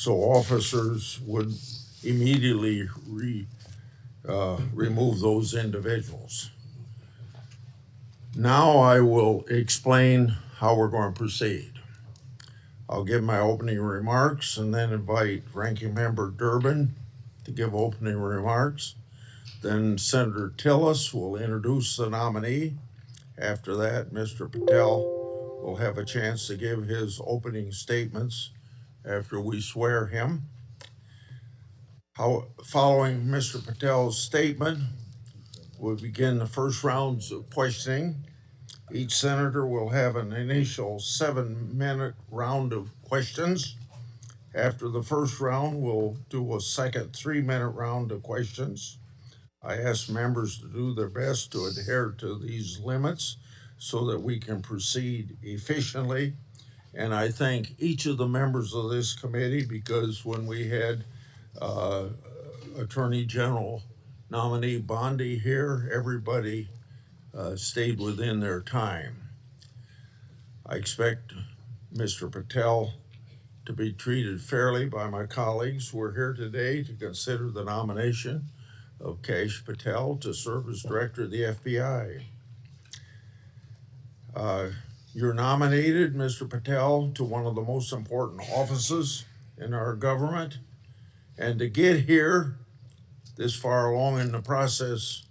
so officers would immediately remove those individuals. Now I will explain how we're going to proceed. I'll give my opening remarks and then invite Ranking Member Durbin to give opening remarks. Then Senator Tillis will introduce the nominee. After that, Mr. Patel will have a chance to give his opening statements after we swear him. Following Mr. Patel's statement, we'll begin the first rounds of questioning. Each senator will have an initial 7-minute round of questions. After the first round, we'll do a second 3-minute round of questions. I ask members to do their best to adhere to these limits so that we can proceed efficiently. And I thank each of the members of this committee, because when we had Attorney General nominee Bondi here, everybody stayed within their time. I expect Mr. Patel to be treated fairly by my colleagues. We're here today to consider the nomination of Kash Patel to serve as director of the FBI. You're nominated, Mr. Patel, to one of the most important offices in our government. And to get here this far along in the process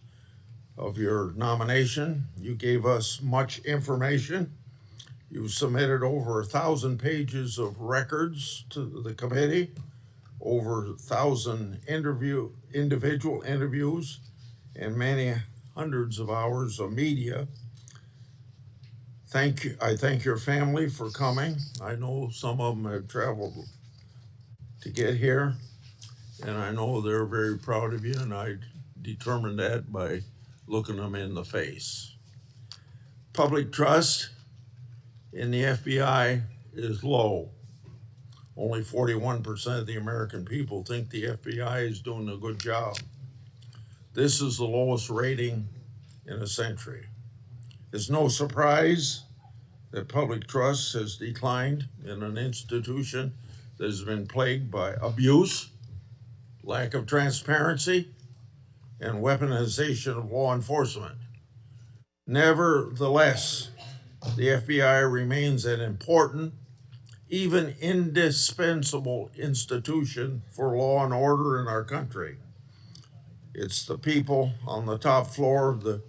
of your nomination, you gave us much information. You submitted over 1,000 pages of records to the committee, over 1,000 individual interviews, and many hundreds of hours of media. Thank you. I thank your family for coming. I know some of them have traveled to get here, and I know they're very proud of you, and I determined that by looking them in the face. Public trust in the FBI is low. Only 41% of the American people think the FBI is doing a good job. This is the lowest rating in a century. It's no surprise that public trust has declined in an institution that has been plagued by abuse, lack of transparency, and weaponization of law enforcement. Nevertheless, the FBI remains an important, even indispensable institution for law and order in our country. It's the people on the top floor of the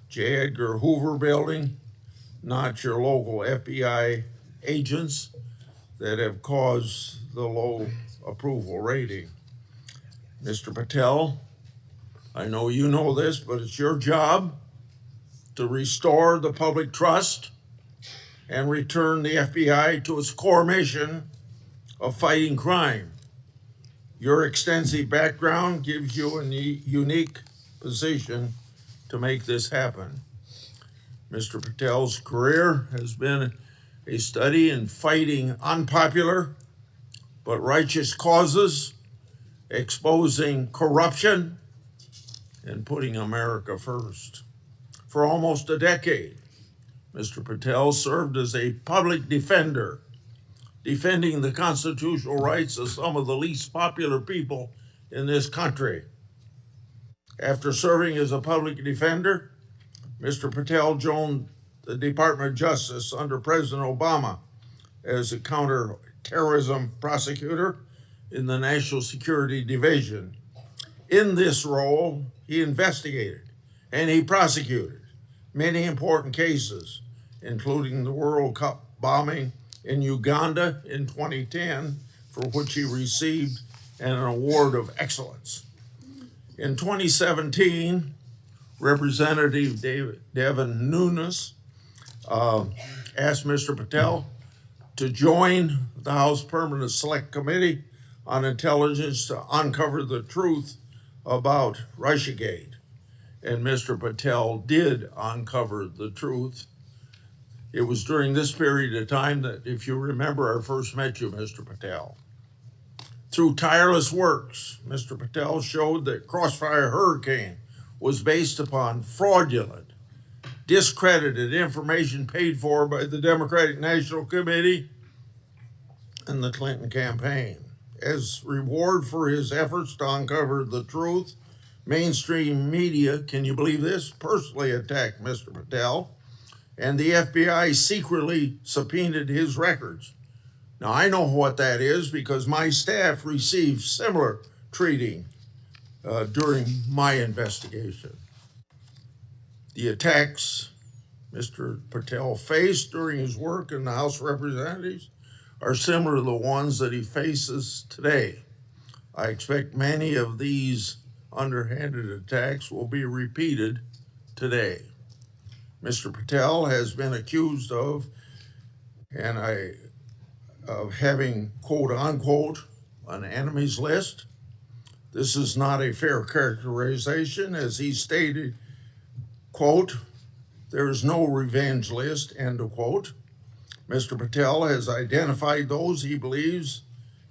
J. Edgar Hoover building, not your local FBI agents, that have caused the low approval rating. Mr. Patel, I know you know this, but it's your job to restore the public trust and return the FBI to its core mission of fighting crime. Your extensive background gives you a unique position to make this happen. Mr. Patel's career has been a study in fighting unpopular but righteous causes, exposing corruption, and putting America first. For almost a decade, Mr. Patel served as a public defender, defending the constitutional rights of some of the least popular people in this country. After serving as a public defender, Mr. Patel joined the Department of Justice under President Obama as a counterterrorism prosecutor in the National Security Division. In this role, he investigated and he prosecuted many important cases, including the World Cup bombing in Uganda in 2010, for which he received an award of excellence. In 2017, Representative Devin Nunes asked Mr. Patel to join the House Permanent Select Committee on Intelligence to uncover the truth about Russiagate. And Mr. Patel did uncover the truth. It was during this period of time that, if you remember, I first met you, Mr. Patel. Through tireless works, Mr. Patel showed that Crossfire Hurricane was based upon fraudulent, discredited information paid for by the Democratic National Committee and the Clinton campaign. as reward for his efforts to uncover the truth, mainstream media, can you believe this, personally attacked Mr. Patel, and the FBI secretly subpoenaed his records. Now, I know what that is because my staff received similar treating during my investigation. The attacks Mr. Patel faced during his work in the House of Representatives are similar to the ones that he faces today. I expect many of these underhanded attacks will be repeated today. Mr. Patel has been accused of having, quote unquote, an enemies list. This is not a fair characterization, as he stated, quote, there is no revenge list, end of quote. Mr. Patel has identified those he believes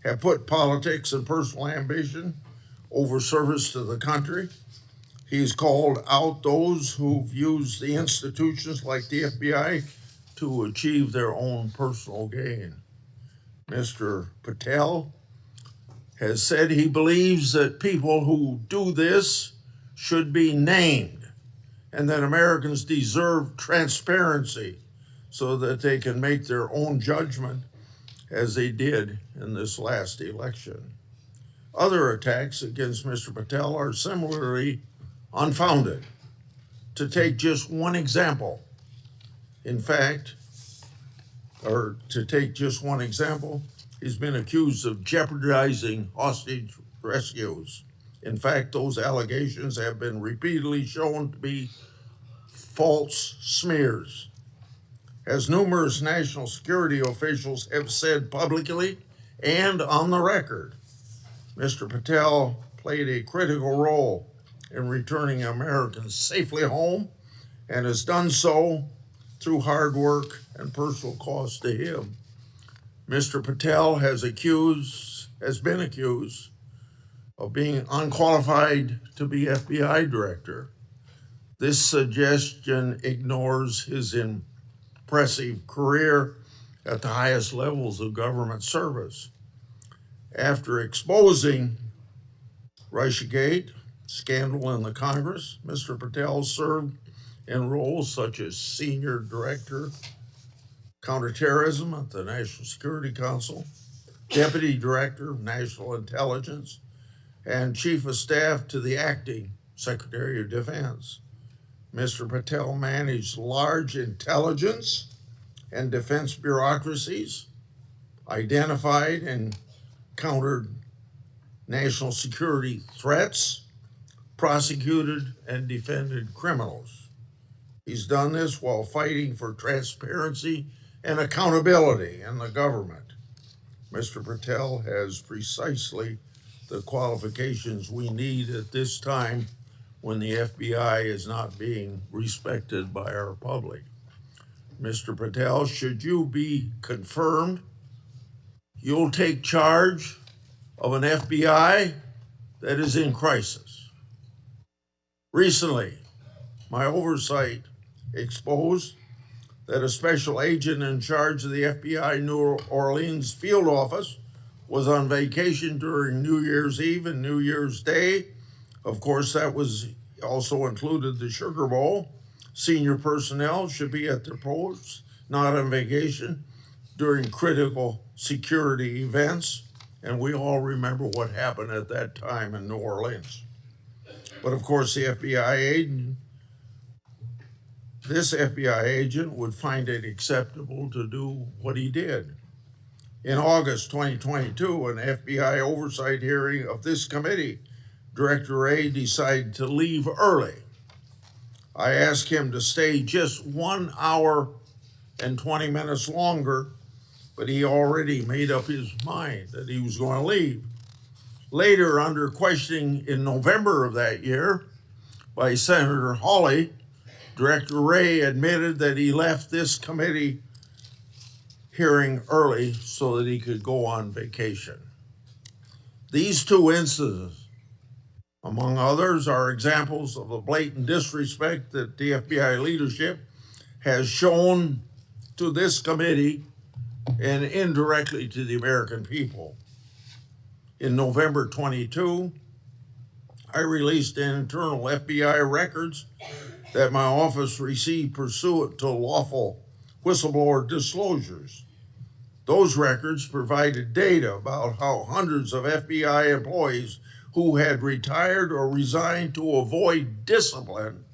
have put politics and personal ambition over service to the country. He's called out those who've used the institutions like the FBI to achieve their own personal gain. Mr. Patel has said he believes that people who do this should be named and that Americans deserve transparency so that they can make their own judgment as they did in this last election. Other attacks against Mr. Patel are similarly unfounded. To take just one example, he's been accused of jeopardizing hostage rescues. In fact, those allegations have been repeatedly shown to be false smears. As numerous national security officials have said publicly and on the record, Mr. Patel played a critical role in returning Americans safely home and has done so through hard work and personal cost to him. Mr. Patel has been accused of being unqualified to be FBI director. This suggestion ignores his impressive career at the highest levels of government service. After exposing Russiagate scandal in the Congress, Mr. Patel served in roles such as Senior Director, Counterterrorism at the National Security Council, Deputy Director of National Intelligence, and Chief of Staff to the Acting Secretary of Defense. Mr. Patel managed large intelligence and defense bureaucracies, identified and countered national security threats, prosecuted and defended criminals. He's done this while fighting for transparency and accountability in the government. Mr. Patel has precisely the qualifications we need at this time when the FBI is not being respected by our public. Mr. Patel, should you be confirmed, you'll take charge of an FBI that is in crisis. Recently, my oversight exposed that a special agent in charge of the FBI New Orleans field office was on vacation during New Year's Eve and New Year's Day. Of course, that was also included the Sugar Bowl. Senior personnel should be at their posts, not on vacation, during critical security events. And we all remember what happened at that time in New Orleans. But of course, this FBI agent would find it acceptable to do what he did. In August 2022, an FBI oversight hearing of this committee, Director Wray decided to leave early. I asked him to stay just 1 hour and 20 minutes longer, but he already made up his mind that he was going to leave. Later, under questioning in November of that year by Senator Hawley, Director Wray admitted that he left this committee hearing early so that he could go on vacation. These two incidents, among others, are examples of the blatant disrespect that the FBI leadership has shown to this committee and indirectly to the American people. In November 22, I released internal FBI records that my office received pursuant to lawful whistleblower disclosures. Those records provided data about how hundreds of FBI employees who had retired or resigned to avoid discipline,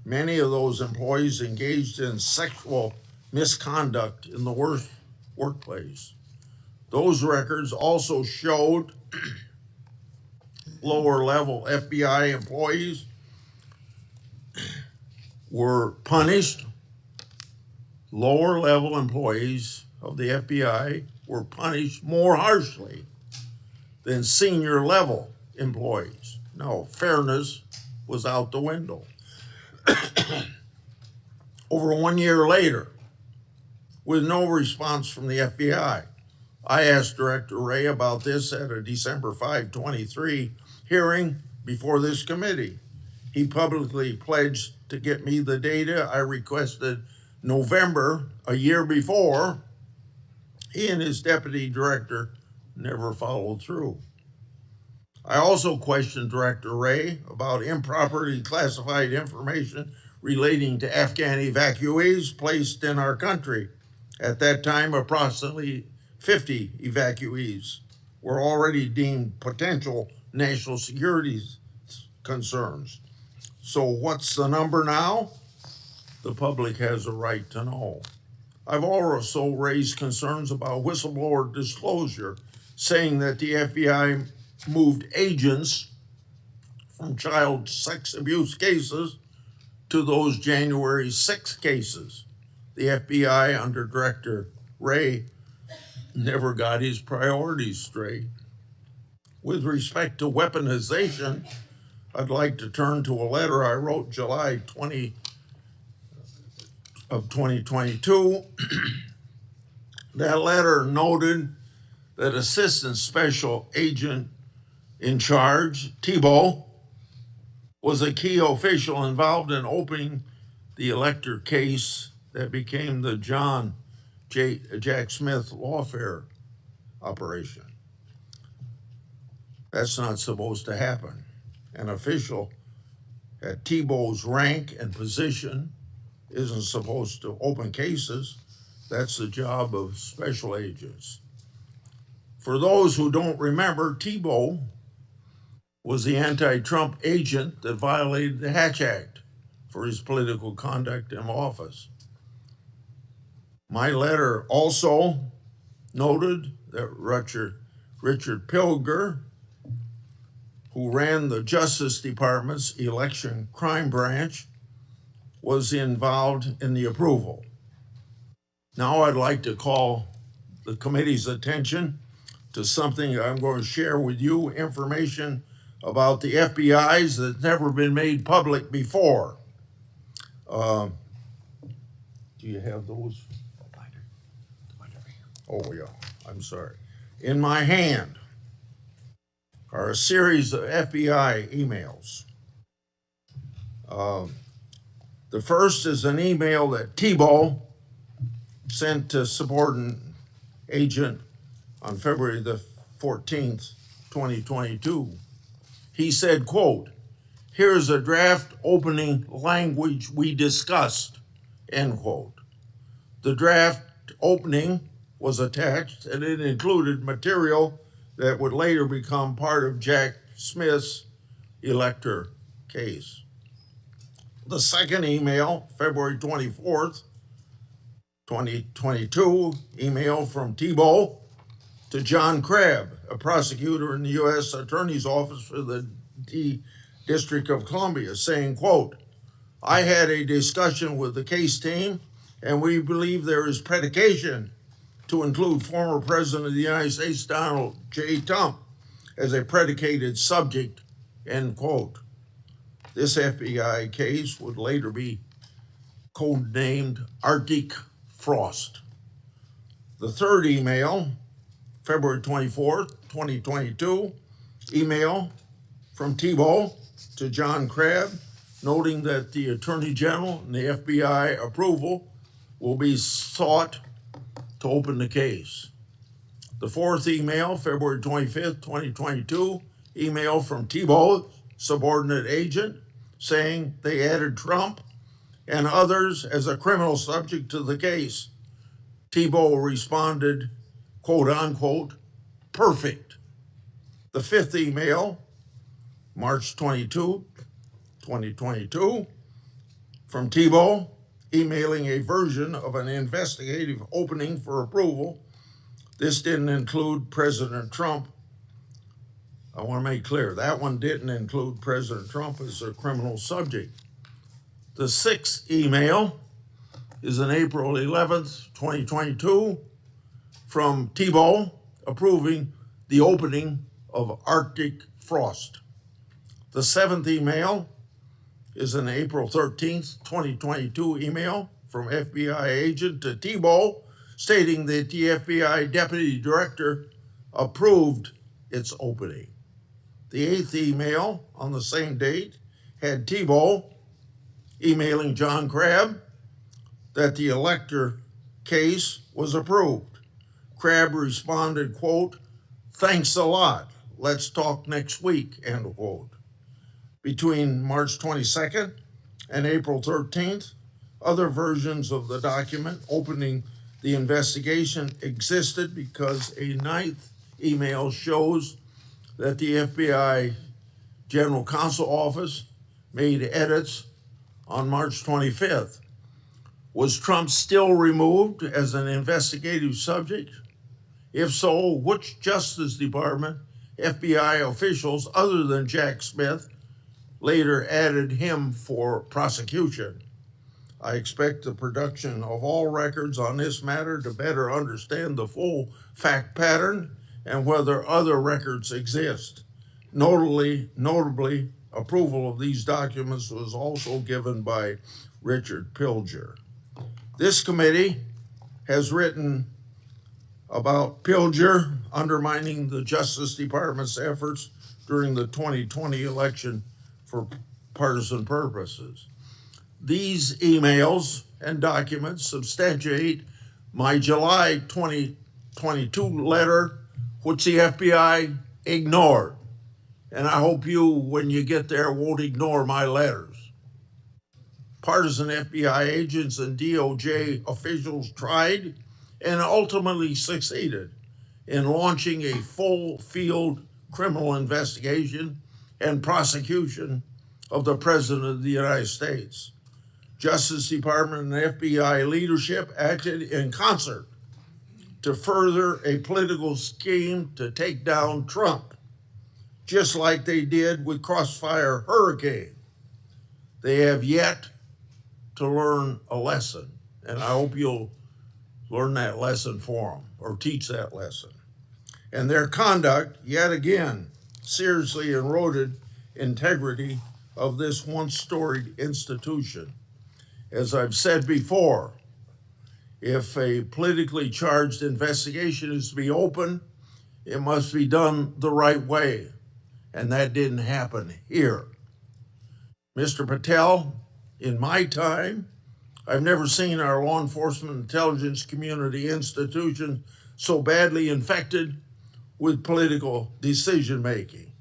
many of those employees engaged in sexual misconduct in the workplace. Those records also showed lower level FBI employees were punished. Lower level employees of the FBI were punished more harshly than senior level employees. No, fairness was out the window. Over 1 year later, with no response from the FBI, I asked Director Wray about this at a December 5, 23 hearing before this committee. He publicly pledged to get me the data I requested November, a year before. He and his deputy director never followed through. I also questioned Director Wray about improperly classified information relating to Afghan evacuees placed in our country. At that time, approximately 50 evacuees were already deemed potential national security concerns. So what's the number now? The public has a right to know. I've also raised concerns about whistleblower disclosure, saying that the FBI moved agents from child sex abuse cases to those January 6 cases. The FBI under Director Wray never got his priorities straight. With respect to weaponization, I'd like to turn to a letter I wrote July 20 of 2022. That letter noted that Assistant Special Agent in charge, Thibault, was a key official involved in opening the elector case that became the Jack Smith lawfare operation. That's not supposed to happen. An official at Thibault's rank and position isn't supposed to open cases. That's the job of special agents. For those who don't remember, Thibault was the anti-Trump agent that violated the Hatch Act for his political conduct in office. My letter also noted that Richard Pilger, who ran the Justice Department's election crime branch, was involved in the approval. Now I'd like to call the committee's attention to something I'm going to share with you, information about the FBI's that's never been made public before. Do you have those? Oh yeah, I'm sorry. In my hand are a series of FBI emails. The first is an email that Thibault sent to subordinate agent on February the 14th, 2022. He said, quote, "Here's a draft opening language we discussed," end quote. The draft opening was attached and it included material that would later become part of Jack Smith's elector case. The second email, February 24th, 2022, email from Thibault to John Crabb, a prosecutor in the U.S. Attorney's Office for the District of Columbia, saying, quote, "I had a discussion with the case team and we believe there is predication to include former President of the United States, Donald J. Trump, as a predicated subject," end quote. This FBI case would later be codenamed Arctic Frost. The third email, February 24th, 2022, email from Thibault to John Crabb, noting that the Attorney General and the FBI approval will be sought to open the case. The fourth email, February 25th, 2022, email from Tebow, subordinate agent, saying they added Trump and others as a criminal subject to the case. Tebow responded, quote unquote, perfect. The fifth email, March 22, 2022, from Tebow, emailing a version of an investigative opening for approval. This didn't include President Trump. I want to make clear, that one didn't include President Trump as a criminal subject. The sixth email is on April 11th, 2022, from Tebow approving the opening of Arctic frost. The seventh email is an April 13th, 2022 email from FBI agent to Tebow stating that the FBI deputy director approved its opening. The eighth email on the same date had Tebow emailing John Crabb that the elector case was approved. Crabb responded, quote, thanks a lot. Let's talk next week, end quote. Between March 22nd and April 13th, other versions of the document opening the investigation existed because a ninth email shows that the FBI General Counsel Office made edits on March 25th. Was Trump still removed as an investigative subject? If so, which Justice Department FBI officials other than Jack Smith later added him for prosecution? I expect the production of all records on this matter to better understand the full fact pattern and whether other records exist. Notably, approval of these documents was also given by Richard Pilger. This committee has written about Pilger undermining the Justice Department's efforts during the 2020 election for partisan purposes. These emails and documents substantiate my July 2022 letter, which the FBI ignored. And I hope you, when you get there, won't ignore my letters. Partisan FBI agents and DOJ officials tried and ultimately succeeded in launching a full field criminal investigation and prosecution of the President of the United States. Justice Department and FBI leadership acted in concert to further a political scheme to take down Trump, just like they did with Crossfire Hurricane. They have yet to learn a lesson, and I hope you'll learn that lesson for them or teach that lesson. And their conduct, yet again, seriously eroded integrity of this once storied institution. As I've said before, if a politically charged investigation is to be open, it must be done the right way. And that didn't happen here. Mr. Patel, in my time, I've never seen our law enforcement intelligence community institution so badly infected with political decision-making.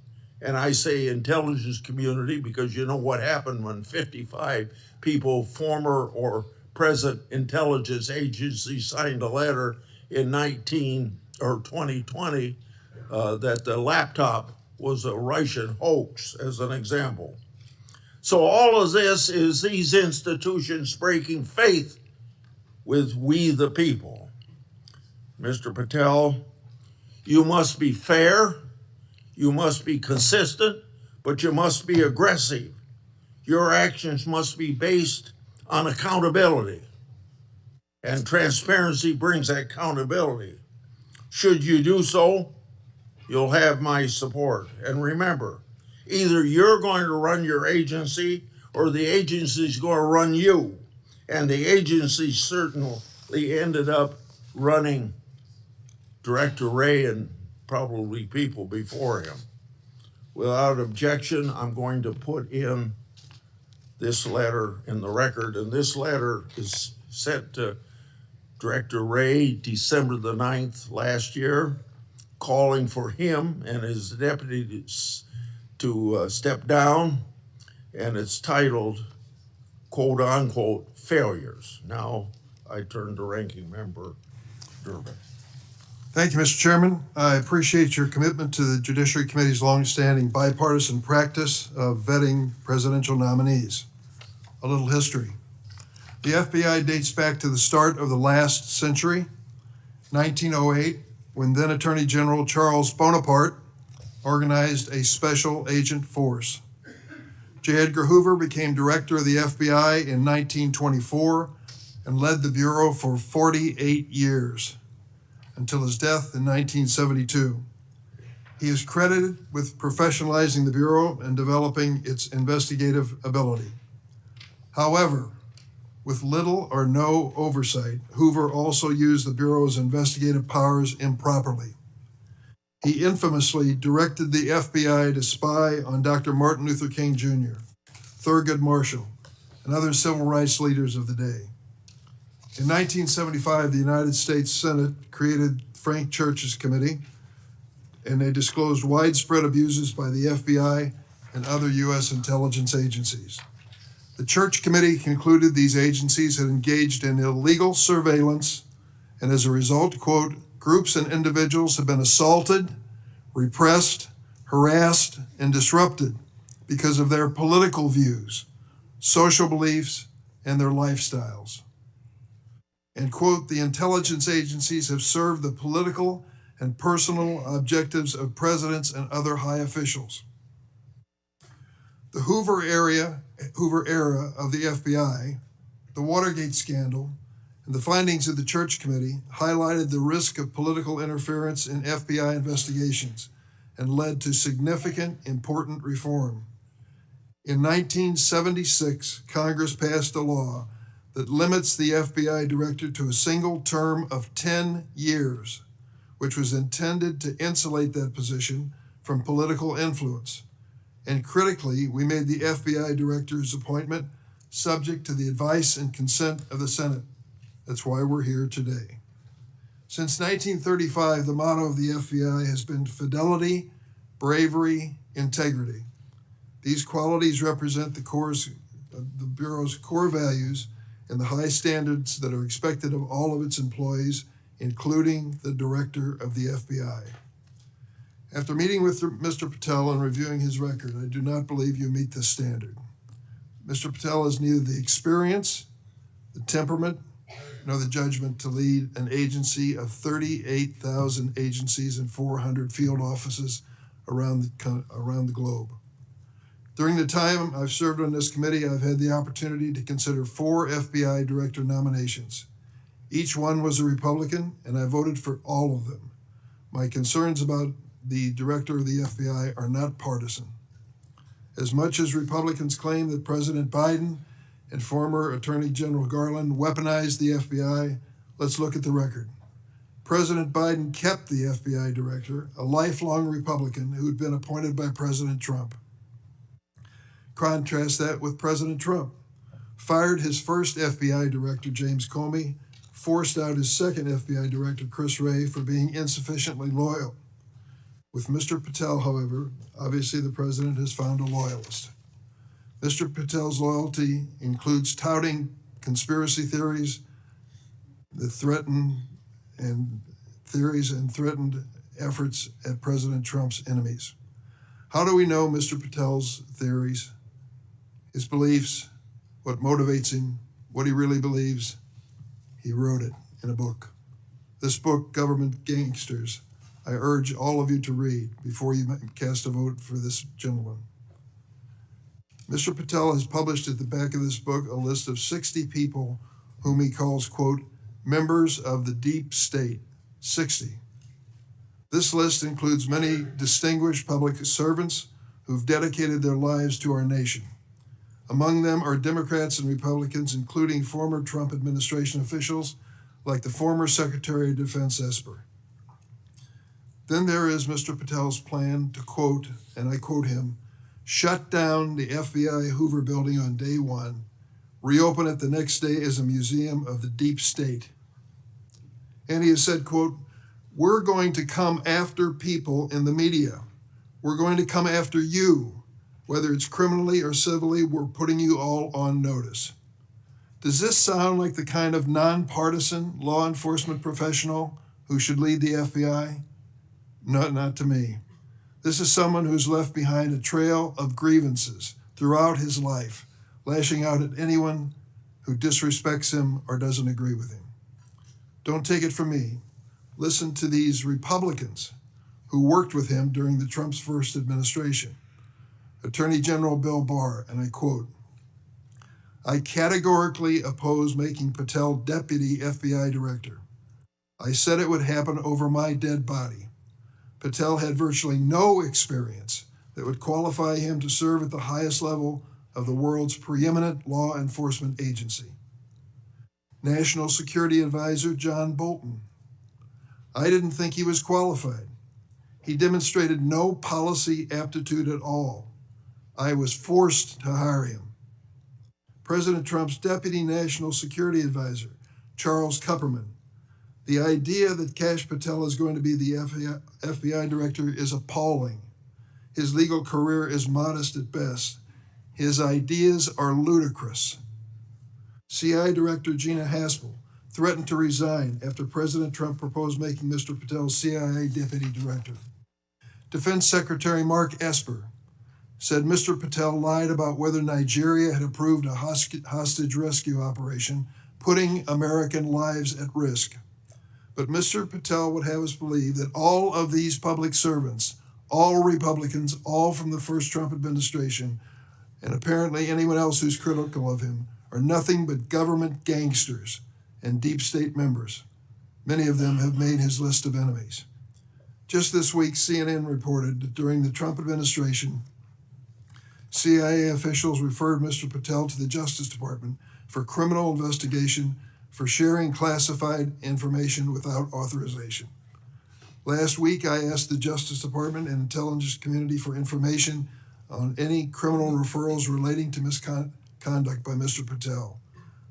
And I say intelligence community because you know what happened when 55 people, former or present intelligence agencies, signed a letter in 2020 that the laptop was a Russian hoax, as an example. So all of this is these institutions breaking faith with we the people. Mr. Patel, you must be fair, you must be consistent, but you must be aggressive. Your actions must be based on accountability. And transparency brings accountability. Should you do so, you'll have my support. And remember, either you're going to run your agency or the agency's going to run you. And the agency certainly ended up running Director Wray and probably people before him. Without objection, I'm going to put in this letter in the record, and this letter is sent to Director Wray December the 9th last year. calling for him and his deputies to step down, and it's titled, quote unquote, failures. Now I turn to Ranking Member Durbin. Thank you, Mr. Chairman. I appreciate your commitment to the Judiciary Committee's longstanding bipartisan practice of vetting presidential nominees. A little history. The FBI dates back to the start of the last century, 1908, when then Attorney General Charles Bonaparte organized a special agent force. J. Edgar Hoover became director of the FBI in 1924 and led the Bureau for 48 years until his death in 1972. He is credited with professionalizing the Bureau and developing its investigative ability. However, with little or no oversight, Hoover also used the Bureau's investigative powers improperly. He infamously directed the FBI to spy on Dr. Martin Luther King Jr., Thurgood Marshall, and other civil rights leaders of the day. In 1975, the United States Senate created Frank Church's committee, and they disclosed widespread abuses by the FBI and other U.S. intelligence agencies. The Church Committee concluded these agencies had engaged in illegal surveillance, and as a result, quote, groups and individuals have been assaulted, repressed, harassed, and disrupted because of their political views, social beliefs, and their lifestyles. And quote, the intelligence agencies have served the political and personal objectives of presidents and other high officials. The Hoover era of the FBI, the Watergate scandal, and the findings of the Church Committee highlighted the risk of political interference in FBI investigations and led to significant, important reform. In 1976, Congress passed a law that limits the FBI director to a single term of 10 years, which was intended to insulate that position from political influence. And critically, we made the FBI director's appointment subject to the advice and consent of the Senate. That's why we're here today. Since 1935, the motto of the FBI has been fidelity, bravery, integrity. These qualities represent the Bureau's core values and the high standards that are expected of all of its employees, including the director of the FBI. After meeting with Mr. Patel and reviewing his record, I do not believe you meet this standard. Mr. Patel has neither the experience, the temperament, nor the judgment to lead an agency of 38,000 agencies and 400 field offices around the globe. During the time I've served on this committee, I've had the opportunity to consider 4 FBI director nominations. Each one was a Republican, and I voted for all of them. My concerns about the director of the FBI are not partisan. As much as Republicans claim that President Biden and former Attorney General Garland weaponized the FBI, let's look at the record. President Biden kept the FBI director, a lifelong Republican who had been appointed by President Trump. Contrast that with President Trump. Fired his first FBI director, James Comey, forced out his second FBI director, Chris Wray, for being insufficiently loyal. With Mr. Patel, however, obviously the president has found a loyalist. Mr. Patel's loyalty includes touting conspiracy theories that threatened efforts at President Trump's enemies. How do we know Mr. Patel's theories, his beliefs, what motivates him, what he really believes? He wrote it in a book. This book, Government Gangsters, I urge all of you to read before you cast a vote for this gentleman. Mr. Patel has published at the back of this book a list of 60 people whom he calls, quote, members of the deep state, 60. This list includes many distinguished public servants who've dedicated their lives to our nation. Among them are Democrats and Republicans, including former Trump administration officials like the former Secretary of Defense Esper. Then there is Mr. Patel's plan to, quote, and I quote him, shut down the FBI Hoover building on day one, reopen it the next day as a museum of the deep state. And he has said, quote, We're going to come after people in the media. We're going to come after you, whether it's criminally or civilly. We're putting you all on notice. Does this sound like the kind of nonpartisan law enforcement professional who should lead the FBI? No, not to me. This is someone who's left behind a trail of grievances throughout his life, lashing out at anyone who disrespects him or doesn't agree with him. Don't take it from me. Listen to these Republicans who worked with him during the Trump's first administration. Attorney General Bill Barr, and I quote, "I categorically oppose making Patel deputy FBI director. I said it would happen over my dead body. Patel had virtually no experience that would qualify him to serve at the highest level of the world's preeminent law enforcement agency." National Security Advisor John Bolton, "I didn't think he was qualified. He demonstrated no policy aptitude at all. I was forced to hire him." President Trump's Deputy National Security Advisor, Charles Kupperman, "The idea that Kash Patel is going to be the FBI director is appalling. His legal career is modest at best. His ideas are ludicrous." CI Director Gina Haspel threatened to resign after President Trump proposed making Mr. Patel CIA Deputy Director. Defense Secretary Mark Esper said Mr. Patel lied about whether Nigeria had approved a hostage rescue operation, putting American lives at risk. But Mr. Patel would have us believe that all of these public servants, all Republicans, all from the first Trump administration, and apparently anyone else who's critical of him, are nothing but government gangsters and deep state members. Many of them have made his list of enemies. Just this week, CNN reported that during the Trump administration, CIA officials referred Mr. Patel to the Justice Department for criminal investigation for sharing classified information without authorization. Last week, I asked the Justice Department and intelligence community for information on any criminal referrals relating to misconduct by Mr. Patel.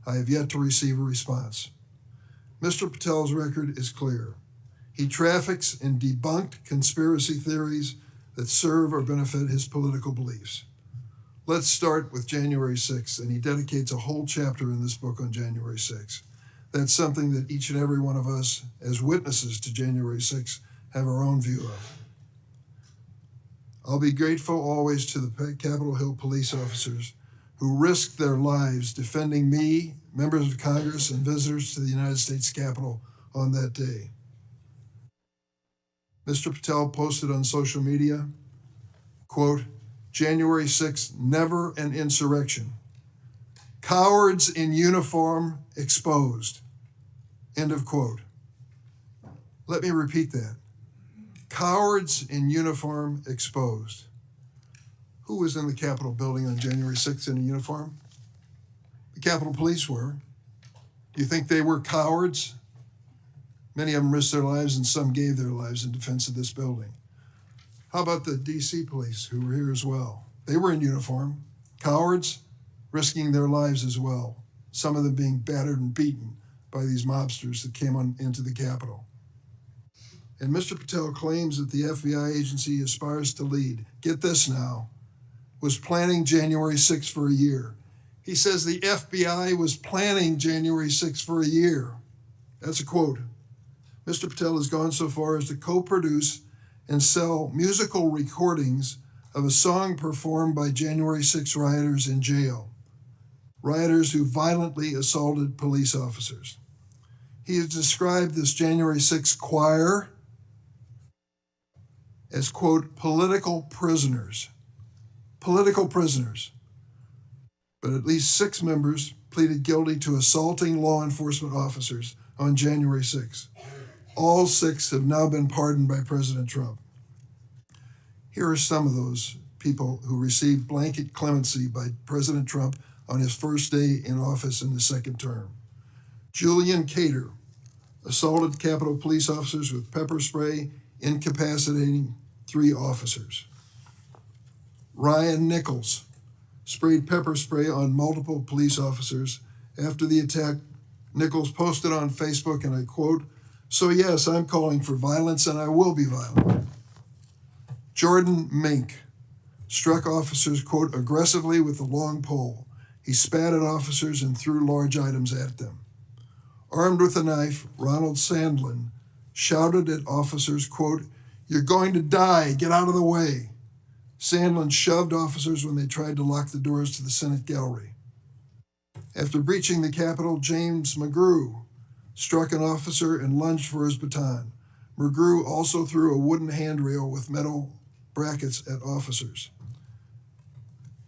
I have yet to receive a response. Mr. Patel's record is clear. He traffics in debunked conspiracy theories that serve or benefit his political beliefs. Let's start with January 6th, and he dedicates a whole chapter in this book on January 6th. That's something that each and every one of us, as witnesses to January 6th, have our own view of. I'll be grateful always to the Capitol Hill police officers who risked their lives defending me, members of Congress, and visitors to the United States Capitol on that day. Mr. Patel posted on social media, quote, "January 6th, never an insurrection. Cowards in uniform exposed." End of quote. Let me repeat that. Cowards in uniform exposed. Who was in the Capitol building on January 6th in a uniform? The Capitol Police were. Do you think they were cowards? Many of them risked their lives and some gave their lives in defense of this building. How about the DC police who were here as well? They were in uniform. Cowards, risking their lives as well. Some of them being battered and beaten by these mobsters that came into the Capitol. And Mr. Patel claims that the FBI agency aspires to lead, get this now, was planning January 6th for a year. He says the FBI was planning January 6th for a year. That's a quote. Mr. Patel has gone so far as to co-produce and sell musical recordings of a song performed by January 6 rioters in jail, rioters who violently assaulted police officers. He has described this January 6 choir as, quote, political prisoners. Political prisoners. But at least 6 members pleaded guilty to assaulting law enforcement officers on January 6. All 6 have now been pardoned by President Trump. Here are some of those people who received blanket clemency by President Trump on his first day in office in the second term. Julian Cater assaulted Capitol police officers with pepper spray, incapacitating 3 officers. Ryan Nichols sprayed pepper spray on multiple police officers. After the attack, Nichols posted on Facebook, and I quote, So yes, I'm calling for violence and I will be violent. Jordan Mink struck officers, quote, aggressively with a long pole. He spat at officers and threw large items at them. Armed with a knife, Ronald Sandlin shouted at officers, quote, "You're going to die, get out of the way." Sandlin shoved officers when they tried to lock the doors to the Senate gallery. After breaching the Capitol, James McGrew struck an officer and lunged for his baton. McGrew also threw a wooden handrail with metal brackets at officers.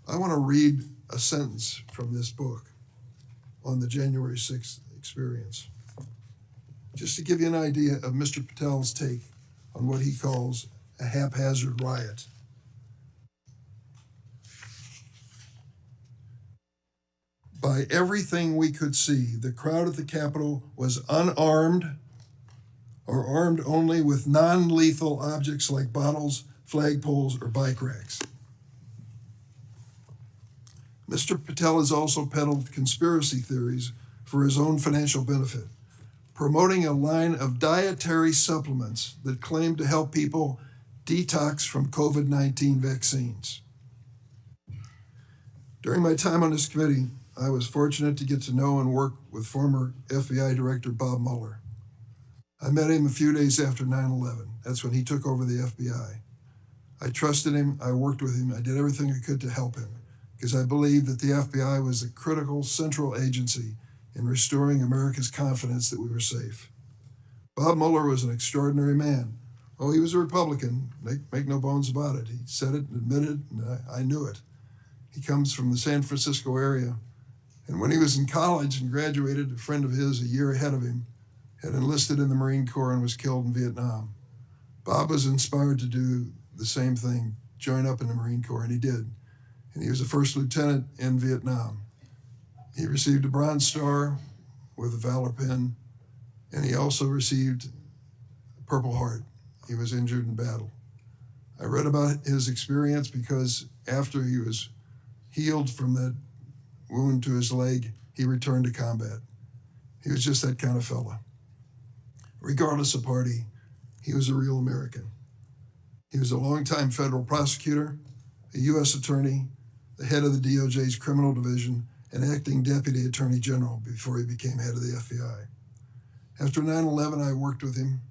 I want to read a sentence from this book on the January 6th experience, just to give you an idea of Mr. Patel's take on what he calls a haphazard riot. By everything we could see, the crowd at the Capitol was unarmed or armed only with non-lethal objects like bottles, flagpoles, or bike racks. Mr. Patel has also peddled conspiracy theories for his own financial benefit, promoting a line of dietary supplements that claim to help people detox from COVID-19 vaccines. During my time on this committee, I was fortunate to get to know and work with former FBI Director Bob Mueller. I met him a few days after 9/11. That's when he took over the FBI. I trusted him, I worked with him, I did everything I could to help him, because I believed that the FBI was a critical central agency in restoring America's confidence that we were safe. Bob Mueller was an extraordinary man. Oh, he was a Republican, make no bones about it. He said it and admitted it, and I knew it. He comes from the San Francisco area. And when he was in college and graduated, a friend of his a year ahead of him had enlisted in the Marine Corps and was killed in Vietnam. Bob was inspired to do the same thing, join up in the Marine Corps, and he did. And he was a first lieutenant in Vietnam. He received a Bronze Star with a Valor Pin, and he also received a Purple Heart. He was injured in battle. I read about his experience because after he was healed from that wound to his leg, he returned to combat. He was just that kind of fella. Regardless of party, he was a real American. He was a longtime federal prosecutor, a U.S. attorney, the head of the DOJ's criminal division, and acting deputy attorney general before he became head of the FBI. After 9/11, I worked with him,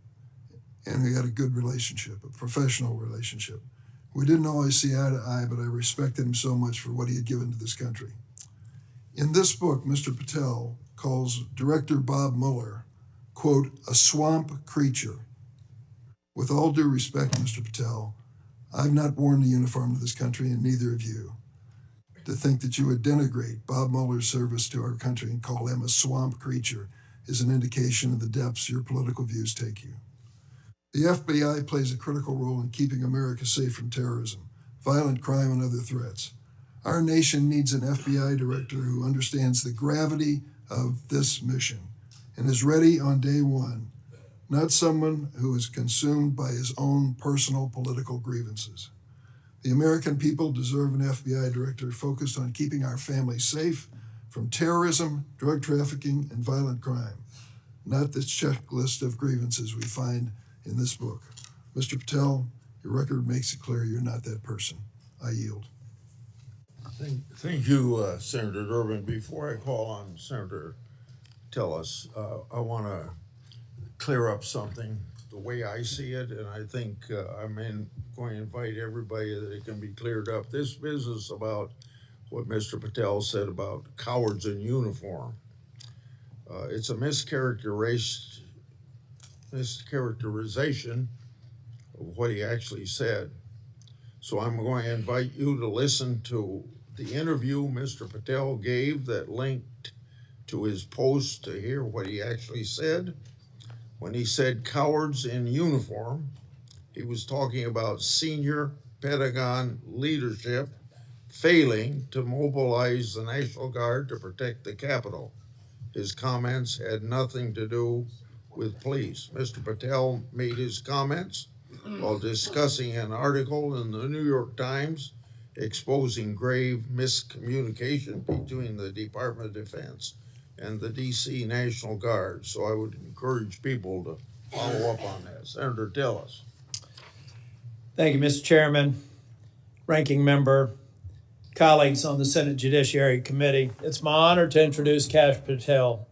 and we had a good relationship, a professional relationship. We didn't always see eye to eye, but I respected him so much for what he had given to this country. In this book, Mr. Patel calls Director Bob Mueller, quote, a swamp creature. With all due respect, Mr. Patel, I've not worn the uniform of this country, and neither have you. To think that you would denigrate Bob Mueller's service to our country and call him a swamp creature is an indication of the depths your political views take you. The FBI plays a critical role in keeping America safe from terrorism, violent crime, and other threats. Our nation needs an FBI director who understands the gravity of this mission and is ready on day one, not someone who is consumed by his own personal political grievances. The American people deserve an FBI director focused on keeping our families safe from terrorism, drug trafficking, and violent crime, not this checklist of grievances we find in this book. Mr. Patel, your record makes it clear you're not that person. I yield. Thank you, Senator Durbin. Before I call on Senator Tillis, I want to clear up something the way I see it, and I think going to invite everybody that it can be cleared up. This business about what Mr. Patel said about cowards in uniform, it's a mischaracterization of what he actually said. So I'm going to invite you to listen to the interview Mr. Patel gave that linked to his post to hear what he actually said. When he said cowards in uniform, he was talking about senior Pentagon leadership failing to mobilize the National Guard to protect the Capitol. His comments had nothing to do with police. Mr. Patel made his comments while discussing an article in the New York Times exposing grave miscommunication between the Department of Defense and the DC National Guard. So I would encourage people to follow up on that. Senator Tillis. Thank you, Mr. Chairman, Ranking Member, colleagues on the Senate Judiciary Committee. It's my honor to introduce Kash Patel,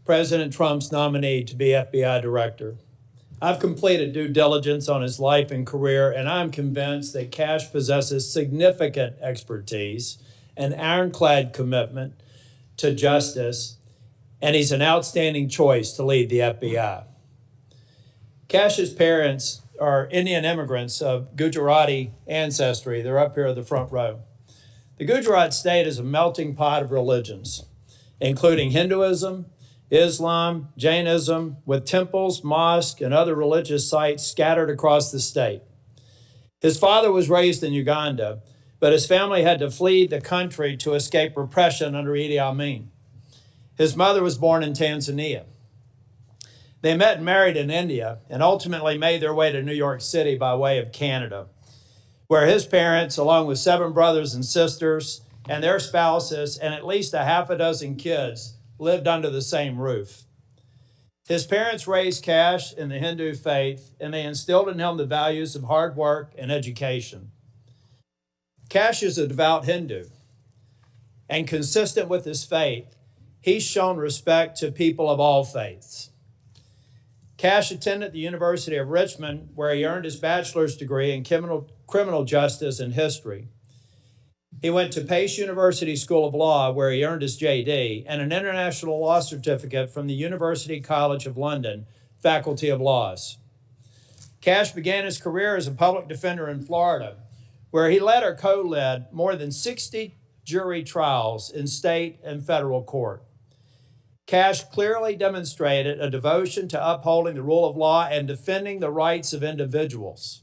President Trump's nominee to be FBI Director. I've completed due diligence on his life and career, and I'm convinced that Kash possesses significant expertise and ironclad commitment to justice, and he's an outstanding choice to lead the FBI. Kash's parents are Indian immigrants of Gujarati ancestry. They're up here in the front row. The Gujarat state is a melting pot of religions, including Hinduism, Islam, Jainism, with temples, mosques, and other religious sites scattered across the state. His father was raised in Uganda, but his family had to flee the country to escape repression under Idi Amin. His mother was born in Tanzania. They met and married in India and ultimately made their way to New York City by way of Canada, where his parents, along with 7 brothers and sisters and their spouses and at least a half a dozen kids, lived under the same roof. His parents raised Kash in the Hindu faith, and they instilled in him the values of hard work and education. Kash is a devout Hindu, and consistent with his faith, he's shown respect to people of all faiths. Kash attended the University of Richmond, where he earned his bachelor's degree in criminal justice and history. He went to Pace University School of Law, where he earned his JD, and an international law certificate from the University College of London, Faculty of Laws. Kash began his career as a public defender in Florida, where he led or co-led more than 60 jury trials in state and federal court. Kash clearly demonstrated a devotion to upholding the rule of law and defending the rights of individuals.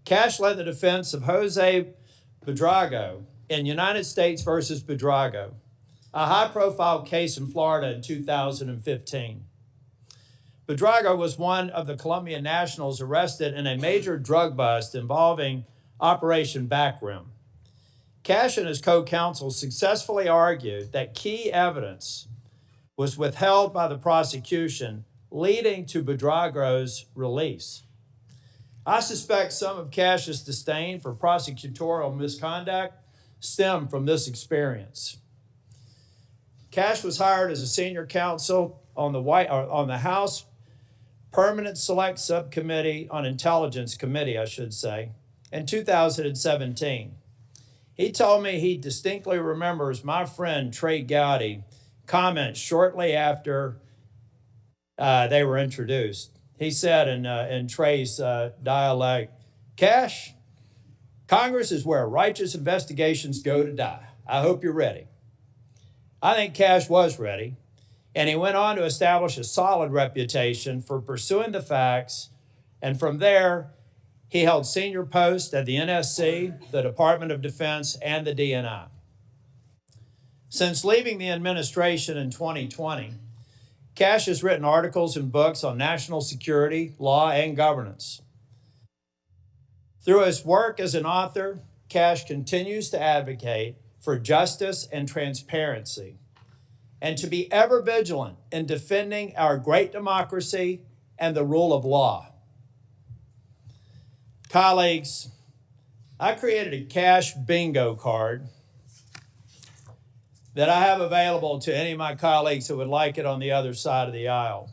Kash led the defense of Jose Buitrago in United States versus Buitrago, a high-profile case in Florida in 2015. Buitrago was one of the Colombian nationals arrested in a major drug bust involving Operation Backroom. Kash and his co-counsel successfully argued that key evidence was withheld by the prosecution, leading to Buitrago's release. I suspect some of Kash's disdain for prosecutorial misconduct stemmed from this experience. Kash was hired as a senior counsel on the House Permanent Select Subcommittee on Intelligence Committee, in 2017. He told me he distinctly remembers my friend Trey Gowdy comment shortly after they were introduced. He said in Trey's dialect, "Kash, Congress is where righteous investigations go to die. I hope you're ready." I think Kash was ready, and he went on to establish a solid reputation for pursuing the facts, and from there, he held senior posts at the NSC, the Department of Defense, and the DNI. Since leaving the administration in 2020, Kash has written articles and books on national security, law, and governance. Through his work as an author, Kash continues to advocate for justice and transparency, and to be ever vigilant in defending our great democracy and the rule of law. Colleagues, I created a Kash bingo card that I have available to any of my colleagues who would like it on the other side of the aisle.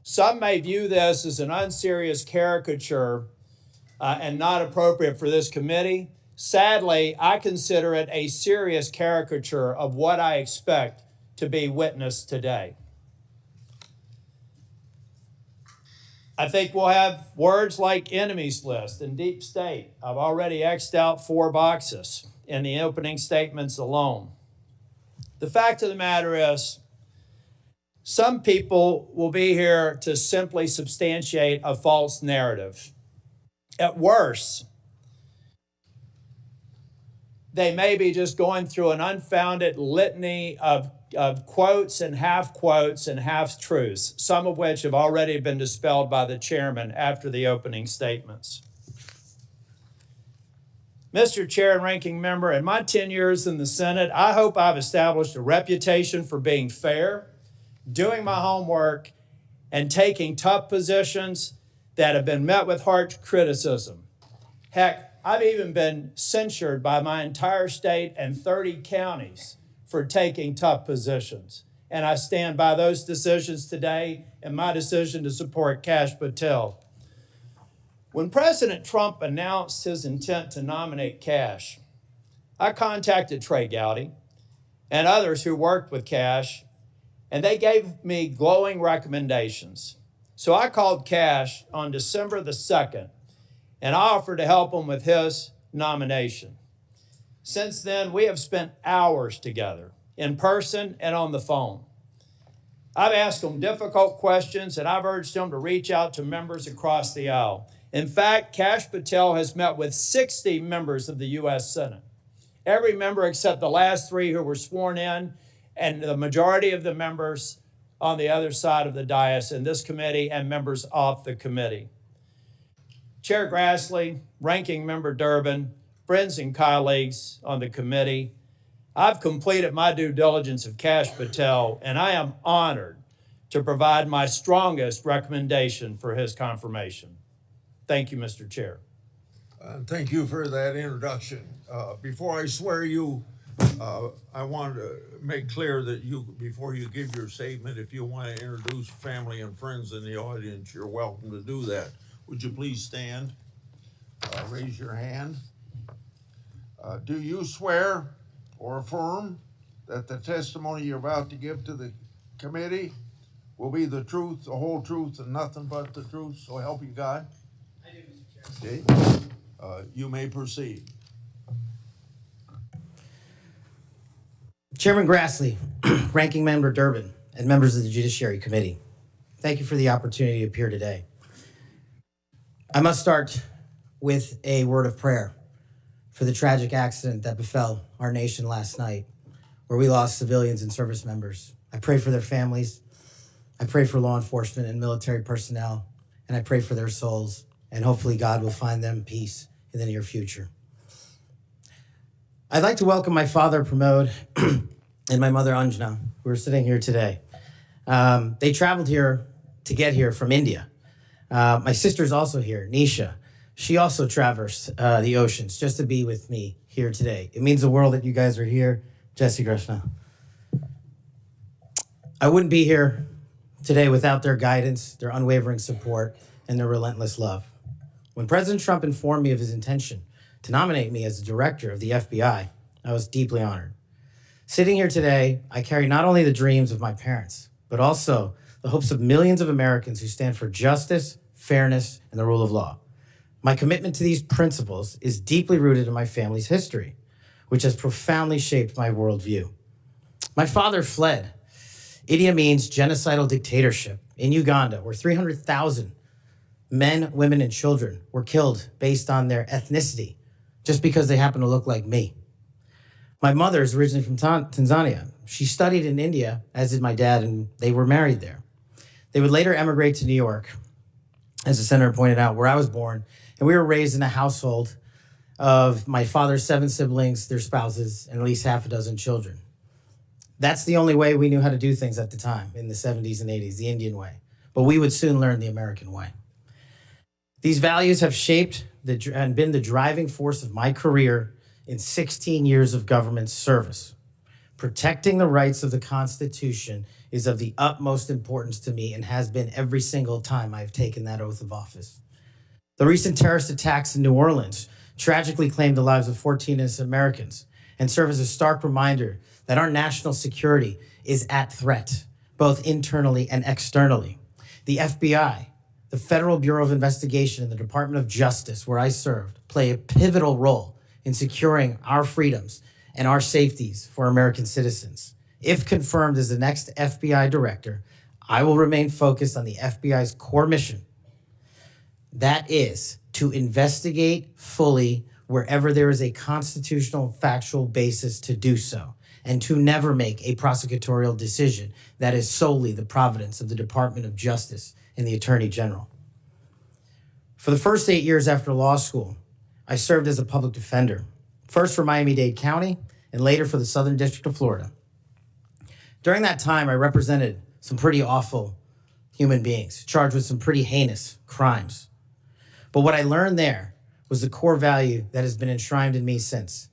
Some may view this as an unserious caricature and not appropriate for this committee. Sadly, I consider it a serious caricature of what I expect to be witnessed today. I think we'll have words like enemies list and deep state. I've already X'd out 4 boxes in the opening statements alone. The fact of the matter is, some people will be here to simply substantiate a false narrative. At worst, they may be just going through an unfounded litany of quotes and half-truths, some of which have already been dispelled by the chairman after the opening statements. Mr. Chair and Ranking Member, in my 10 years in the Senate, I hope I've established a reputation for being fair, doing my homework, and taking tough positions that have been met with harsh criticism. Heck, I've even been censured by my entire state and 30 counties for taking tough positions. And I stand by those decisions today and my decision to support Kash Patel. When President Trump announced his intent to nominate Kash, I contacted Trey Gowdy and others who worked with Kash, and they gave me glowing recommendations. So I called Kash on December the 2nd, and I offered to help him with his nomination. Since then, we have spent hours together, in person and on the phone. I've asked him difficult questions, and I've urged him to reach out to members across the aisle. In fact, Kash Patel has met with 60 members of the U.S. Senate. Every member except the last 3 who were sworn in, and the majority of the members on the other side of the dais in this committee and members off the committee. Chair Grassley, Ranking Member Durbin, friends and colleagues on the committee, I've completed my due diligence of Kash Patel, and I am honored to provide my strongest recommendation for his confirmation. Thank you, Mr. Chair. Thank you for that introduction. Before I swear you, I want to make clear that before you give your statement, if you want to introduce family and friends in the audience, you're welcome to do that. Would you please stand? Raise your hand. Do you swear or affirm that the testimony you're about to give to the committee will be the truth, the whole truth, and nothing but the truth, so help you God? I do, Mr. Chair. Okay. You may proceed. Chairman Grassley, Ranking Member Durbin, and members of the Judiciary Committee, thank you for the opportunity to appear today. I must start with a word of prayer for the tragic accident that befell our nation last night, where we lost civilians and service members. I pray for their families. I pray for law enforcement and military personnel, and I pray for their souls, and hopefully God will find them peace in the near future. I'd like to welcome my father, Pramod, and my mother, Anjana, who are sitting here today. They traveled here to get here from India. My sister's also here, Nisha. She also traversed the oceans just to be with me here today. It means the world that you guys are here. Jai Shri Krishna. I wouldn't be here today without their guidance, their unwavering support, and their relentless love. When President Trump informed me of his intention to nominate me as the director of the FBI, I was deeply honored. Sitting here today, I carry not only the dreams of my parents, but also the hopes of millions of Americans who stand for justice, fairness, and the rule of law. My commitment to these principles is deeply rooted in my family's history, which has profoundly shaped my worldview. My father fled Idi Amin's genocidal dictatorship in Uganda, where 300,000 men, women, and children were killed based on their ethnicity, just because they happen to look like me. My mother is originally from Tanzania. She studied in India, as did my dad, and they were married there. They would later emigrate to New York, as the senator pointed out, where I was born, and we were raised in a household of my father's 7 siblings, their spouses, and at least half a dozen children. That's the only way we knew how to do things at the time, in the 70s and 80s, the Indian way. But we would soon learn the American way. These values have shaped and been the driving force of my career in 16 years of government service. Protecting the rights of the Constitution is of the utmost importance to me and has been every single time I've taken that oath of office. The recent terrorist attacks in New Orleans tragically claimed the lives of 14 innocent Americans and serve as a stark reminder that our national security is at threat, both internally and externally. The FBI, the Federal Bureau of Investigation, and the Department of Justice, where I served, play a pivotal role in securing our freedoms and our safeties for American citizens. If confirmed as the next FBI director, I will remain focused on the FBI's core mission. That is to investigate fully wherever there is a constitutional factual basis to do so, and to never make a prosecutorial decision that is solely the providence of the Department of Justice and the Attorney General. For the first 8 years after law school, I served as a public defender, first for Miami-Dade County and later for the Southern District of Florida. During that time, I represented some pretty awful human beings charged with some pretty heinous crimes. But what I learned there was the core value that has been enshrined in me since,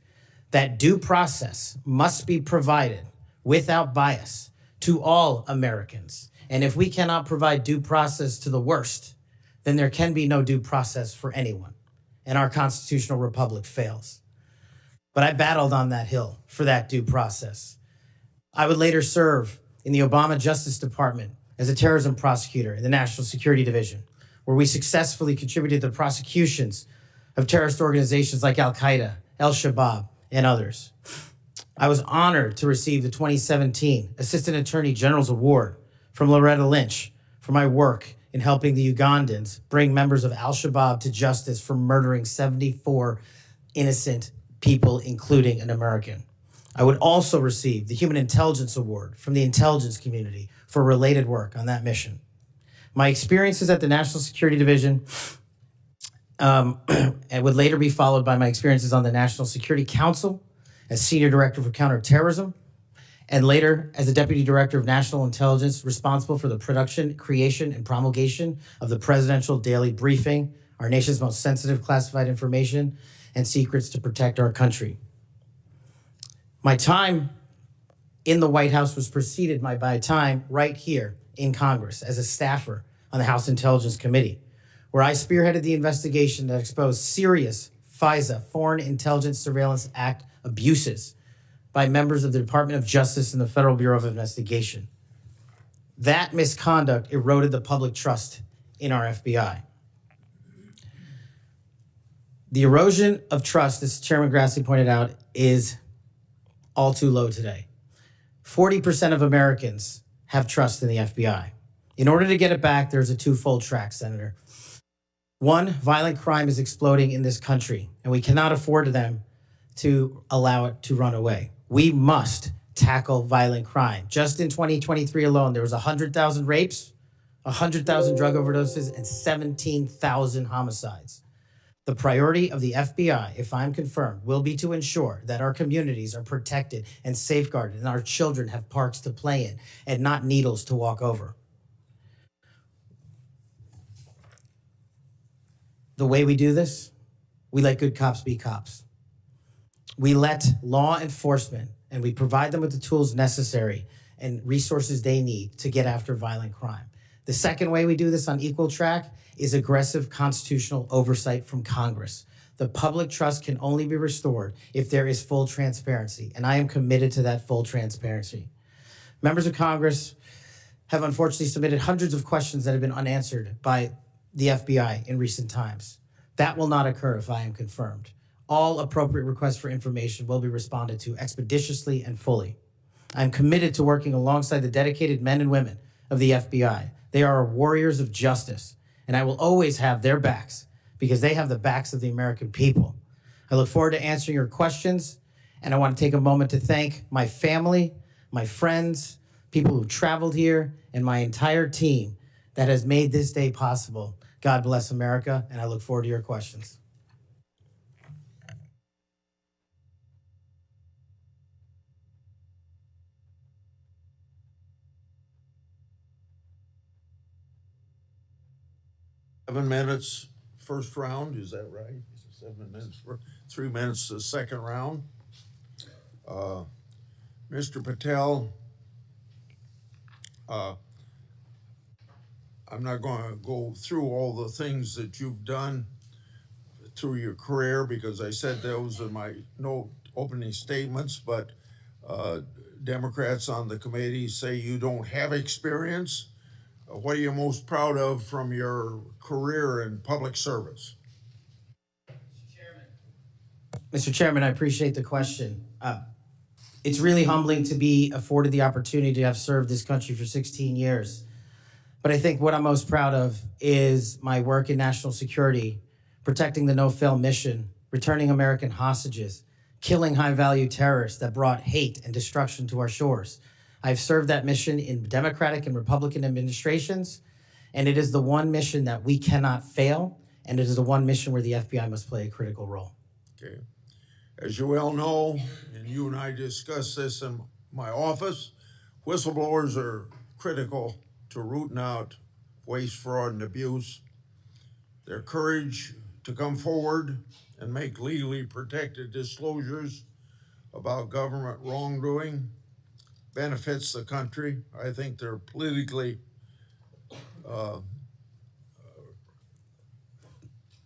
that due process must be provided without bias to all Americans. And if we cannot provide due process to the worst, then there can be no due process for anyone. And our constitutional republic fails. But I battled on that hill for that due process. I would later serve in the Obama Justice Department as a terrorism prosecutor in the National Security Division, where we successfully contributed to the prosecutions of terrorist organizations like Al-Qaeda, Al-Shabaab, and others. I was honored to receive the 2017 Assistant Attorney General's Award from Loretta Lynch for my work in helping the Ugandans bring members of Al-Shabaab to justice for murdering 74 innocent people, including an American. I would also receive the Human Intelligence Award from the intelligence community for related work on that mission. My experiences at the National Security Division and would later be followed by my experiences on the National Security Council as Senior Director for Counterterrorism, and later as the Deputy Director of National Intelligence, responsible for the production, creation, and promulgation of the Presidential Daily Briefing, our nation's most sensitive classified information and secrets to protect our country. My time in the White House was preceded by my time right here in Congress as a staffer on the House Intelligence Committee, where I spearheaded the investigation that exposed serious FISA, Foreign Intelligence Surveillance Act, abuses by members of the Department of Justice and the Federal Bureau of Investigation. That misconduct eroded the public trust in our FBI. The erosion of trust, as Chairman Grassley pointed out, is all too low today. 40% of Americans have trust in the FBI. In order to get it back, there's a twofold track, Senator. One, violent crime is exploding in this country, and we cannot afford them to allow it to run away. We must tackle violent crime. Just in 2023 alone, there was 100,000 rapes, 100,000 drug overdoses, and 17,000 homicides. The priority of the FBI, if I'm confirmed, will be to ensure that our communities are protected and safeguarded and our children have parks to play in and not needles to walk over. The way we do this, we let good cops be cops. We let law enforcement and we provide them with the tools necessary and resources they need to get after violent crime. The second way we do this on equal track is aggressive constitutional oversight from Congress. The public trust can only be restored if there is full transparency, and I am committed to that full transparency. Members of Congress have unfortunately submitted hundreds of questions that have been unanswered by the FBI in recent times. That will not occur if I am confirmed. All appropriate requests for information will be responded to expeditiously and fully. I'm committed to working alongside the dedicated men and women of the FBI. They are warriors of justice, and I will always have their backs because they have the backs of the American people. I look forward to answering your questions, and I want to take a moment to thank my family, my friends, people who traveled here, and my entire team that has made this day possible. God bless America, and I look forward to your questions. Seven minutes, first round, is that right? 7 minutes for 3 minutes the second round. Mr. Patel, I'm not going to go through all the things that you've done through your career because I said those in my opening statements, but Democrats on the committee say you don't have experience. What are you most proud of from your career in public service? Mr. Chairman, I appreciate the question. It's really humbling to be afforded the opportunity to have served this country for 16 years. But I think what I'm most proud of is my work in national security, protecting the no-fail mission, returning American hostages, killing high-value terrorists that brought hate and destruction to our shores. I've served that mission in Democratic and Republican administrations, and it is the one mission that we cannot fail, and it is the one mission where the FBI must play a critical role. Okay. As you well know, and you and I discussed this in my office, whistleblowers are critical to rooting out waste, fraud, and abuse. Their courage to come forward and make legally protected disclosures about government wrongdoing benefits the country. I think they're politically, uh,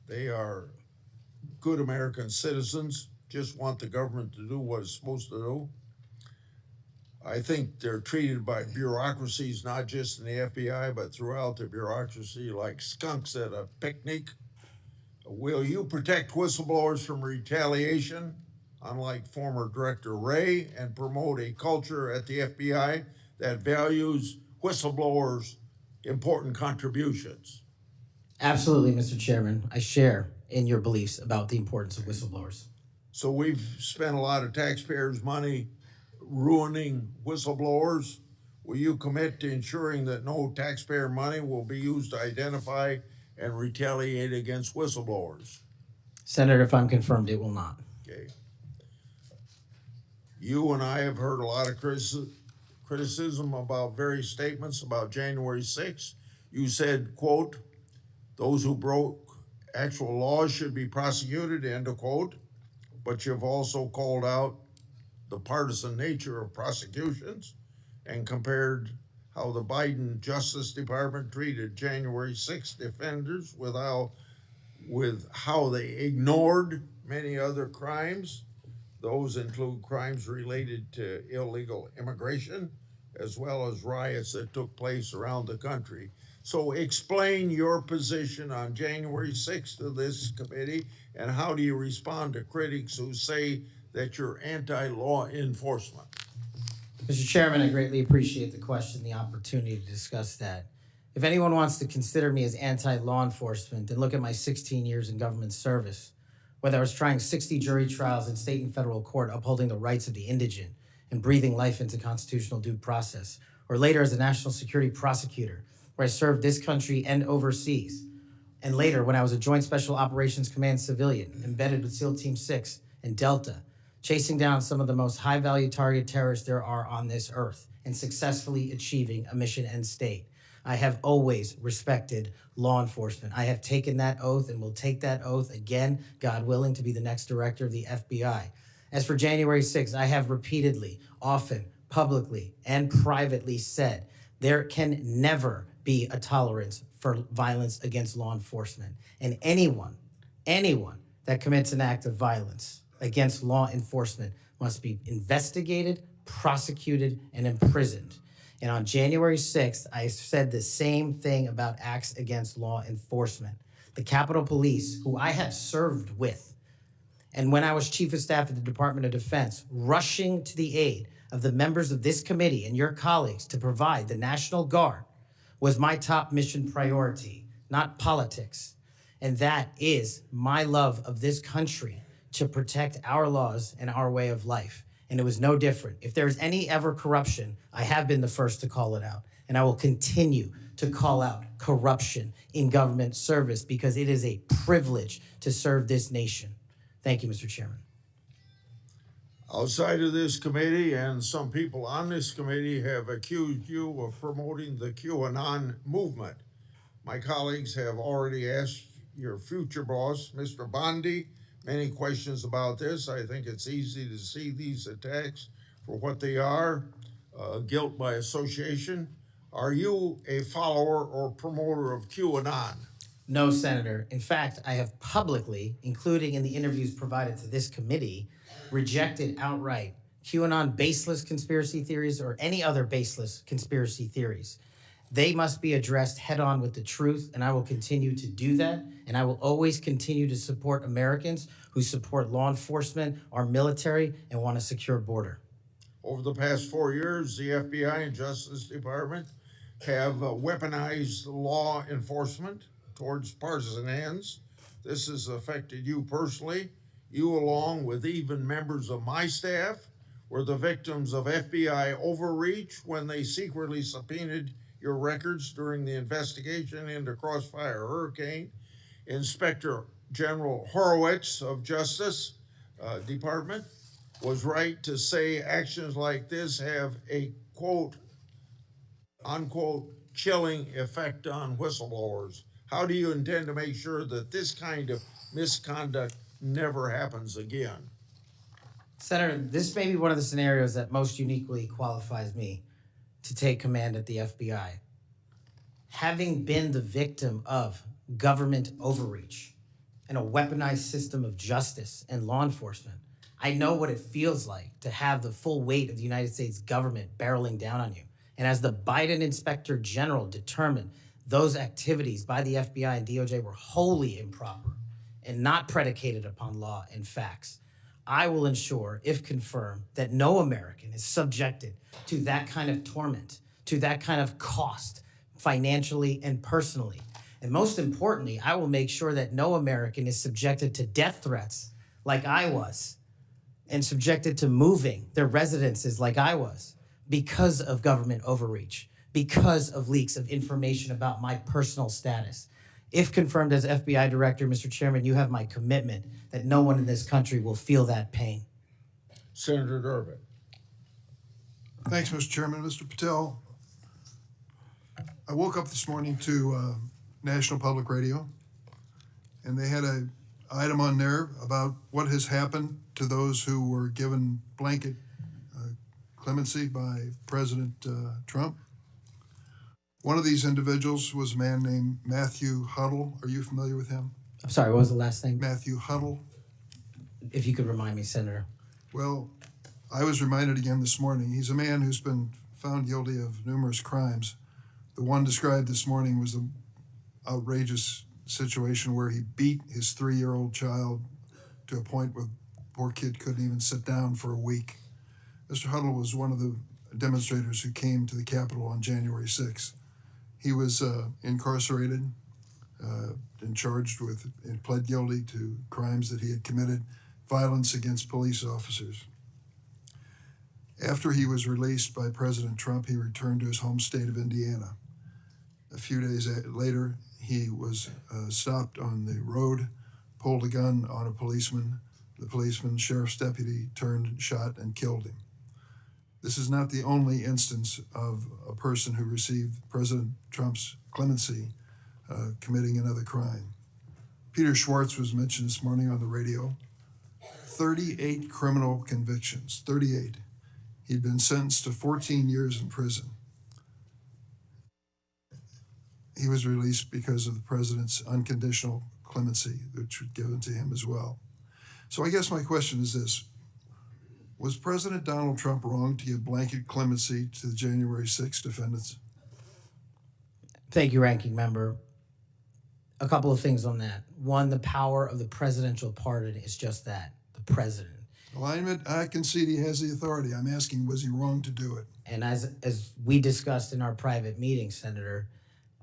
they are good American citizens, just want the government to do what it's supposed to do. I think they're treated by bureaucracies, not just in the FBI, but throughout the bureaucracy, like skunks at a picnic. Will you protect whistleblowers from retaliation, unlike former Director Wray, and promote a culture at the FBI that values whistleblowers' important contributions? Absolutely, Mr. Chairman. I share in your beliefs about the importance of whistleblowers. So we've spent a lot of taxpayers' money ruining whistleblowers. Will you commit to ensuring that no taxpayer money will be used to identify and retaliate against whistleblowers? Senator, if I'm confirmed, it will not. Okay. You and I have heard a lot of criticism about various statements about January 6th. You said, quote, those who broke actual laws should be prosecuted, end of quote. But you've also called out the partisan nature of prosecutions and compared how the Biden Justice Department treated January 6th defenders with how they ignored many other crimes. Those include crimes related to illegal immigration, as well as riots that took place around the country. So explain your position on January 6th to this committee, and how do you respond to critics who say that you're anti-law enforcement? Mr. Chairman, I greatly appreciate the question, the opportunity to discuss that. If anyone wants to consider me as anti-law enforcement, then look at my 16 years in government service. Whether I was trying 60 jury trials in state and federal court upholding the rights of the indigent and breathing life into constitutional due process, or later as a national security prosecutor, where I served this country and overseas, and later when I was a Joint Special Operations Command civilian embedded with SEAL Team 6 and Delta, chasing down some of the most high-value target terrorists there are on this earth and successfully achieving a mission end state. I have always respected law enforcement. I have taken that oath and will take that oath again, God willing, to be the next director of the FBI. As for January 6th, I have repeatedly, often, publicly, and privately said there can never be a tolerance for violence against law enforcement. And anyone that commits an act of violence against law enforcement must be investigated, prosecuted, and imprisoned. And on January 6th, I said the same thing about acts against law enforcement. The Capitol Police, who I have served with, and when I was Chief of Staff at the Department of Defense, rushing to the aid of the members of this committee and your colleagues to provide the National Guard, was my top mission priority, not politics. And that is my love of this country, to protect our laws and our way of life. And it was no different. If there's any ever corruption, I have been the first to call it out. And I will continue to call out corruption in government service, because it is a privilege to serve this nation. Thank you, Mr. Chairman. Outside of this committee, and some people on this committee have accused you of promoting the QAnon movement. My colleagues have already asked your future boss, Mr. Bondi, many questions about this. I think it's easy to see these attacks for what they are, guilt by association. Are you a follower or promoter of QAnon? No, Senator. In fact, I have publicly, including in the interviews provided to this committee, rejected outright QAnon baseless conspiracy theories or any other baseless conspiracy theories. They must be addressed head on with the truth, and I will continue to do that. And I will always continue to support Americans who support law enforcement, our military, and want a secure border. Over the past 4 years, the FBI and Justice Department have weaponized law enforcement towards partisan ends. This has affected you personally. You, along with even members of my staff, were the victims of FBI overreach when they secretly subpoenaed your records during the investigation into Crossfire Hurricane. Inspector General Horowitz of Justice Department was right to say actions like this have a quote, unquote, chilling effect on whistleblowers. How do you intend to make sure that this kind of misconduct never happens again? Senator, this may be one of the scenarios that most uniquely qualifies me to take command at the FBI. Having been the victim of government overreach and a weaponized system of justice and law enforcement, I know what it feels like to have the full weight of the United States government barreling down on you. And as the Biden Inspector General determined, those activities by the FBI and DOJ were wholly improper and not predicated upon law and facts. I will ensure, if confirmed, that no American is subjected to that kind of torment, to that kind of cost, financially and personally. And most importantly, I will make sure that no American is subjected to death threats like I was, and subjected to moving their residences like I was, because of government overreach, because of leaks of information about my personal status. If confirmed as FBI director, Mr. Chairman, you have my commitment that no one in this country will feel that pain. Senator Durbin. Thanks, Mr. Chairman. Mr. Patel, I woke up this morning to National Public Radio, and they had an item on there about what has happened to those who were given blanket clemency by President Trump. One of these individuals was a man named Matthew Huddle. Are you familiar with him? I'm sorry, what was the last name? Matthew Huddle. If you could remind me, Senator. Well, I was reminded again this morning. He's a man who's been found guilty of numerous crimes. The one described this morning was the outrageous situation where he beat his 3-year-old child to a point where the poor kid couldn't even sit down for a week. Mr. Huddle was one of the demonstrators who came to the Capitol on January 6th. He was incarcerated and charged with and pled guilty to crimes that he had committed, violence against police officers. After he was released by President Trump, he returned to his home state of Indiana. A few days later, he was stopped on the road, pulled a gun on a policeman. The policeman, sheriff's deputy, turned, shot, and killed him. This is not the only instance of a person who received President Trump's clemency committing another crime. Peter Schwartz was mentioned this morning on the radio. 38 criminal convictions, 38. He'd been sentenced to 14 years in prison. He was released because of the president's unconditional clemency, which was given to him as well. So I guess my question is this. Was President Donald Trump wrong to give blanket clemency to the January 6th defendants? Thank you, Ranking Member. A couple of things on that. One, the power of the presidential pardon is just that, the president. Well, I concede he has the authority. I'm asking, was he wrong to do it? And as we discussed in our private meeting, Senator,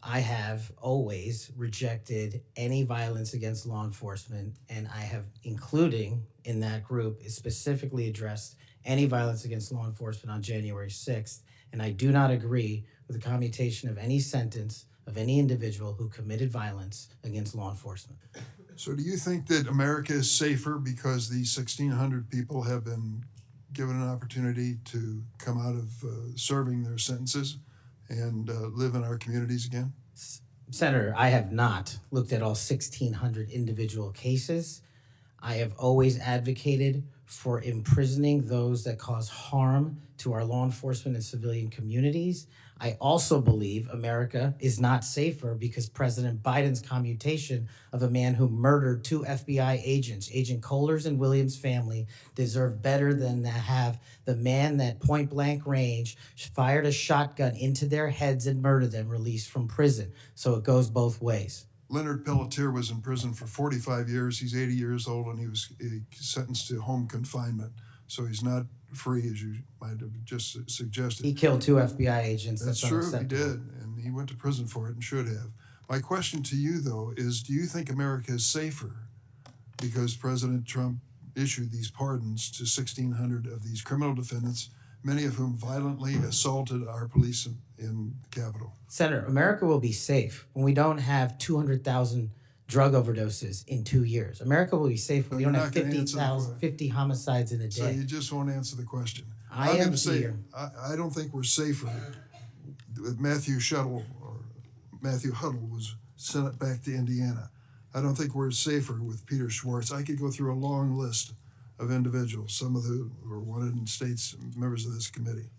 I have always rejected any violence against law enforcement, and I have, including in that group, specifically addressed any violence against law enforcement on January 6th, and I do not agree with the commutation of any sentence of any individual who committed violence against law enforcement. So do you think that America is safer because these 1,600 people have been given an opportunity to come out of serving their sentences and live in our communities again? Senator, I have not looked at all 1,600 individual cases. I have always advocated for imprisoning those that cause harm to our law enforcement and civilian communities. I also believe America is not safer because President Biden's commutation of a man who murdered 2 FBI agents, Agent Kohler's and Williams' family, deserve better than to have the man that point blank range fired a shotgun into their heads and murdered them released from prison. So it goes both ways. Leonard Pelletier was in prison for 45 years. He's 80 years old, and he was sentenced to home confinement. So he's not free, as you might have just suggested. He killed 2 FBI agents. That's true, he did, and he went to prison for it and should have. My question to you, though, is do you think America is safer because President Trump issued these pardons to 1,600 of these criminal defendants, many of whom violently assaulted our police in the Capitol? Senator, America will be safe when we don't have 200,000 drug overdoses in 2 years. America will be safe when we don't have 50 homicides in a day. So you just won't answer the question. I am gonna say, here. I don't think we're safer with Matthew Matthew Huddle was sent back to Indiana. I don't think we're safer with Peter Schwartz. I could go through a long list of individuals, some of who were wanted in states, members of this committee.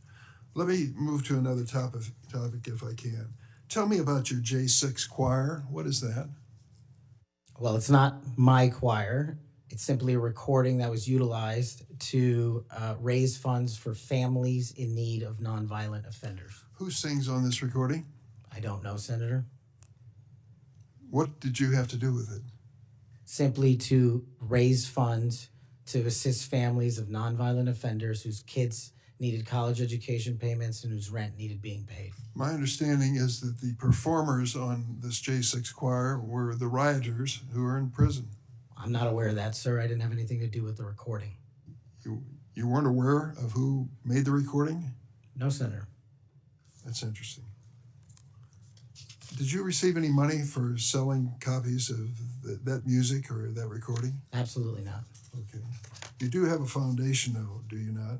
Let me move to another topic if I can. Tell me about your J6 choir. What is that? Well, it's not my choir. It's simply a recording that was utilized to raise funds for families in need of nonviolent offenders. Who sings on this recording? I don't know, Senator. What did you have to do with it? Simply to raise funds to assist families of nonviolent offenders whose kids needed college education payments and whose rent needed being paid. My understanding is that the performers on this J6 choir were the rioters who are in prison. I'm not aware of that, sir. I didn't have anything to do with the recording. You weren't aware of who made the recording? No, Senator. That's interesting. Did you receive any money for selling copies of that music or that recording? Absolutely not. Okay. You do have a foundation, though, do you not?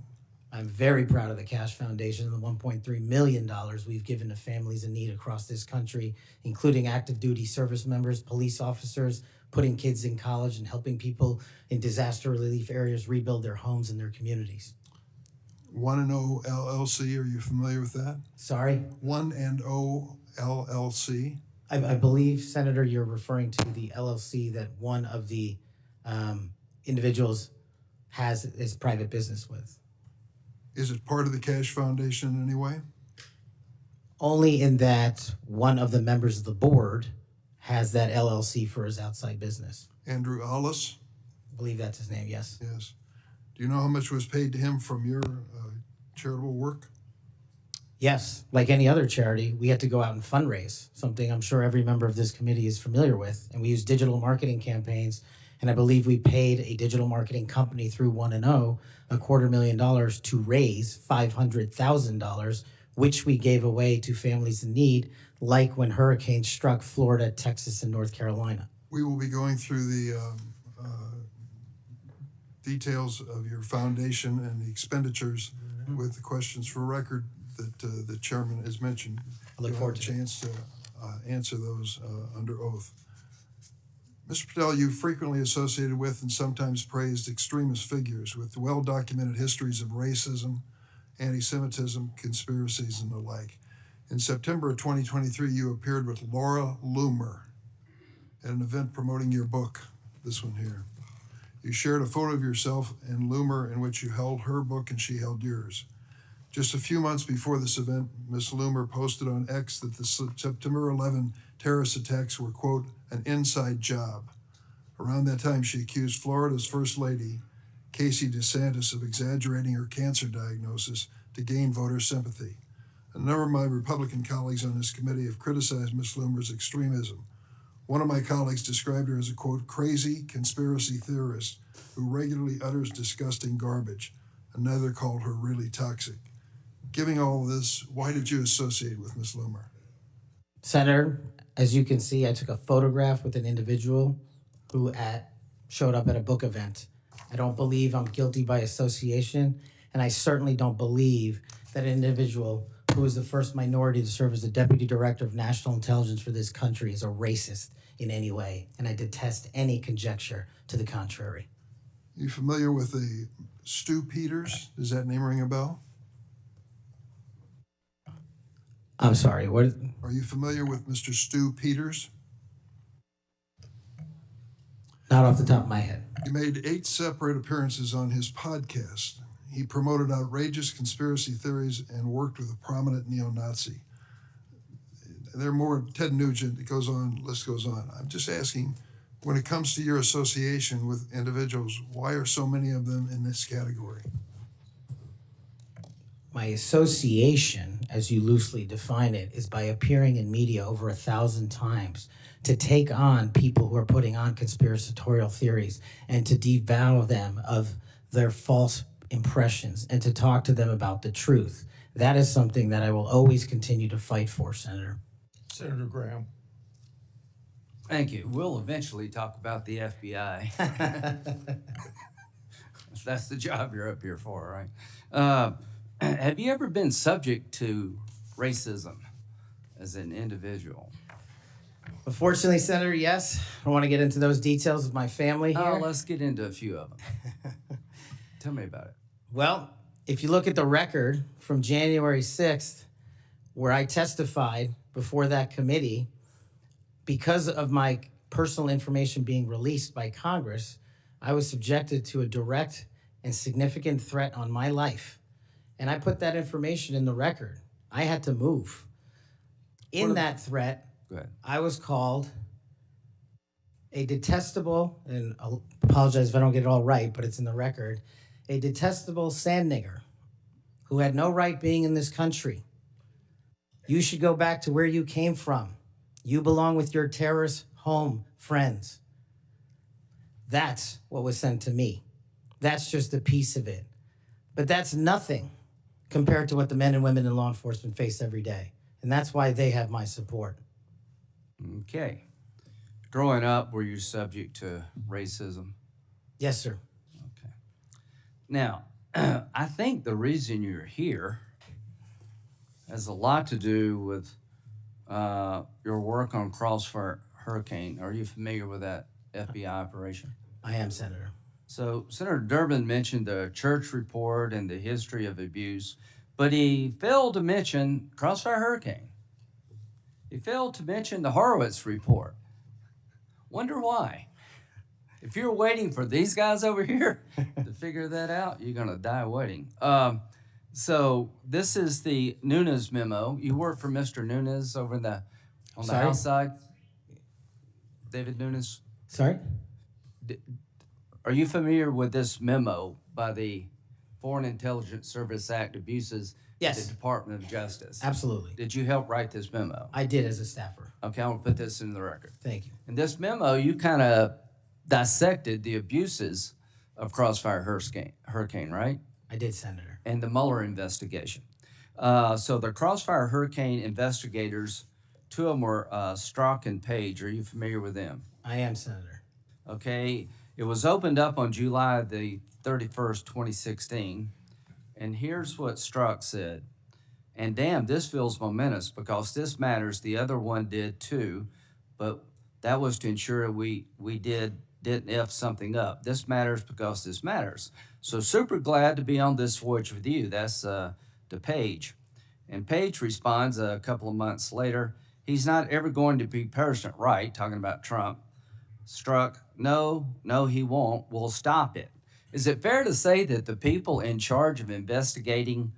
I'm very proud of the Cash Foundation and the $1.3 million we've given to families in need across this country, including active duty service members, police officers, putting kids in college, and helping people in disaster relief areas rebuild their homes and their communities. 1&0 LLC, are you familiar with that? Sorry? 1&0 LLC? I believe, Senator, you're referring to the LLC that one of the individuals has his private business with. Is it part of the Cash Foundation in any way? Only in that one of the members of the board has that LLC for his outside business. Andrew Allis? I believe that's his name, yes. Yes. Do you know how much was paid to him from your charitable work? Yes, like any other charity, we had to go out and fundraise, something I'm sure every member of this committee is familiar with. And we used digital marketing campaigns, and I believe we paid a digital marketing company through 1&0 $250,000 to raise $500,000, which we gave away to families in need, like when hurricanes struck Florida, Texas, and North Carolina. We will be going through the details of your foundation and the expenditures with the questions for record that the chairman has mentioned. I look forward to a chance to answer those under oath. Mr. Patel, you frequently associated with and sometimes praised extremist figures with well-documented histories of racism, anti-Semitism, conspiracies, and the like. In September of 2023, you appeared with Laura Loomer at an event promoting your book, this one here. You shared a photo of yourself and Loomer in which you held her book and she held yours. Just a few months before this event, Ms. Loomer posted on X that the September 11 terrorist attacks were, quote, an inside job. Around that time, she accused Florida's First Lady, Casey DeSantis, of exaggerating her cancer diagnosis to gain voter sympathy. A number of my Republican colleagues on this committee have criticized Ms. Loomer's extremism. One of my colleagues described her as a, quote, crazy conspiracy theorist who regularly utters disgusting garbage. Another called her really toxic. Given all this, why did you associate with Ms. Loomer? Senator, as you can see, I took a photograph with an individual who showed up at a book event. I don't believe I'm guilty by association, and I certainly don't believe that an individual who is the first minority to serve as the Deputy Director of National Intelligence for this country is a racist in any way, and I detest any conjecture to the contrary. You familiar with the Stu Peters? Does that name ring a bell? I'm sorry, what? Are you familiar with Mr. Stu Peters? Not off the top of my head. He made 8 separate appearances on his podcast. He promoted outrageous conspiracy theories and worked with a prominent neo-Nazi. There are more, Ted Nugent, it goes on, list goes on. I'm just asking, when it comes to your association with individuals, why are so many of them in this category? My association, as you loosely define it, is by appearing in media over 1,000 times to take on people who are putting on conspiratorial theories and to devour them of their false impressions and to talk to them about the truth. That is something that I will always continue to fight for, Senator. Senator Graham. Thank you. We'll eventually talk about the FBI. That's the job you're up here for, right? Have you ever been subject to racism as an individual? Unfortunately, Senator, yes. I don't want to get into those details with my family here. Oh, let's get into a few of them. Tell me about it. Well, if you look at the record from January 6th, where I testified before that committee, because of my personal information being released by Congress, I was subjected to a direct and significant threat on my life. And I put that information in the record. I had to move. In that threat, Go ahead. I was called a detestable, and I'll apologize if I don't get it all right, but it's in the record, a detestable sand nigger who had no right being in this country. You should go back to where you came from. You belong with your terrorist home friends. That's what was sent to me. That's just a piece of it. But that's nothing compared to what the men and women in law enforcement face every day. And that's why they have my support. Okay. Growing up, were you subject to racism? Yes, sir. Okay. Now, I think the reason you're here has a lot to do with your work on Crossfire Hurricane. Are you familiar with that FBI operation? I am, Senator. So Senator Durbin mentioned the church report and the history of abuse, but he failed to mention Crossfire Hurricane. He failed to mention the Horowitz report. Wonder why? If you're waiting for these guys over here to figure that out, you're gonna die waiting. So this is the Nunes memo. You work for Mr. Nunes over on the Sorry? House side. David Nunes. Sorry? Are you familiar with this memo by the Foreign Intelligence Service Act abuses Yes. at the Department of Justice? Absolutely. Did you help write this memo? I did as a staffer. Okay, I'm gonna put this in the record. Thank you. In this memo, you kind of dissected the abuses of Crossfire Hurricane, right? I did, Senator. And the Mueller investigation. So the Crossfire Hurricane investigators, two of them were Strzok and Page. Are you familiar with them? I am, Senator. Okay, it was opened up on July the 31st, 2016. And here's what Strzok said. And damn, this feels momentous because this matters. The other one did too, but that was to ensure we didn't F something up. This matters because this matters. So super glad to be on this voyage with you. That's to Page. And Page responds a couple of months later, he's not ever going to be President, right? Talking about Trump. Strzok, no, he won't. We'll stop it. Is it fair to say that the people in charge of investigating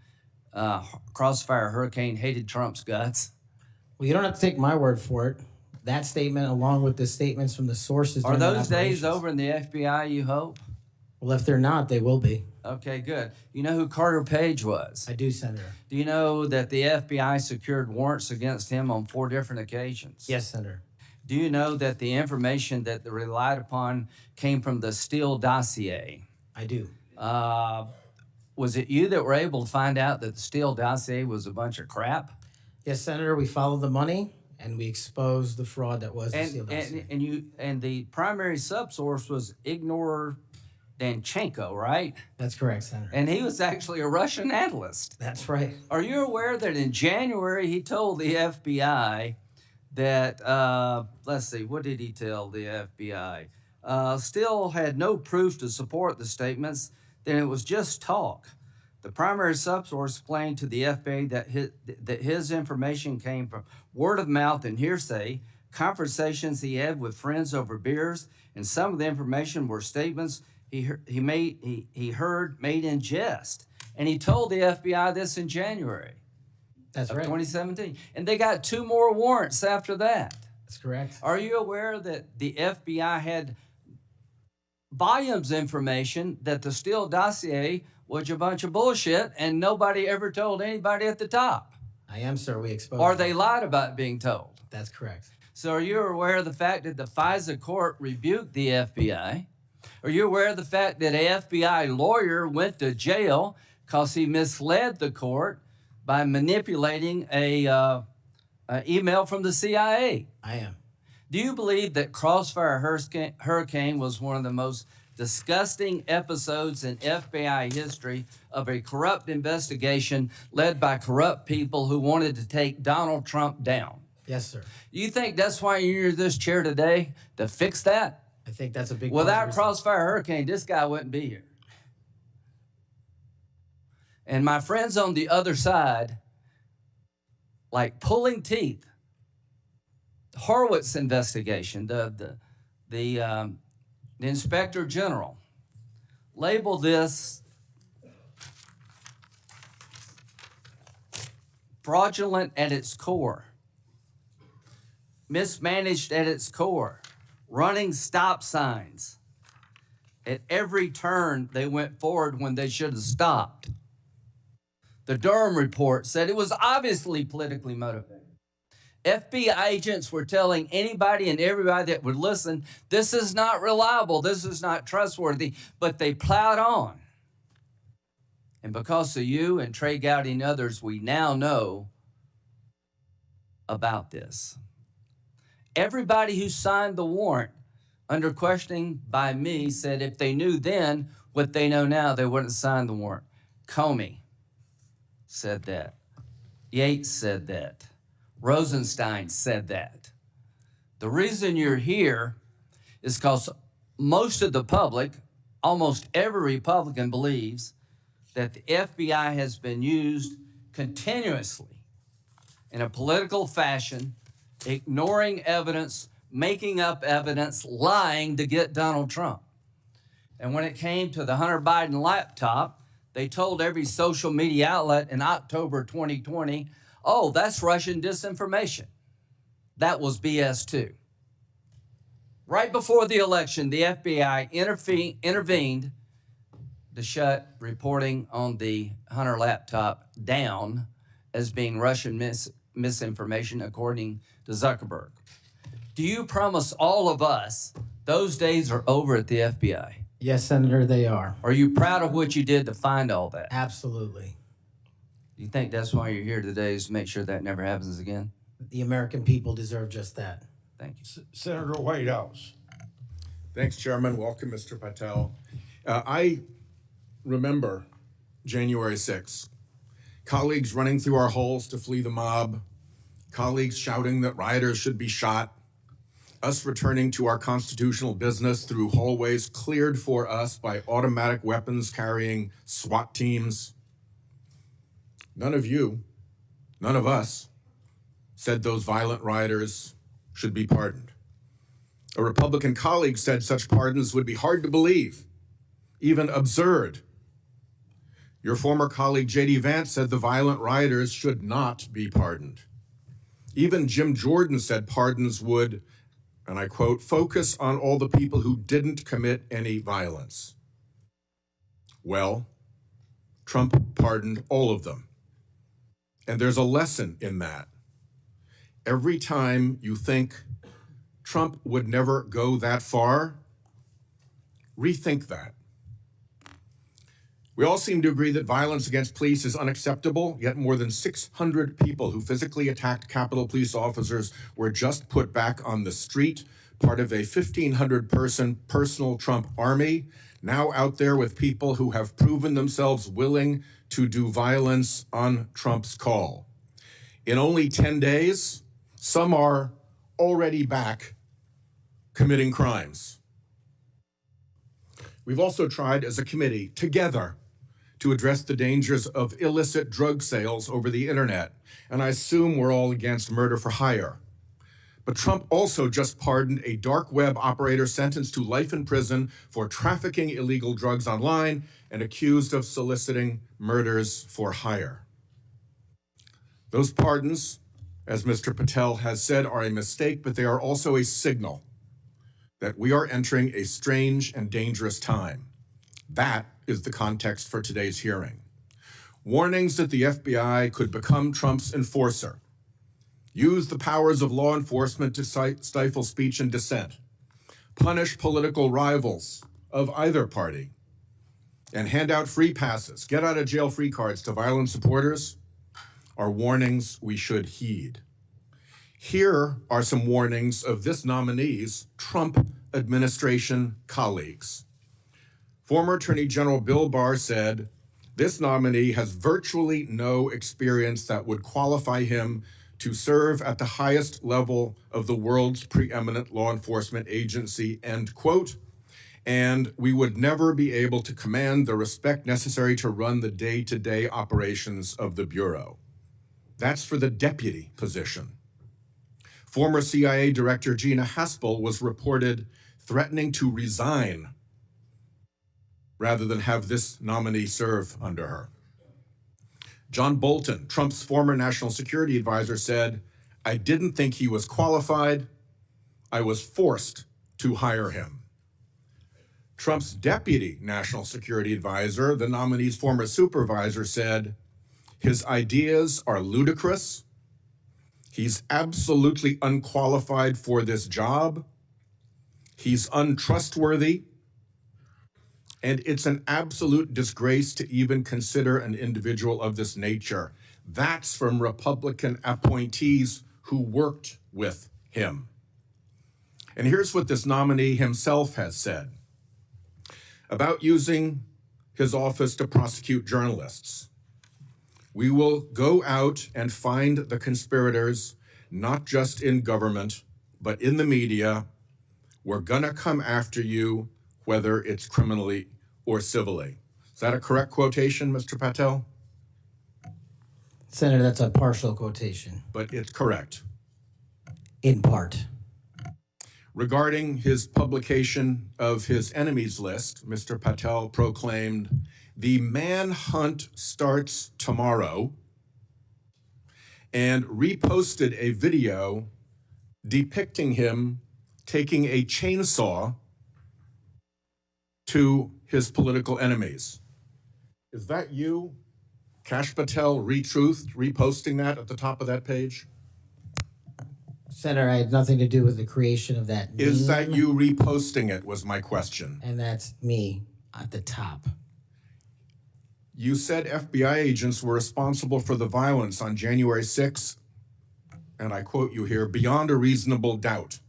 Crossfire Hurricane hated Trump's guts? Well, you don't have to take my word for it. That statement, along with the statements from the sources. Are during the those days operations. over in the FBI, you hope? Well, if they're not, they will be. Okay, good. You know who Carter Page was? I do, Senator. Do you know that the FBI secured warrants against him on 4 different occasions? Yes, Senator. Do you know that the information that they relied upon came from the Steele dossier? I do. Was it you that were able to find out that the Steele dossier was a bunch of crap? Yes, Senator. We followed the money and we exposed the fraud that was the Steele dossier. And the primary subsource was Ignor Danchenko, right? That's correct, Senator. And he was actually a Russian analyst. That's right. Are you aware that in January he told the FBI that, let's see, what did he tell the FBI? Steele had no proof to support the statements, then it was just talk. The primary subsource explained to the FBI that his information came from word of mouth and hearsay, conversations he had with friends over beers, and some of the information were statements he heard made in jest. And he told the FBI this in January That's of right. 2017. And they got 2 more warrants after that. That's correct. Are you aware that the FBI had volumes of information that the Steele dossier was a bunch of bullshit and nobody ever told anybody at the top? I am, sir. We exposed. Or they lied about being told. That's correct. So are you aware of the fact that the FISA court rebuked the FBI? Are you aware of the fact that an FBI lawyer went to jail because he misled the court by manipulating a email from the CIA? I am. Do you believe that Crossfire Hurricane was one of the most disgusting episodes in FBI history of a corrupt investigation led by corrupt people who wanted to take Donald Trump down? Yes, sir. You think that's why you're in this chair today, to fix that? I think that's a big part of Without your- Crossfire Hurricane, this guy wouldn't be here. And my friends on the other side, like pulling teeth. Horowitz investigation, the inspector general labeled this fraudulent at its core, mismanaged at its core, running stop signs. At every turn, they went forward when they should have stopped. The Durham report said it was obviously politically motivated. FBI agents were telling anybody and everybody that would listen, this is not reliable, this is not trustworthy, but they plowed on. And because of you and Trey Gowdy and others, we now know about this. Everybody who signed the warrant under questioning by me said if they knew then what they know now, they wouldn't sign the warrant. Comey said that. Yates said that. Rosenstein said that. The reason you're here is because most of the public, almost every Republican, believes that the FBI has been used continuously in a political fashion, ignoring evidence, making up evidence, lying to get Donald Trump. And when it came to the Hunter Biden laptop, they told every social media outlet in October 2020, oh, that's Russian disinformation. That was BS too. Right before the election, the FBI intervened to shut reporting on the Hunter laptop down as being Russian misinformation, according to Zuckerberg. Do you promise all of us those days are over at the FBI? Yes, Senator, they are. Are you proud of what you did to find all that? Absolutely. You think that's why you're here today, is to make sure that never happens again? The American people deserve just that. Thank you. Senator Whitehouse. Thanks, Chairman. Welcome, Mr. Patel. I remember January 6th. Colleagues running through our halls to flee the mob, colleagues shouting that rioters should be shot, us returning to our constitutional business through hallways cleared for us by automatic weapons carrying SWAT teams. None of you, none of us, said those violent rioters should be pardoned. A Republican colleague said such pardons would be hard to believe, even absurd. Your former colleague, J.D. Vance, said the violent rioters should not be pardoned. Even Jim Jordan said pardons would, and I quote, focus on all the people who didn't commit any violence. Well, Trump pardoned all of them. And there's a lesson in that. Every time you think Trump would never go that far, rethink that. We all seem to agree that violence against police is unacceptable, yet more than 600 people who physically attacked Capitol Police officers were just put back on the street, part of a 1,500-person personal Trump army, now out there with people who have proven themselves willing to do violence on Trump's call. In only 10 days, some are already back committing crimes. We've also tried as a committee together to address the dangers of illicit drug sales over the internet, and I assume we're all against murder for hire. But Trump also just pardoned a dark web operator sentenced to life in prison for trafficking illegal drugs online and accused of soliciting murders for hire. Those pardons, as Mr. Patel has said, are a mistake, but they are also a signal that we are entering a strange and dangerous time. That is the context for today's hearing. Warnings that the FBI could become Trump's enforcer, use the powers of law enforcement to stifle speech and dissent, punish political rivals of either party, and hand out free passes, get out of jail free cards to violent supporters are warnings we should heed. Here are some warnings of this nominee's Trump administration colleagues. Former Attorney General Bill Barr said, this nominee has virtually no experience that would qualify him to serve at the highest level of the world's preeminent law enforcement agency, end quote. And we would never be able to command the respect necessary to run the day-to-day operations of the Bureau. That's for the deputy position. Former CIA Director Gina Haspel was reported threatening to resign rather than have this nominee serve under her. John Bolton, Trump's former national security advisor, said, "I didn't think he was qualified. I was forced to hire him." Trump's deputy national security advisor, the nominee's former supervisor, said, "His ideas are ludicrous. He's absolutely unqualified for this job. He's untrustworthy. And it's an absolute disgrace to even consider an individual of this nature." That's from Republican appointees who worked with him. And here's what this nominee himself has said about using his office to prosecute journalists. "We will go out and find the conspirators, not just in government, but in the media. We're gonna come after you, whether it's criminally or civilly." Is that a correct quotation, Mr. Patel? Senator, that's a partial quotation. But it's correct. In part. Regarding his publication of his enemies list, Mr. Patel proclaimed, "The manhunt starts tomorrow," and reposted a video depicting him taking a chainsaw to his political enemies. Is that you, Kash Patel, reposting that at the top of that page? Senator, I had nothing to do with the creation of that meme. Is that you reposting it, was my question. And that's me at the top. You said FBI agents were responsible for the violence on January 6th, and I quote you here, "beyond a reasonable doubt."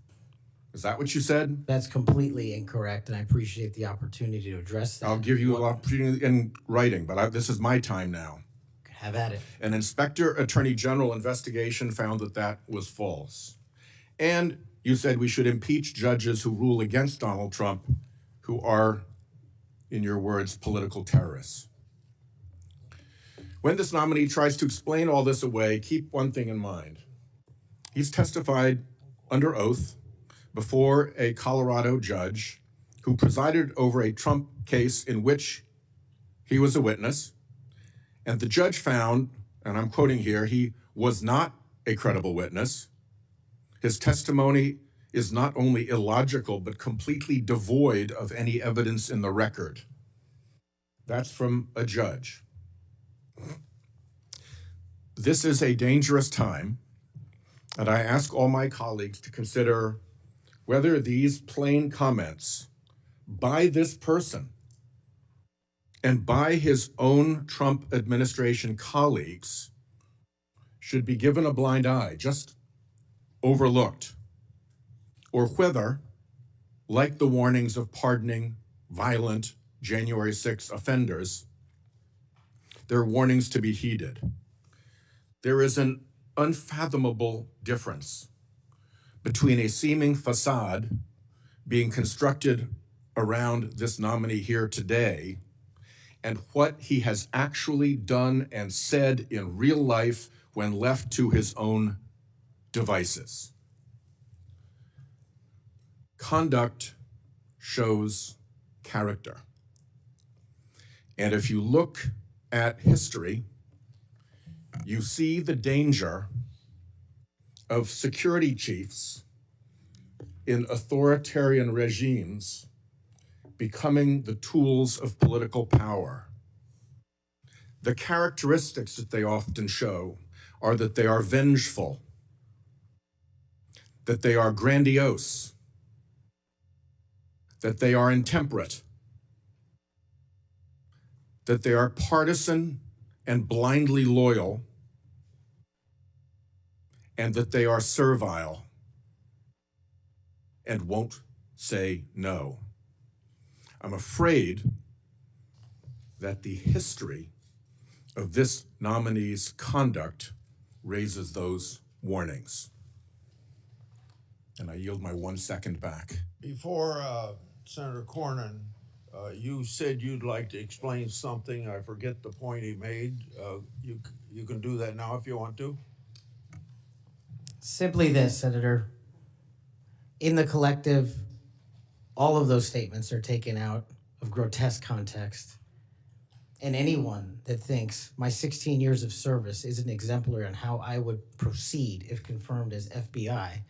Is that what you said? That's completely incorrect, and I appreciate the opportunity to address that. I'll give you an opportunity in writing, but this is my time now. Have at it. An Inspector Attorney General investigation found that that was false. And you said we should impeach judges who rule against Donald Trump, who are, in your words, political terrorists. When this nominee tries to explain all this away, keep one thing in mind. He's testified under oath before a Colorado judge who presided over a Trump case in which he was a witness. And the judge found, and I'm quoting here, he was not a credible witness. His testimony is not only illogical, but completely devoid of any evidence in the record. That's from a judge. This is a dangerous time, and I ask all my colleagues to consider whether these plain comments by this person and by his own Trump administration colleagues should be given a blind eye, just overlooked, or whether, like the warnings of pardoning violent January 6 offenders, they're warnings to be heeded. There is an unfathomable difference between a seeming facade being constructed around this nominee here today and what he has actually done and said in real life when left to his own devices. Conduct shows character. And if you look at history, you see the danger of security chiefs in authoritarian regimes becoming the tools of political power. The characteristics that they often show are that they are vengeful, that they are grandiose, that they are intemperate, that they are partisan and blindly loyal, and that they are servile and won't say no. I'm afraid that the history of this nominee's conduct raises those warnings. And I yield my 1 second back. Before Senator Cornyn, you said you'd like to explain something. I forget the point he made. You can do that now if you want to. Simply this, Senator. In the collective, all of those statements are taken out of grotesque context. And anyone that thinks my 16 years of service isn't exemplary on how I would proceed if confirmed as FBI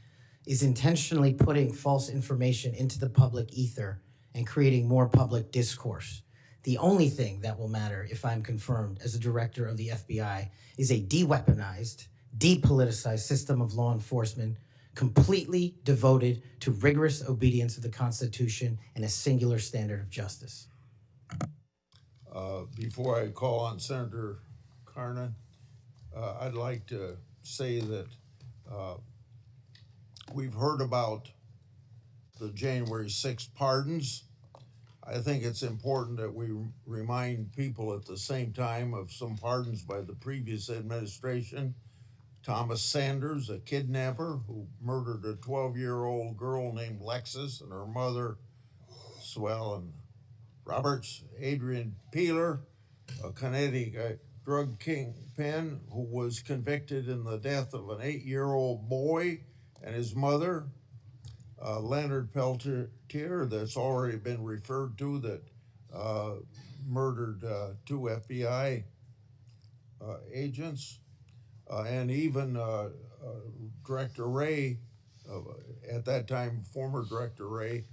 is intentionally putting false information into the public ether and creating more public discourse. The only thing that will matter if I'm confirmed as a director of the FBI is a de-weaponized, depoliticized system of law enforcement completely devoted to rigorous obedience of the Constitution and a singular standard of justice. Before I call on Senator Cornyn, I'd like to say that we've heard about the January 6th pardons. I think it's important that we remind people at the same time of some pardons by the previous administration. Thomas Sanders, a kidnapper who murdered a 12-year-old girl named Lexus and her mother, Swellen Roberts. Adrian Peeler, a Connecticut drug kingpin who was convicted in the death of an 8-year-old boy and his mother. Leonard Peltier, that's already been referred to, that murdered 2 FBI agents. And even Director Ray, at that time, former Director Ray,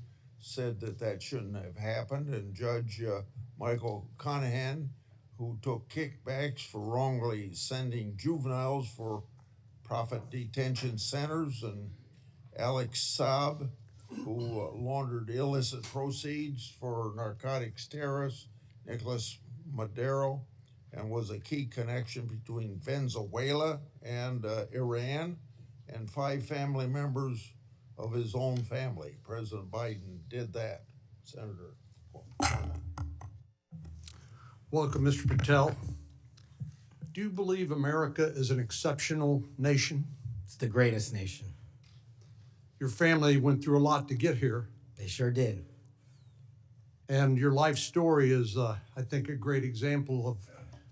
said that that shouldn't have happened. And Judge Michael Conahan, who took kickbacks for wrongly sending juveniles for profit detention centers, and Alex Saab, who laundered illicit proceeds for narcotics terrorist Nicholas Madero, and was a key connection between Venezuela and Iran, and 5 family members of his own family. President Biden did that. Senator. Welcome, Mr. Patel. Do you believe America is an exceptional nation? It's the greatest nation. Your family went through a lot to get here, They sure did. and your life story is, I think, a great example of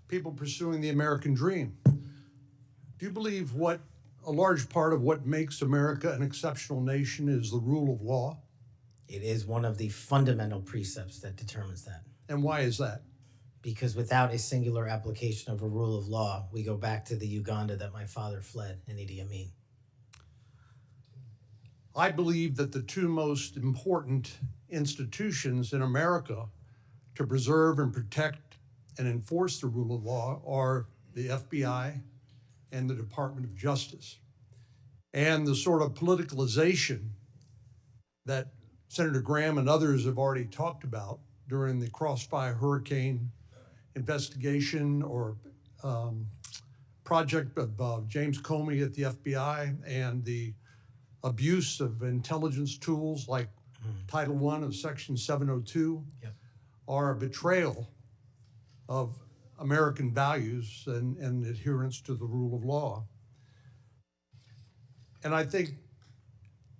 people pursuing the American dream. Do you believe a large part of what makes America an exceptional nation is the rule of law? It is one of the fundamental precepts that determines that. And why is that? Because without a singular application of a rule of law, we go back to the Uganda that my father fled in Idi Amin. I believe that the 2 most important institutions in America to preserve and protect and enforce the rule of law are the FBI and the Department of Justice. And the sort of politicalization that Senator Graham and others have already talked about during the Crossfire Hurricane investigation or project of James Comey at the FBI, and the abuse of intelligence tools like Title I of Section 702 are a betrayal of American values and adherence to the rule of law. And I think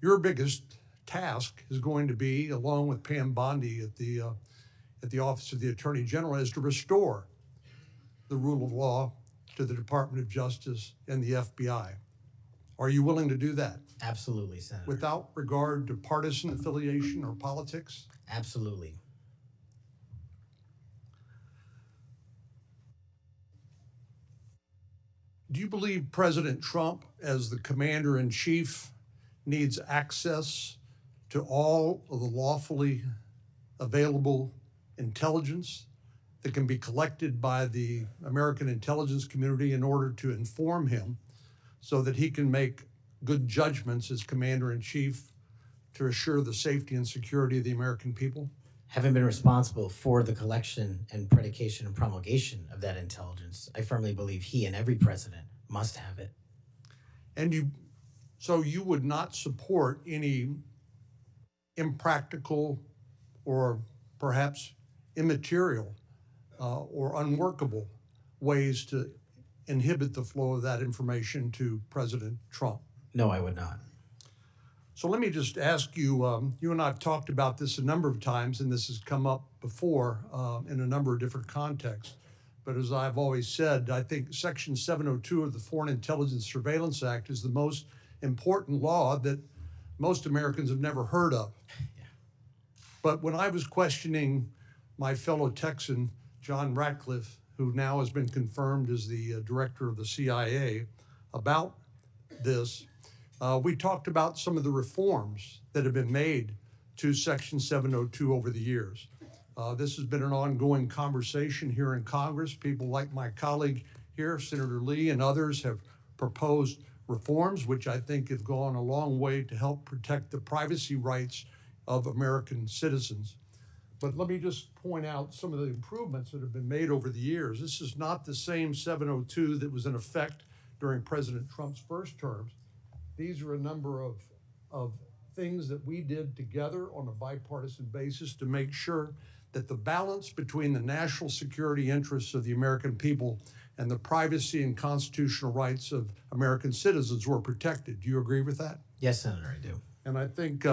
your biggest task is going to be, along with Pam Bondi at the Office of the Attorney General, is to restore the rule of law to the Department of Justice and the FBI. Are you willing to do that? Absolutely, Senator. Without regard to partisan affiliation or politics? Absolutely. Do you believe President Trump, as the commander-in-chief, needs access to all of the lawfully available intelligence that can be collected by the American intelligence community in order to inform him so that he can make good judgments as commander-in-chief to assure the safety and security of the American people? Having been responsible for the collection and predication and promulgation of that intelligence, I firmly believe he and every president must have it. And so you would not support any impractical or perhaps immaterial or unworkable ways to inhibit the flow of that information to President Trump? No, I would not. So let me just ask you, you and I have talked about this a number of times, and this has come up before in a number of different contexts. But as I've always said, I think Section 702 of the Foreign Intelligence Surveillance Act is the most important law that most Americans have never heard of. But when I was questioning my fellow Texan, John Ratcliffe, who now has been confirmed as the director of the CIA, about this, we talked about some of the reforms that have been made to Section 702 over the years. This has been an ongoing conversation here in Congress. People like my colleague here, Senator Lee, and others have proposed reforms, which I think have gone a long way to help protect the privacy rights of American citizens. But let me just point out some of the improvements that have been made over the years. This is not the same 702 that was in effect during President Trump's first terms. These are a number of things that we did together on a bipartisan basis to make sure that the balance between the national security interests of the American people and the privacy and constitutional rights of American citizens were protected. Do you agree with that? Yes, Senator, I do. And I think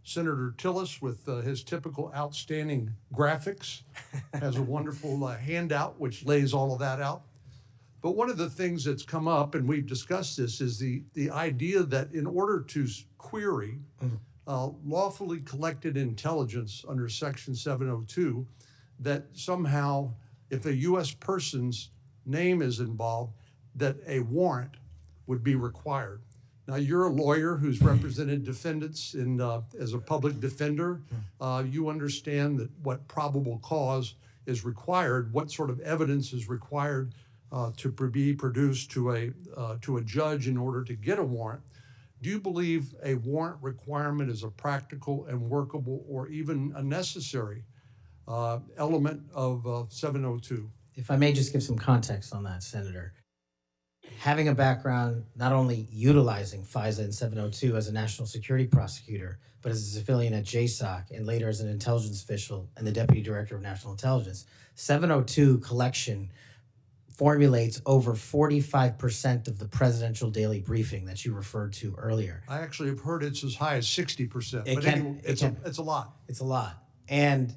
Senator Tillis, with his typical outstanding graphics, has a wonderful handout which lays all of that out. But one of the things that's come up, and we've discussed this, is the idea that in order to query lawfully collected intelligence under Section 702, that somehow if a U.S. person's name is involved, that a warrant would be required. Now, you're a lawyer who's represented defendants in, as a public defender. You understand that what probable cause is required, what sort of evidence is required to be produced to a judge in order to get a warrant. Do you believe a warrant requirement is a practical and workable or even a necessary element of 702? If I may just give some context on that, Senator. Having a background not only utilizing FISA and 702 as a national security prosecutor, but as a civilian at JSOC and later as an intelligence official and the Deputy Director of National Intelligence, 702 collection formulates over 45% of the presidential daily briefing that you referred to earlier. I actually have heard it's as high as 60%, but anyway, it's a lot. It's a lot. And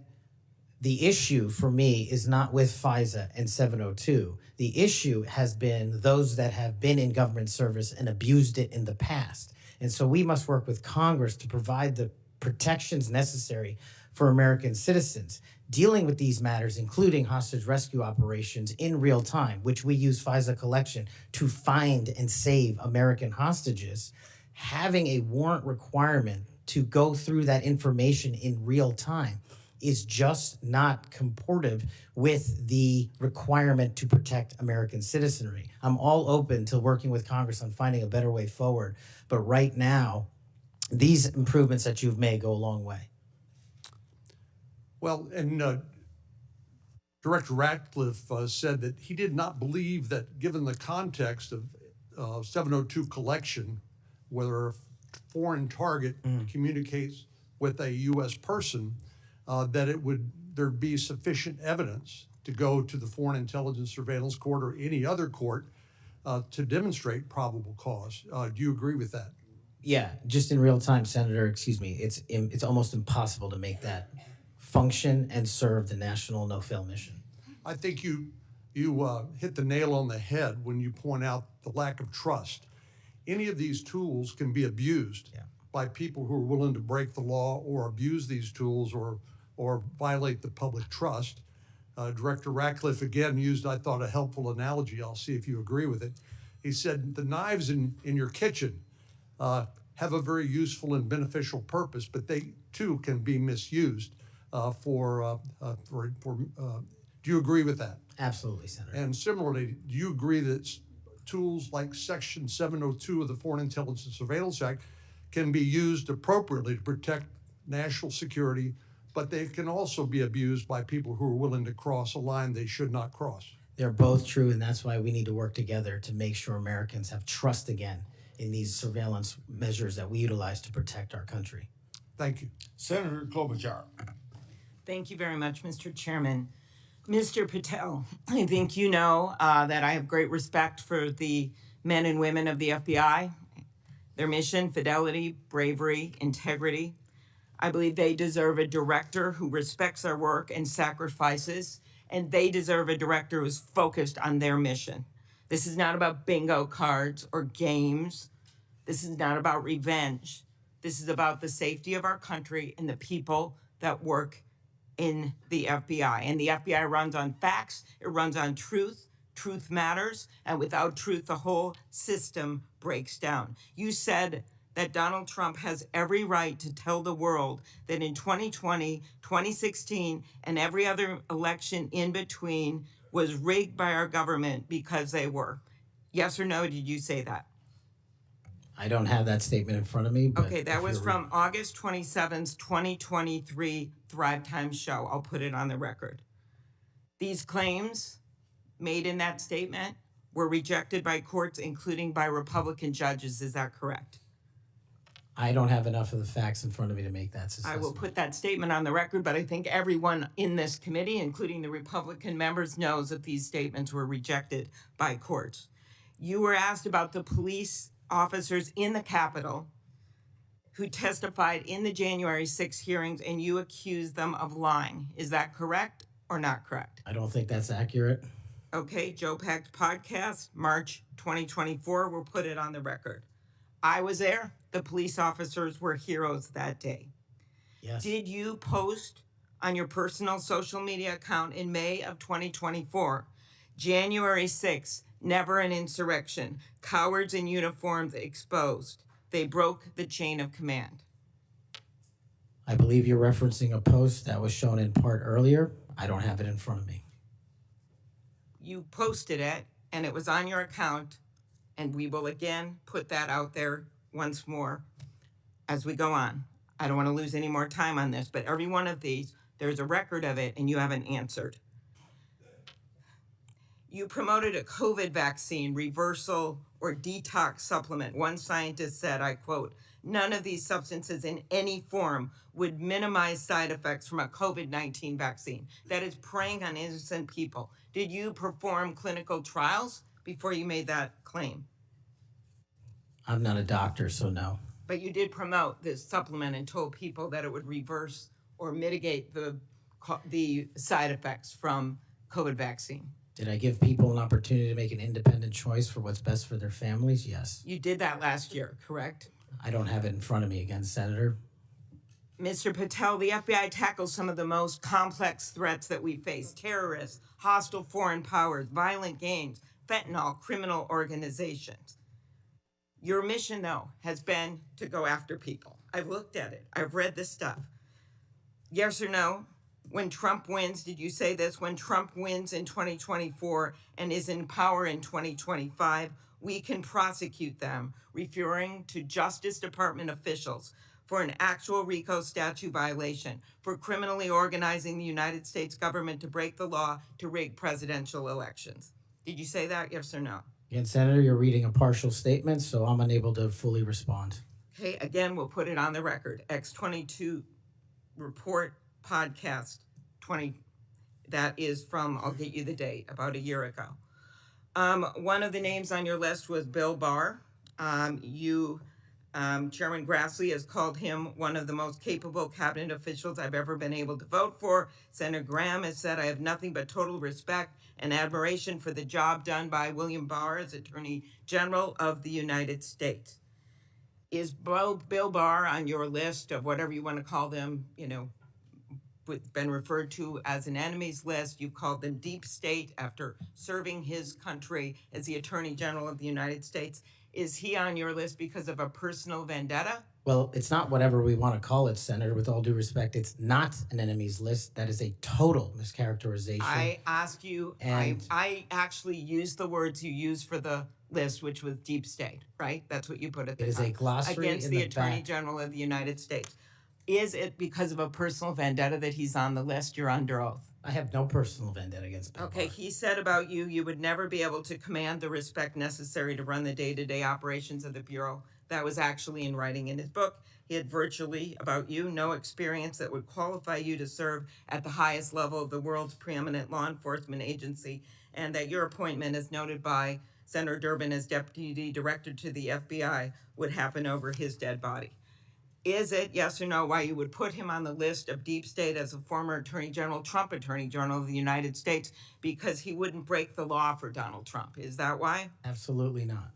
the issue for me is not with FISA and 702. The issue has been those that have been in government service and abused it in the past. And so we must work with Congress to provide the protections necessary for American citizens. Dealing with these matters, including hostage rescue operations in real time, which we use FISA collection to find and save American hostages, having a warrant requirement to go through that information in real time is just not comportive with the requirement to protect American citizenry. I'm all open to working with Congress on finding a better way forward, but right now, these improvements that you've made go a long way. Well, and Director Ratcliffe said that he did not believe that, given the context of 702 collection, whether a foreign target communicates with a U.S. person, that there'd be sufficient evidence to go to the Foreign Intelligence Surveillance Court or any other court to demonstrate probable cause. Do you agree with that? Yeah, just in real time, Senator, excuse me, it's almost impossible to make that function and serve the national no-fail mission. I think you hit the nail on the head when you point out the lack of trust. Any of these tools can be abused by people who are willing to break the law or abuse these tools or violate the public trust. Director Ratcliffe again used, I thought, a helpful analogy. I'll see if you agree with it. He said the knives in your kitchen have a very useful and beneficial purpose, but they too can be misused do you agree with that? Absolutely, Senator. And similarly, do you agree that tools like Section 702 of the Foreign Intelligence Surveillance Act can be used appropriately to protect national security, but they can also be abused by people who are willing to cross a line they should not cross? They're both true, and that's why we need to work together to make sure Americans have trust again in these surveillance measures that we utilize to protect our country. Thank you. Senator Klobuchar. Thank you very much, Mr. Chairman. Mr. Patel, I think you know that I have great respect for the men and women of the FBI, their mission, fidelity, bravery, integrity. I believe they deserve a director who respects their work and sacrifices, and they deserve a director who's focused on their mission. This is not about bingo cards or games. This is not about revenge. This is about the safety of our country and the people that work in the FBI. And the FBI runs on facts, it runs on truth. Truth matters, and without truth, the whole system breaks down. You said that Donald Trump has every right to tell the world that in 2020, 2016, and every other election in between was rigged by our government because they were. Yes or no, did you say that? I don't have that statement in front of me, but Okay, that if was you're- from August 27th, 2023 Thrive Time show. I'll put it on the record. These claims made in that statement were rejected by courts, including by Republican judges. Is that correct? I don't have enough of the facts in front of me to make that I assessment. will put that statement on the record, but I think everyone in this committee, including the Republican members, knows that these statements were rejected by courts. You were asked about the police officers in the Capitol who testified in the January 6 hearings, and you accused them of lying. Is that correct or not correct? I don't think that's accurate. Okay, Joe Packed podcast, March 2024. We'll put it on the record. I was there. The police officers were heroes that day. Yes. Did you post on your personal social media account in May of 2024, January 6th, never an insurrection, cowards in uniforms exposed. They broke the chain of command. I believe you're referencing a post that was shown in part earlier. I don't have it in front of me. You posted it, and it was on your account, and we will again put that out there once more as we go on. I don't want to lose any more time on this, but every one of these, there's a record of it, and you haven't answered. You promoted a COVID vaccine reversal or detox supplement. One scientist said, I quote, "None of these substances in any form would minimize side effects from a COVID-19 vaccine." That is preying on innocent people. Did you perform clinical trials before you made that claim? I'm not a doctor, so no. But you did promote this supplement and told people that it would reverse or mitigate the side effects from COVID vaccine. Did I give people an opportunity to make an independent choice for what's best for their families? Yes. You did that last year, correct? I don't have it in front of me again, Senator. Mr. Patel, the FBI tackles some of the most complex threats that we face: terrorists, hostile foreign powers, violent gangs, fentanyl, criminal organizations. Your mission, though, has been to go after people. I've looked at it. I've read this stuff. Yes or no? When Trump wins, did you say this? When Trump wins in 2024 and is in power in 2025, we can prosecute them, referring to Justice Department officials for an actual RICO statute violation, for criminally organizing the United States government to break the law to rig presidential elections. Did you say that, yes or no? Again, Senator, you're reading a partial statement, so I'm unable to fully respond. Okay, again, we'll put it on the record. X22 report podcast 20, that is from, I'll get you the date, about a year ago. One of the names on your list was Bill Barr. Chairman Grassley has called him one of the most capable cabinet officials I've ever been able to vote for. Senator Graham has said, I have nothing but total respect and admiration for the job done by William Barr as Attorney General of the United States. Is Bill Barr on your list of whatever you want to call them, been referred to as an enemies list? You've called them deep state after serving his country as the Attorney General of the United States. Is he on your list because of a personal vendetta? Well, it's not whatever we want to call it, Senator. With all due respect, it's not an enemies list. That is a total mischaracterization. I asked you, And- I actually used the words you used for the list, which was deep state, right? That's what you put at the It is top. a glossary Against in the the Attorney back. General of the United States. Is it because of a personal vendetta that he's on the list? You're under oath. I have no personal vendetta against Bill Okay, Barr. he said about you, you would never be able to command the respect necessary to run the day-to-day operations of the Bureau. that was actually in writing in his book. He had virtually, about you, no experience that would qualify you to serve at the highest level of the world's preeminent law enforcement agency, and that your appointment, as noted by Senator Durbin as Deputy Director to the FBI, would happen over his dead body. Is it, yes or no, why you would put him on the list of deep state as a former Attorney General, Trump Attorney General of the United States, because he wouldn't break the law for Donald Trump? Is that why? Absolutely not.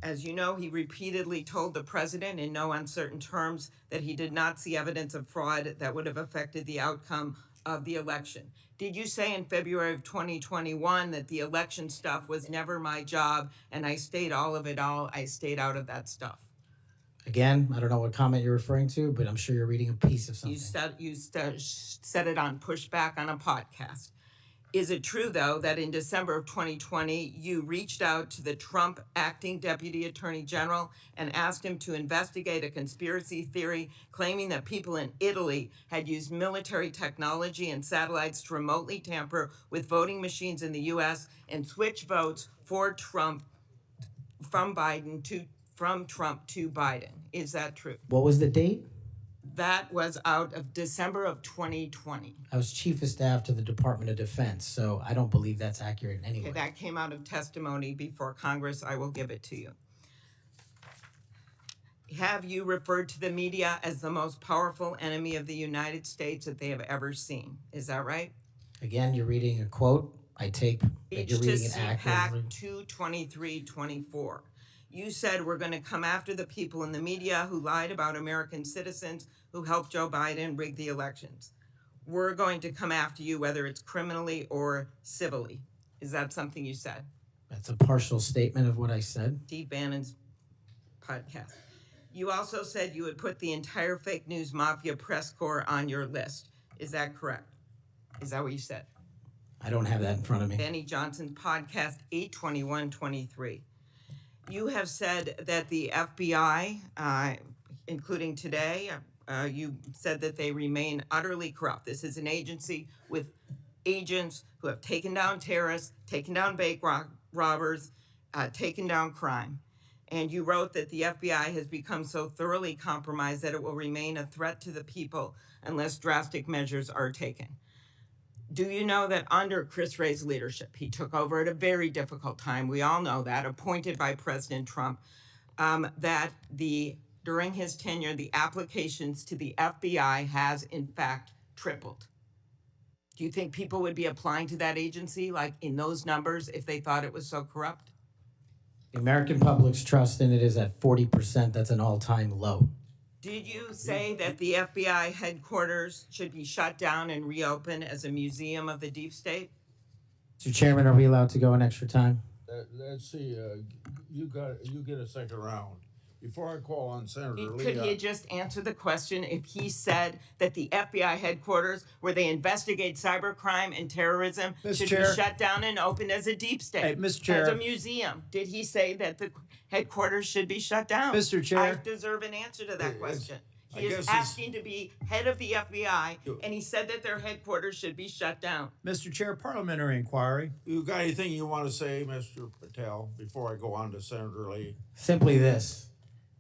As you know, he repeatedly told the president in no uncertain terms that he did not see evidence of fraud that would have affected the outcome of the election. Did you say in February of 2021 that the election stuff was never my job and I stayed out of that stuff? Again, I don't know what comment you're referring to, but I'm sure you're reading a piece of something. You said it on Pushback on a podcast. Is it true, though, that in December of 2020, you reached out to the Trump acting Deputy Attorney General and asked him to investigate a conspiracy theory claiming that people in Italy had used military technology and satellites to remotely tamper with voting machines in the U.S. and switch votes for Trump from Trump to Biden? Is that true? What was the date? That was out of December of 2020. I was Chief of Staff to the Department of Defense, so I don't believe that's accurate in any way. That came out of testimony before Congress. I will give it to you. Have you referred to the media as the most powerful enemy of the United States that they have ever seen? Is that right? Again, you're reading a quote. I take that you're reading it accurately. CPAC 22324. You said we're going to come after the people in the media who lied about American citizens who helped Joe Biden rig the elections. We're going to come after you, whether it's criminally or civilly. Is that something you said? That's a partial statement of what I said. Steve Bannon's podcast. You also said you would put the entire fake news mafia press corps on your list. Is that correct? Is that what you said? I don't have that in front of me. Benny Johnson's podcast 82123. You have said that the FBI, including today, you said that they remain utterly corrupt. This is an agency with agents who have taken down terrorists, taken down bank robbers, taken down crime. And you wrote that the FBI has become so thoroughly compromised that it will remain a threat to the people unless drastic measures are taken. Do you know that under Chris Wray's leadership, he took over at a very difficult time, we all know that, appointed by President Trump, that during his tenure, the applications to the FBI has in fact tripled? Do you think people would be applying to that agency like in those numbers if they thought it was so corrupt? The American public's trust in it is at 40%. That's an all-time low. Did you say that the FBI headquarters should be shut down and reopened as a museum of the deep state? Mr. Chairman, are we allowed to go an extra time? Let's see, you get a second round. Before I call on Senator Lee. Could he just answer the question if he said that the FBI headquarters where they investigate cybercrime and terrorism should be shut down and opened as a deep state? Hey, Mr. Chair. As a museum. Did he say that the headquarters should be shut down? Mr. Chair. I deserve an answer to that question. He is asking to be head of the FBI, and he said that their headquarters should be shut down. Mr. Chair, parliamentary inquiry. You got anything you want to say, Mr. Patel, before I go on to Senator Lee? Simply this.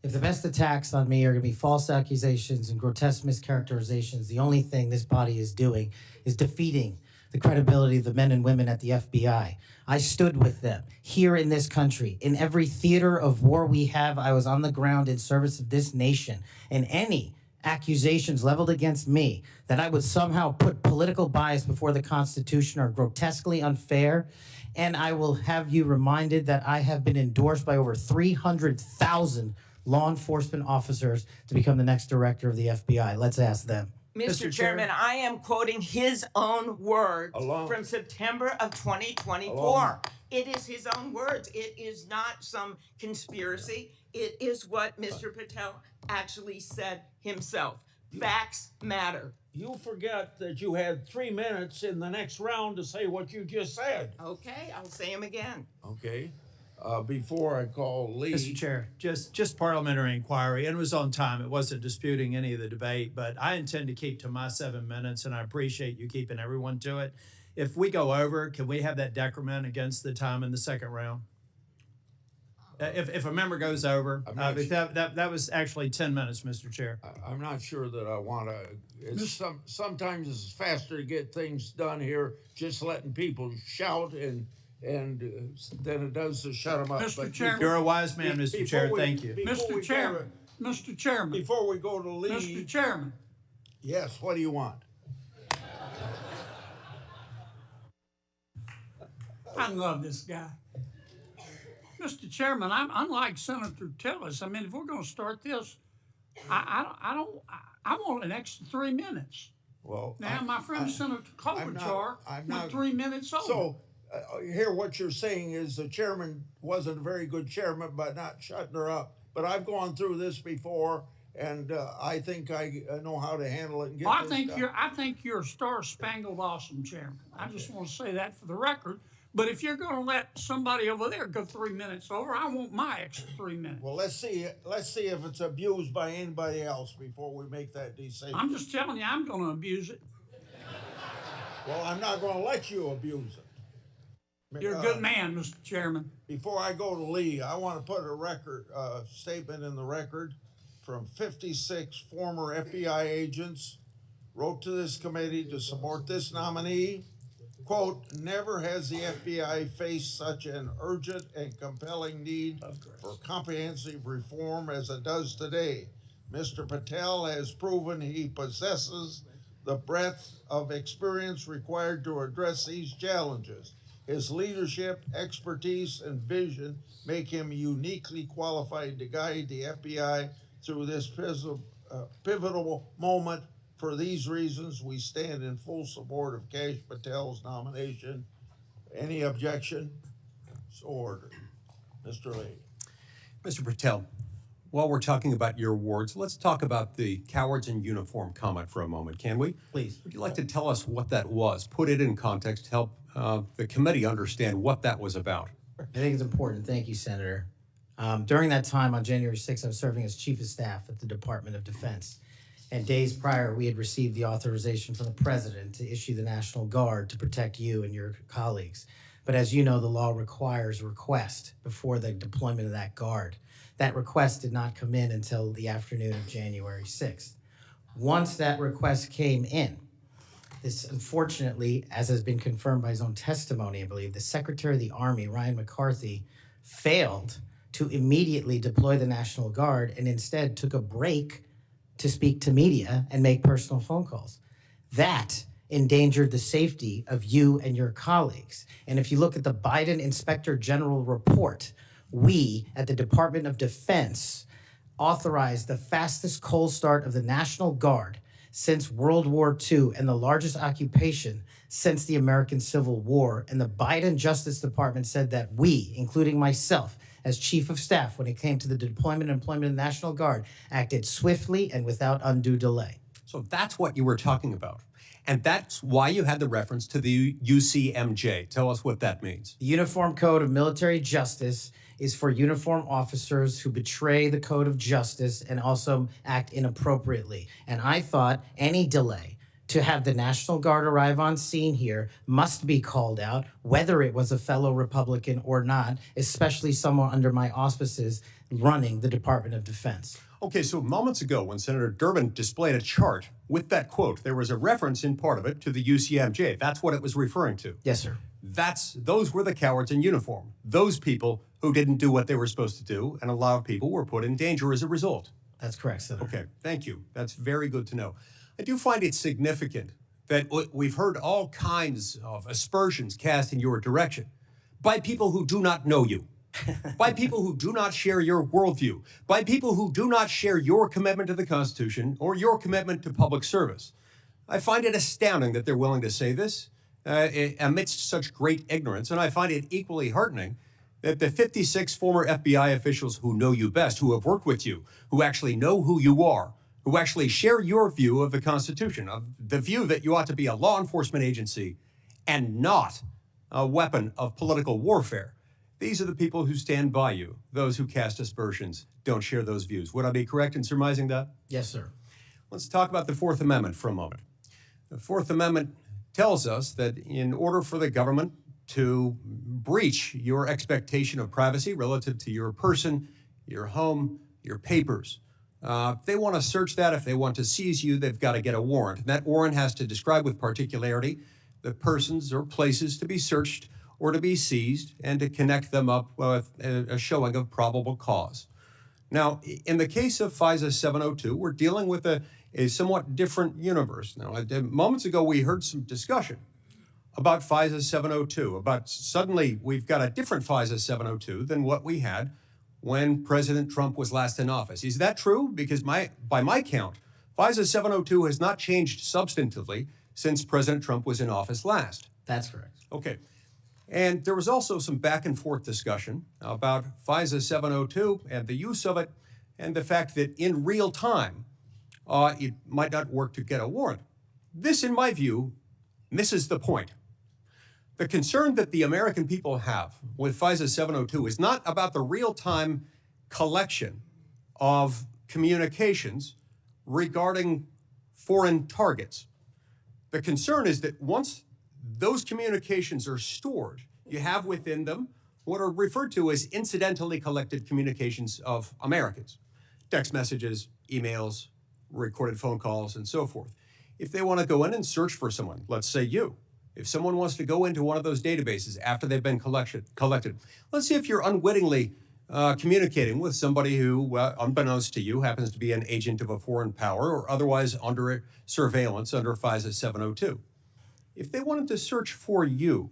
If the best attacks on me are going to be false accusations and grotesque mischaracterizations, the only thing this body is doing is defeating the credibility of the men and women at the FBI. I stood with them here in this country. In every theater of war we have, I was on the ground in service of this nation. And any accusations leveled against me that I would somehow put political bias before the Constitution are grotesquely unfair. And I will have you reminded that I have been endorsed by over 300,000 law enforcement officers to become the next director of the FBI. Let's ask them. Mr. Chairman, I am quoting his own words from September of 2024. It is his own words. It is not some conspiracy. It is what Mr. Patel actually said himself. Facts matter. You forget that you had 3 minutes in the next round to say what you just said. Okay, I'll say them again. Okay. Before I call Lee. Mr. Chair, just parliamentary inquiry, and it was on time. It wasn't disputing any of the debate, but I intend to keep to my 7 minutes, and I appreciate you keeping everyone to it. If we go over, can we have that decrement against the time in the second round? if a member goes over, I'm not but that was actually 10 minutes, Mr. Chair. I'm not sure that I want to. Sometimes it's faster to get things done here, just letting people shout and than it does to shut them up. Mr. But Chairman. You're a wise man, Mr. Chair. Thank you. Mr. Chairman, Mr. Chairman, Before we go to Mr. leave, Chairman, yes, what do you want? I love this guy. Mr. Chairman, I'm unlike Senator Tillis. I mean, if we're going to start this, I want an extra 3 minutes. Well, Now, my friend Senator Klobuchar I'm went not- 3 minutes over. So, here what you're saying is the chairman wasn't a very good chairman by not shutting her up. But I've gone through this before, and I think I know how to handle it and get Well, this done. I think you're a star-spangled awesome chairman. I just want to say that for the record. But if you're going to let somebody over there go 3 minutes over, I want my extra 3 minutes. Well, let's see if it's abused by anybody else before we make that decision. I'm just telling you, I'm going to abuse it. Well, I'm not going to let you abuse it. You're a good man, Mr. Chairman. Before I go to Lee, I want to put a record statement in the record from 56 former FBI agents wrote to this committee to support this nominee. Quote, never has the FBI faced such an urgent and compelling need for comprehensive reform as it does today. Mr. Patel has proven he possesses the breadth of experience required to address these challenges. His leadership, expertise, and vision make him uniquely qualified to guide the FBI through this pivotal moment. For these reasons, we stand in full support of Kash Patel's nomination. Any objection? So ordered. Mr. Lee. Mr. Patel, while we're talking about your awards, let's talk about the cowards in uniform comment for a moment, can we? Please. Would you like to tell us what that was? Put it in context, help the committee understand what that was about. I think it's important. Thank you, Senator. During that time on January 6th, I was serving as Chief of Staff at the Department of Defense. And days prior, we had received the authorization from the President to issue the National Guard to protect you and your colleagues. But as you know, the law requires a request before the deployment of that guard. That request did not come in until the afternoon of January 6th. Once that request came in, this unfortunately, as has been confirmed by his own testimony, I believe, the Secretary of the Army, Ryan McCarthy, failed to immediately deploy the National Guard and instead took a break to speak to media and make personal phone calls. That endangered the safety of you and your colleagues. And if you look at the Biden Inspector General report, we at the Department of Defense authorized the fastest cold start of the National Guard since World War II and the largest occupation since the American Civil War. And the Biden Justice Department said that we, including myself, as Chief of Staff, when it came to the deployment and employment of the National Guard, acted swiftly and without undue delay. So that's what you were talking about. And that's why you had the reference to the UCMJ. Tell us what that means. The Uniform Code of Military Justice is for uniform officers who betray the code of justice and also act inappropriately. And I thought any delay to have the National Guard arrive on scene here must be called out, whether it was a fellow Republican or not, especially someone under my auspices running the Department of Defense. Okay, so moments ago when Senator Durbin displayed a chart with that quote, there was a reference in part of it to the UCMJ. That's what it was referring to. Yes, sir. Those were the cowards in uniform. Those people who didn't do what they were supposed to do, and a lot of people were put in danger as a result. That's correct, Senator. Okay, thank you. That's very good to know. I do find it significant that we've heard all kinds of aspersions cast in your direction by people who do not know you, by people who do not share your worldview, by people who do not share your commitment to the Constitution or your commitment to public service. I find it astounding that they're willing to say this amidst such great ignorance, and I find it equally heartening that the 56 former FBI officials who know you best, who have worked with you, who actually know who you are, who actually share your view of the Constitution, of the view that you ought to be a law enforcement agency and not a weapon of political warfare. These are the people who stand by you. Those who cast aspersions don't share those views. Would I be correct in surmising that? Yes, sir. Let's talk about the Fourth Amendment for a moment. The Fourth Amendment tells us that in order for the government to breach your expectation of privacy relative to your person, your home, your papers. If they want to search that, if they want to seize you, they've got to get a warrant. And that warrant has to describe with particularity the persons or places to be searched or to be seized and to connect them up with a showing of probable cause. Now, in the case of FISA 702, we're dealing with a somewhat different universe. Now, moments ago, we heard some discussion about FISA 702, about suddenly we've got a different FISA 702 than what we had when President Trump was last in office. Is that true? Because by my count, FISA 702 has not changed substantively since President Trump was in office last. That's correct. Okay. And there was also some back and forth discussion about FISA 702 and the use of it and the fact that in real time, it might not work to get a warrant. This, in my view, misses the point. The concern that the American people have with FISA 702 is not about the real-time collection of communications regarding foreign targets. The concern is that once those communications are stored, you have within them what are referred to as incidentally collected communications of Americans. Text messages, emails, recorded phone calls, and so forth. If they want to go in and search for someone, let's say you, if someone wants to go into one of those databases after they've been collected, let's see if you're unwittingly communicating with somebody who, unbeknownst to you, happens to be an agent of a foreign power or otherwise under surveillance under FISA 702. If they wanted to search for you,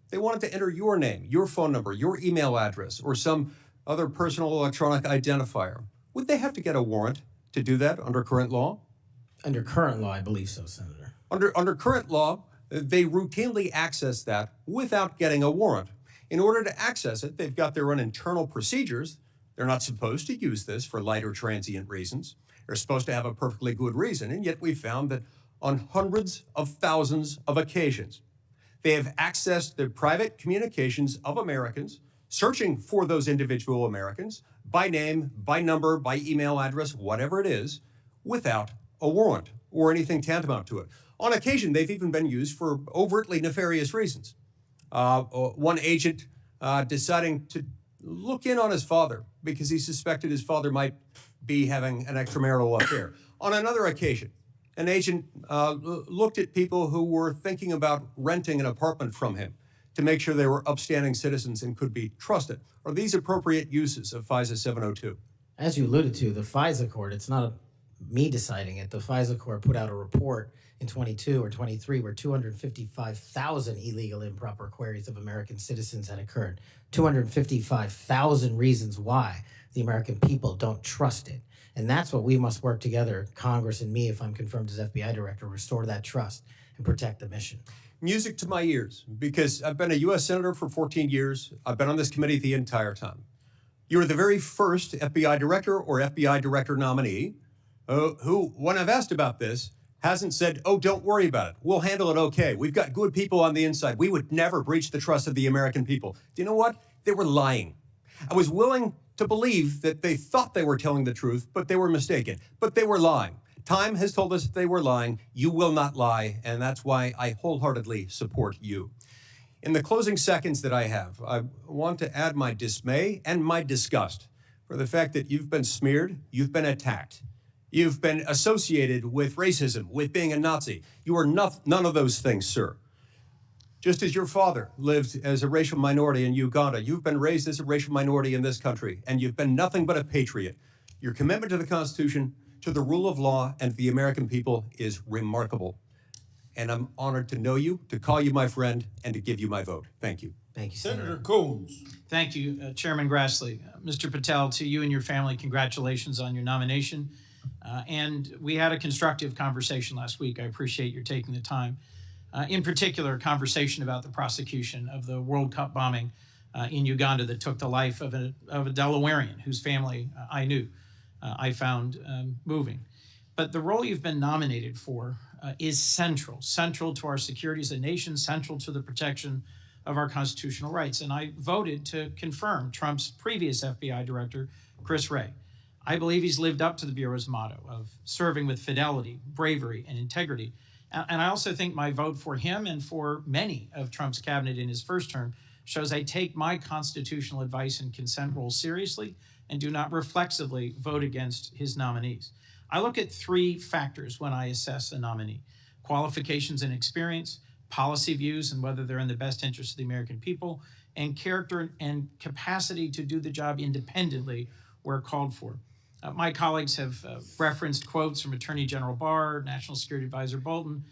they wanted to enter your name, your phone number, your email address, or some other personal electronic identifier, would they have to get a warrant to do that under current law? Under current law, I believe so, Senator. Under current law, they routinely access that without getting a warrant. In order to access it, they've got their own internal procedures. They're not supposed to use this for light or transient reasons. They're supposed to have a perfectly good reason, and yet we found that on hundreds of thousands of occasions, they have accessed the private communications of Americans, searching for those individual Americans by name, by number, by email address, whatever it is, without a warrant or anything tantamount to it. On occasion, they've even been used for overtly nefarious reasons. One agent deciding to look in on his father because he suspected his father might be having an extramarital affair. On another occasion, an agent looked at people who were thinking about renting an apartment from him to make sure they were upstanding citizens and could be trusted. Are these appropriate uses of FISA 702? As you alluded to, the FISA court, it's not me deciding it. The FISA court put out a report in 22 or 23 where 255,000 illegal improper queries of American citizens had occurred. 255,000 reasons why the American people don't trust it. And that's what we must work together, Congress and me, if I'm confirmed as FBI director, restore that trust and protect the mission. Music to my ears, because I've been a U.S. Senator for 14 years. I've been on this committee the entire time. You were the very first FBI director or FBI director nominee who, when I've asked about this, hasn't said, oh, don't worry about it. We'll handle it okay. We've got good people on the inside. We would never breach the trust of the American people. Do you know what? They were lying. I was willing to believe that they thought they were telling the truth, but they were mistaken. But they were lying. Time has told us that they were lying. You will not lie, and that's why I wholeheartedly support you. In the closing seconds that I have, I want to add my dismay and my disgust for the fact that you've been smeared, you've been attacked. You've been associated with racism, with being a Nazi. You are none of those things, sir. Just as your father lived as a racial minority in Uganda, you've been raised as a racial minority in this country, and you've been nothing but a patriot. Your commitment to the Constitution, to the rule of law, and to the American people is remarkable. And I'm honored to know you, to call you my friend, and to give you my vote. Thank you. Thank you, Senator Coons. Thank you, Chairman Grassley. Mr. Patel, to you and your family, congratulations on your nomination. And we had a constructive conversation last week. I appreciate your taking the time. In particular, a conversation about the prosecution of the World Cup bombing in Uganda that took the life of a Delawarean whose family I knew. I found moving. But the role you've been nominated for is central to our security as a nation, central to the protection of our constitutional rights. And I voted to confirm Trump's previous FBI director, Chris Wray. I believe he's lived up to the Bureau's motto of serving with fidelity, bravery, and integrity. And I also think my vote for him and for many of Trump's cabinet in his first term shows I take my constitutional advice and consent role seriously and do not reflexively vote against his nominees. I look at three factors when I assess a nominee: qualifications and experience, policy views and whether they're in the best interest of the American people, and character and capacity to do the job independently where called for. My colleagues have referenced quotes from Attorney General Barr, National Security Advisor Bolton.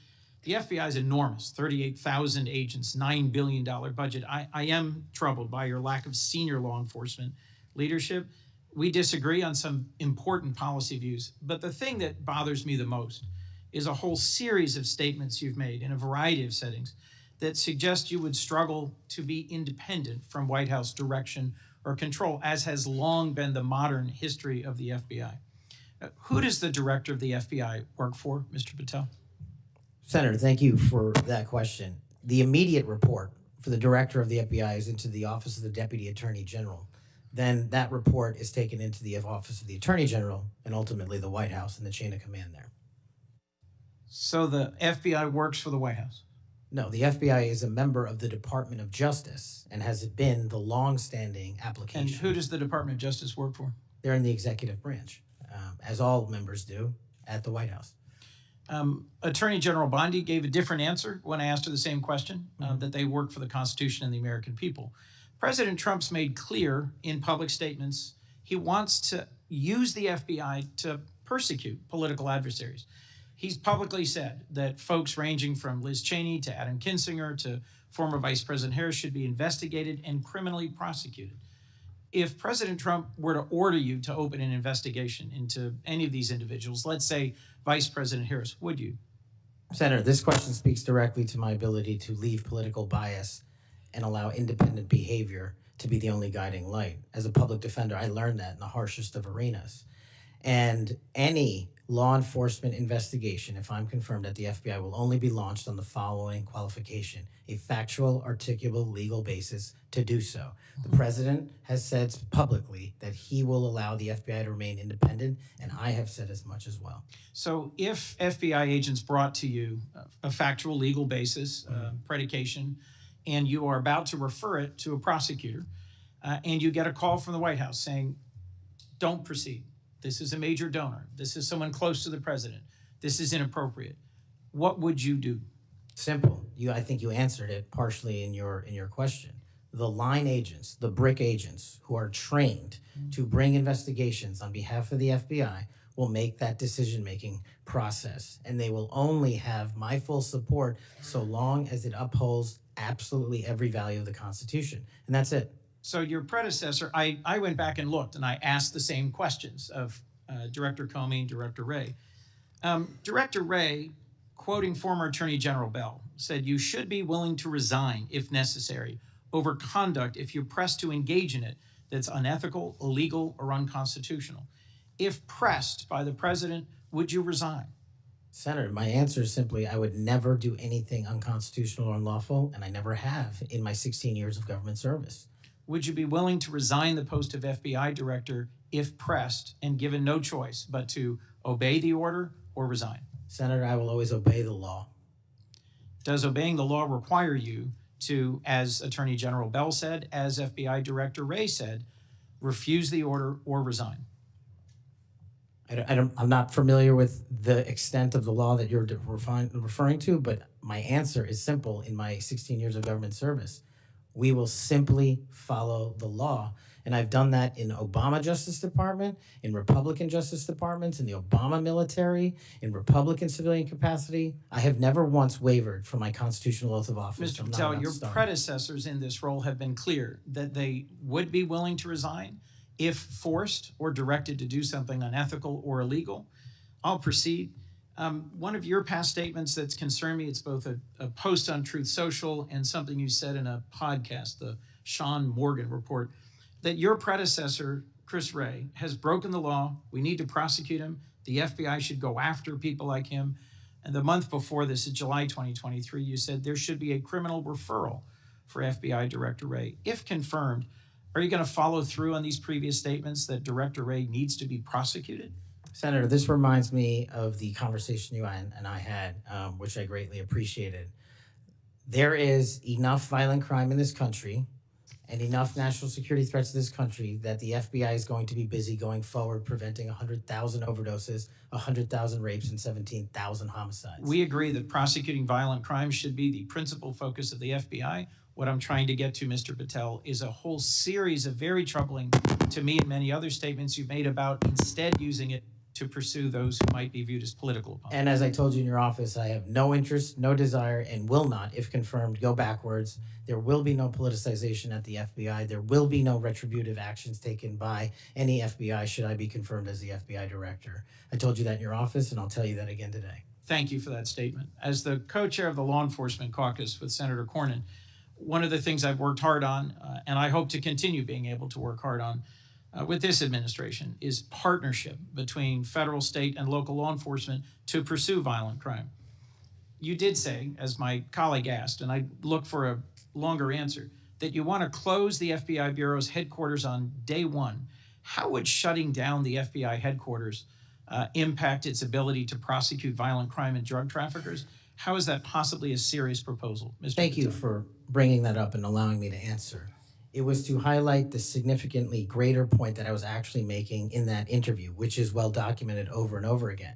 The FBI is enormous, 38,000 agents, $9 billion budget. I am troubled by your lack of senior law enforcement leadership. We disagree on some important policy views, but the thing that bothers me the most is a whole series of statements you've made in a variety of settings that suggest you would struggle to be independent from White House direction or control, as has long been the modern history of the FBI. Who does the director of the FBI work for, Mr. Patel? Senator, thank you for that question. The immediate report for the director of the FBI is into the Office of the Deputy Attorney General. Then that report is taken into the Office of the Attorney General and ultimately the White House and the chain of command there. So the FBI works for the White House? No, the FBI is a member of the Department of Justice and has been the long-standing application. And who does the Department of Justice work for? They're in the executive branch, as all members do at the White House. Attorney General Bondi gave a different answer when I asked her the same question, that they work for the Constitution and the American people. President Trump's made clear in public statements he wants to use the FBI to persecute political adversaries. He's publicly said that folks ranging from Liz Cheney to Adam Kinzinger to former Vice President Harris should be investigated and criminally prosecuted. If President Trump were to order you to open an investigation into any of these individuals, let's say Vice President Harris, would you? Senator, this question speaks directly to my ability to leave political bias and allow independent behavior to be the only guiding light. As a public defender, I learned that in the harshest of arenas. And any law enforcement investigation, if I'm confirmed at the FBI, will only be launched on the following qualification: a factual, articulable, legal basis to do so. The president has said publicly that he will allow the FBI to remain independent, and I have said as much as well. So if FBI agents brought to you a factual legal basis, predication, and you are about to refer it to a prosecutor, and you get a call from the White House saying, don't proceed. This is a major donor. This is someone close to the president. This is inappropriate. What would you do? Simple. I think you answered it partially in your question. The line agents, the brick agents who are trained to bring investigations on behalf of the FBI will make that decision-making process, and they will only have my full support so long as it upholds absolutely every value of the Constitution, and that's it. So your predecessor, I went back and looked, and I asked the same questions of Director Comey and Director Wray. Director Wray, quoting former Attorney General Bell, said, "You should be willing to resign, if necessary, over conduct if you're pressed to engage in it that's unethical, illegal, or unconstitutional. If pressed by the president, would you resign?" Senator, my answer is simply, I would never do anything unconstitutional or unlawful, and I never have in my 16 years of government service. Would you be willing to resign the post of FBI director if pressed and given no choice but to obey the order or resign? Senator, I will always obey the law. Does obeying the law require you to, as Attorney General Bell said, as FBI Director Wray said, refuse the order or resign? I'm not familiar with the extent of the law that you're referring to, but my answer is simple in my 16 years of government service. We will simply follow the law. And I've done that in Obama Justice Department, in Republican Justice Departments, in the Obama military, in Republican civilian capacity. I have never once wavered from my constitutional oath of office. Mr. Patel, your predecessors in this role have been clear that they would be willing to resign if forced or directed to do something unethical or illegal. I'll proceed. One of your past statements that's concerned me, it's both a post on Truth Social and something you said in a podcast, the Sean Morgan report, that your predecessor, Chris Wray, has broken the law. We need to prosecute him. The FBI should go after people like him. And the month before this, in July 2023, you said there should be a criminal referral for FBI Director Wray. If confirmed, are you going to follow through on these previous statements that Director Wray needs to be prosecuted? Senator, this reminds me of the conversation you and I had, which I greatly appreciated. There is enough violent crime in this country and enough national security threats to this country that the FBI is going to be busy going forward preventing 100,000 overdoses, 100,000 rapes, and 17,000 homicides. We agree that prosecuting violent crimes should be the principal focus of the FBI. What I'm trying to get to, Mr. Patel, is a whole series of very troubling, to me and many other statements you've made about instead using it to pursue those who might be viewed as political opponents. And as I told you in your office, I have no interest, no desire, and will not, if confirmed, go backwards. There will be no politicization at the FBI. There will be no retributive actions taken by any FBI should I be confirmed as the FBI director. I told you that in your office, and I'll tell you that again today. Thank you for that statement. As the co-chair of the Law Enforcement Caucus with Senator Cornyn, one of the things I've worked hard on, and I hope to continue being able to work hard on with this administration, is partnership between federal, state, and local law enforcement to pursue violent crime. You did say, as my colleague asked, and I look for a longer answer, that you want to close the FBI Bureau's headquarters on day one. How would shutting down the FBI headquarters impact its ability to prosecute violent crime and drug traffickers? How is that possibly a serious proposal, Mr. Thank you Patel? for bringing that up and allowing me to answer. It was to highlight the significantly greater point that I was actually making in that interview, which is well documented over and over again.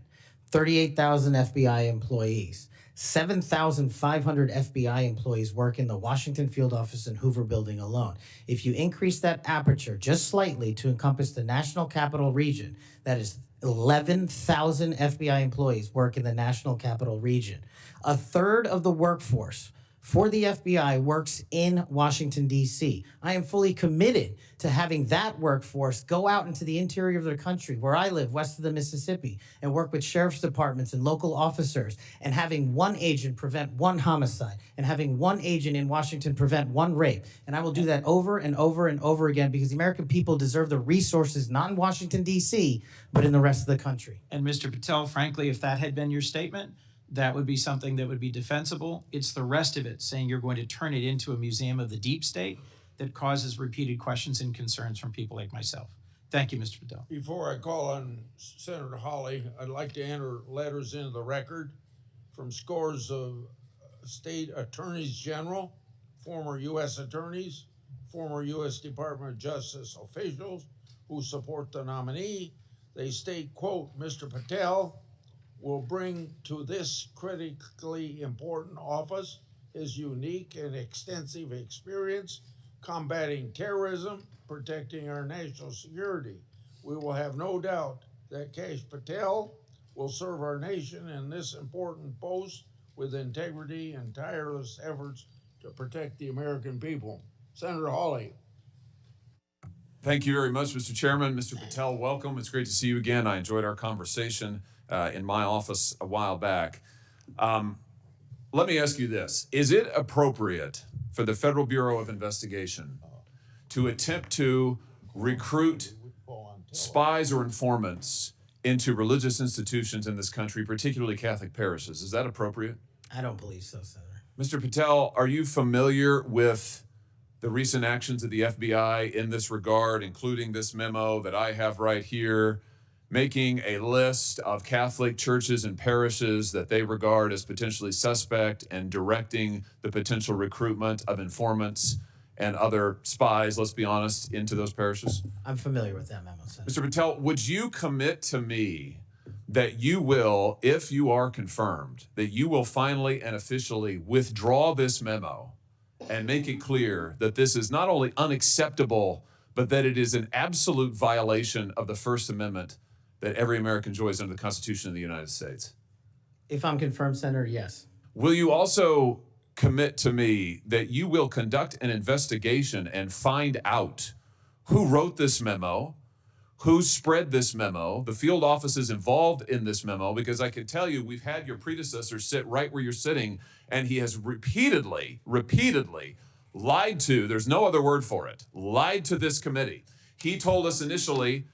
38,000 FBI employees, 7,500 FBI employees work in the Washington field office and Hoover building alone. If you increase that aperture just slightly to encompass the National Capital Region, that is 11,000 FBI employees work in the National Capital Region. A third of the workforce for the FBI works in Washington, D.C. I am fully committed to having that workforce go out into the interior of the country, where I live, west of the Mississippi, and work with sheriff's departments and local officers, and having one agent prevent one homicide, and having one agent in Washington prevent one rape. And I will do that over and over and over again, because the American people deserve the resources, not in Washington, D.C., but in the rest of the country. And Mr. Patel, frankly, if that had been your statement, that would be something that would be defensible. It's the rest of it, saying you're going to turn it into a museum of the deep state, that causes repeated questions and concerns from people like myself. Thank you, Mr. Patel. Before I call on Senator Hawley, I'd like to enter letters into the record from scores of state attorneys general, former U.S. attorneys, former U.S. Department of Justice officials who support the nominee. They state, quote, Mr. Patel will bring to this critically important office his unique and extensive experience combating terrorism, protecting our national security. We will have no doubt that Kash Patel will serve our nation in this important post with integrity and tireless efforts to protect the American people. Senator Hawley. Thank you very much, Mr. Chairman. Mr. Patel, welcome. It's great to see you again. I enjoyed our conversation in my office a while back. Let me ask you this. Is it appropriate for the Federal Bureau of Investigation to attempt to recruit spies or informants into religious institutions in this country, particularly Catholic parishes? Is that appropriate? I don't believe so, Senator. Mr. Patel, are you familiar with the recent actions of the FBI in this regard, including this memo that I have right here, making a list of Catholic churches and parishes that they regard as potentially suspect and directing the potential recruitment of informants and other spies, let's be honest, into those parishes? I'm familiar with that memo, Senator. Mr. Patel, would you commit to me that you will, if you are confirmed, that you will finally and officially withdraw this memo and make it clear that this is not only unacceptable, but that it is an absolute violation of the First Amendment that every American enjoys under the Constitution of the United States? If I'm confirmed, Senator, yes. Will you also commit to me that you will conduct an investigation and find out who wrote this memo, who spread this memo, the field offices involved in this memo? Because I can tell you, we've had your predecessor sit right where you're sitting, and he has repeatedly lied to, there's no other word for it, lied to this committee. He told us initially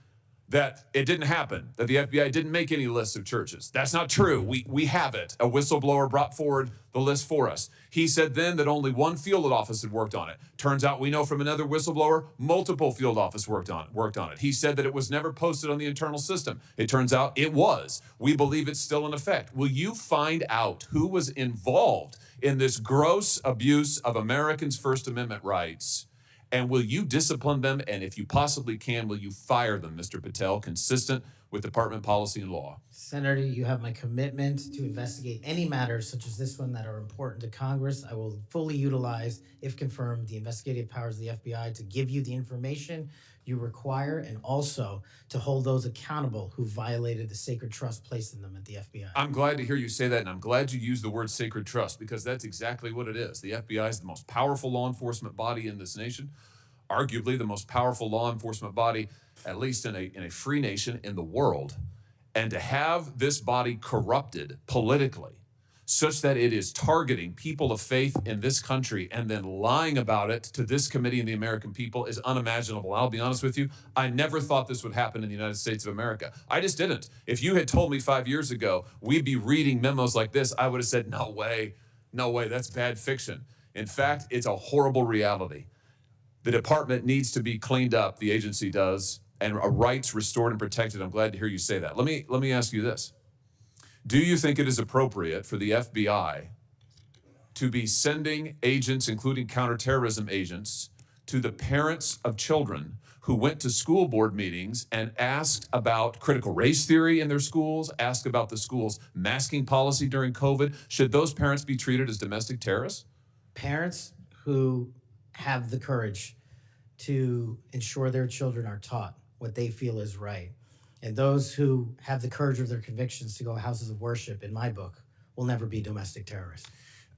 that it didn't happen, that the FBI didn't make any lists of churches. That's not true. We have it. A whistleblower brought forward the list for us. He said then that only one field office had worked on it. Turns out we know from another whistleblower, multiple field offices worked on it. He said that it was never posted on the internal system. It turns out it was. We believe it's still in effect. Will you find out who was involved in this gross abuse of Americans' First Amendment rights And will you discipline them? And if you possibly can, will you fire them, Mr. Patel, consistent with department policy and law? Senator, you have my commitment to investigate any matters such as this one that are important to Congress. I will fully utilize, if confirmed, the investigative powers of the FBI to give you the information you require and also to hold those accountable who violated the sacred trust placed in them at the FBI. I'm glad to hear you say that, and I'm glad you used the word sacred trust, because that's exactly what it is. The FBI is the most powerful law enforcement body in this nation, arguably the most powerful law enforcement body, at least in a free nation in the world. And to have this body corrupted politically such that it is targeting people of faith in this country and then lying about it to this committee and the American people is unimaginable. I'll be honest with you, I never thought this would happen in the United States of America. I just didn't. If you had told me 5 years ago we'd be reading memos like this, I would have said, no way, that's bad fiction. In fact, it's a horrible reality. The department needs to be cleaned up, the agency does, and rights restored and protected. I'm glad to hear you say that. Let me ask you this. Do you think it is appropriate for the FBI to be sending agents, including counterterrorism agents, to the parents of children who went to school board meetings and asked about critical race theory in their schools, asked about the school's masking policy during COVID? Should those parents be treated as domestic terrorists? Parents who have the courage to ensure their children are taught what they feel is right, and those who have the courage of their convictions to go houses of worship, in my book, will never be domestic terrorists.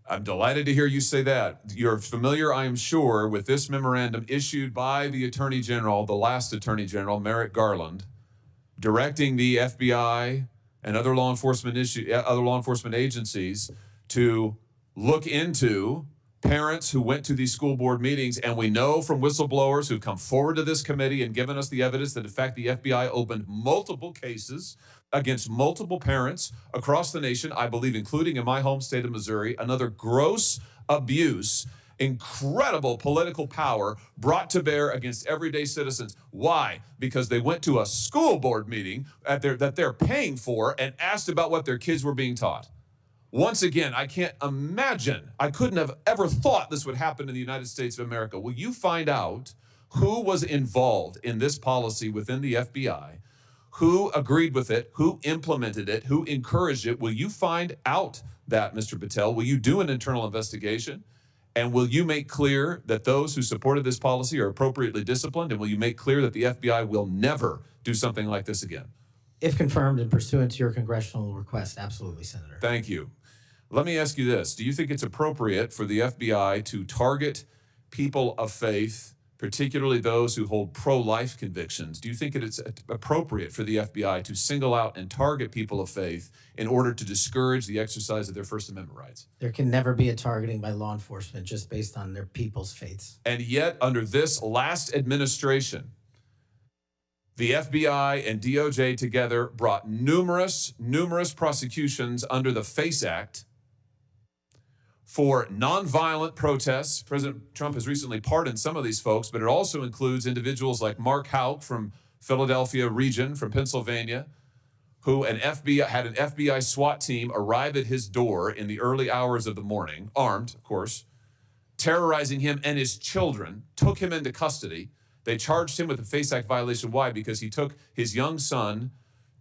I'm delighted to hear you say that. You're familiar, I am sure, with this memorandum issued by the Attorney General, the last Attorney General, Merrick Garland, directing the FBI and other law enforcement agencies to look into parents who went to these school board meetings. And we know from whistleblowers who've come forward to this committee and given us the evidence that, in fact, the FBI opened multiple cases against multiple parents across the nation, I believe, including in my home state of Missouri. Another gross abuse, incredible political power brought to bear against everyday citizens. Why? Because they went to a school board meeting that they're paying for and asked about what their kids were being taught. Once again, I can't imagine, I couldn't have ever thought this would happen in the United States of America. Will you find out who was involved in this policy within the FBI, who agreed with it, who implemented it, who encouraged it? Will you find out that, Mr. Patel? Will you do an internal investigation? And will you make clear that those who supported this policy are appropriately disciplined? And will you make clear that the FBI will never do something like this again? If confirmed and pursuant to your congressional request, absolutely, Senator. Thank you. Let me ask you this. Do you think it's appropriate for the FBI to target people of faith, particularly those who hold pro-life convictions? Do you think it's appropriate for the FBI to single out and target people of faith in order to discourage the exercise of their First Amendment rights? There can never be a targeting by law enforcement just based on their people's faiths. And yet, under this last administration, the FBI and DOJ together brought numerous prosecutions under the FACE Act for nonviolent protests. President Trump has recently pardoned some of these folks, but it also includes individuals like Mark Houck from Philadelphia region, from Pennsylvania, who had an FBI SWAT team arrive at his door in the early hours of the morning, armed, of course, terrorizing him and his children, took him into custody. They charged him with a FACE Act violation. Why? Because he took his young son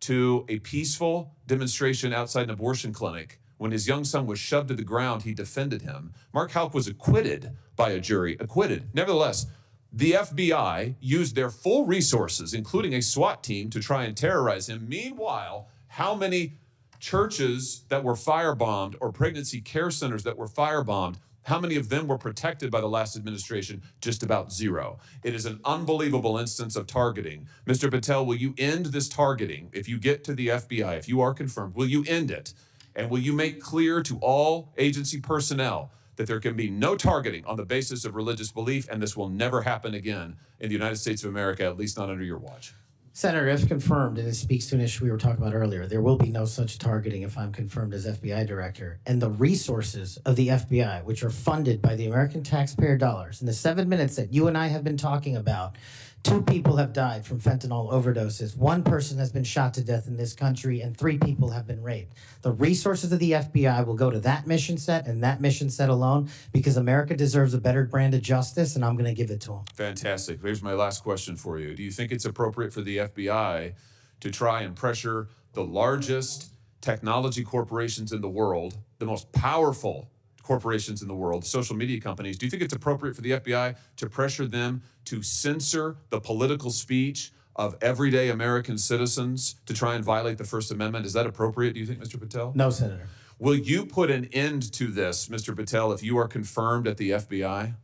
to a peaceful demonstration outside an abortion clinic. When his young son was shoved to the ground, he defended him. Mark Houck was acquitted by a jury, acquitted. Nevertheless, the FBI used their full resources, including a SWAT team, to try and terrorize him. Meanwhile, how many churches that were firebombed or pregnancy care centers that were firebombed, how many of them were protected by the last administration? Just about zero. It is an unbelievable instance of targeting. Mr. Patel, will you end this targeting? If you get to the FBI, if you are confirmed, will you end it? And will you make clear to all agency personnel that there can be no targeting on the basis of religious belief, and this will never happen again in the United States of America, at least not under your watch? Senator, if confirmed, and it speaks to an issue we were talking about earlier, there will be no such targeting if I'm confirmed as FBI director. And the resources of the FBI, which are funded by the American taxpayer dollars, in the 7 minutes that you and I have been talking about 2 people have died from fentanyl overdoses. 1 person has been shot to death in this country, and 3 people have been raped. The resources of the FBI will go to that mission set and that mission set alone, because America deserves a better brand of justice, and I'm going to give it to them. Fantastic. Here's my last question for you. Do you think it's appropriate for the FBI to try and pressure the largest technology corporations in the world, the most powerful corporations in the world, social media companies? Do you think it's appropriate for the FBI to pressure them to censor the political speech of everyday American citizens to try and violate the First Amendment? Is that appropriate, do you think, Mr. Patel? No, Senator. Will you put an end to this, Mr. Patel, if you are confirmed at the FBI?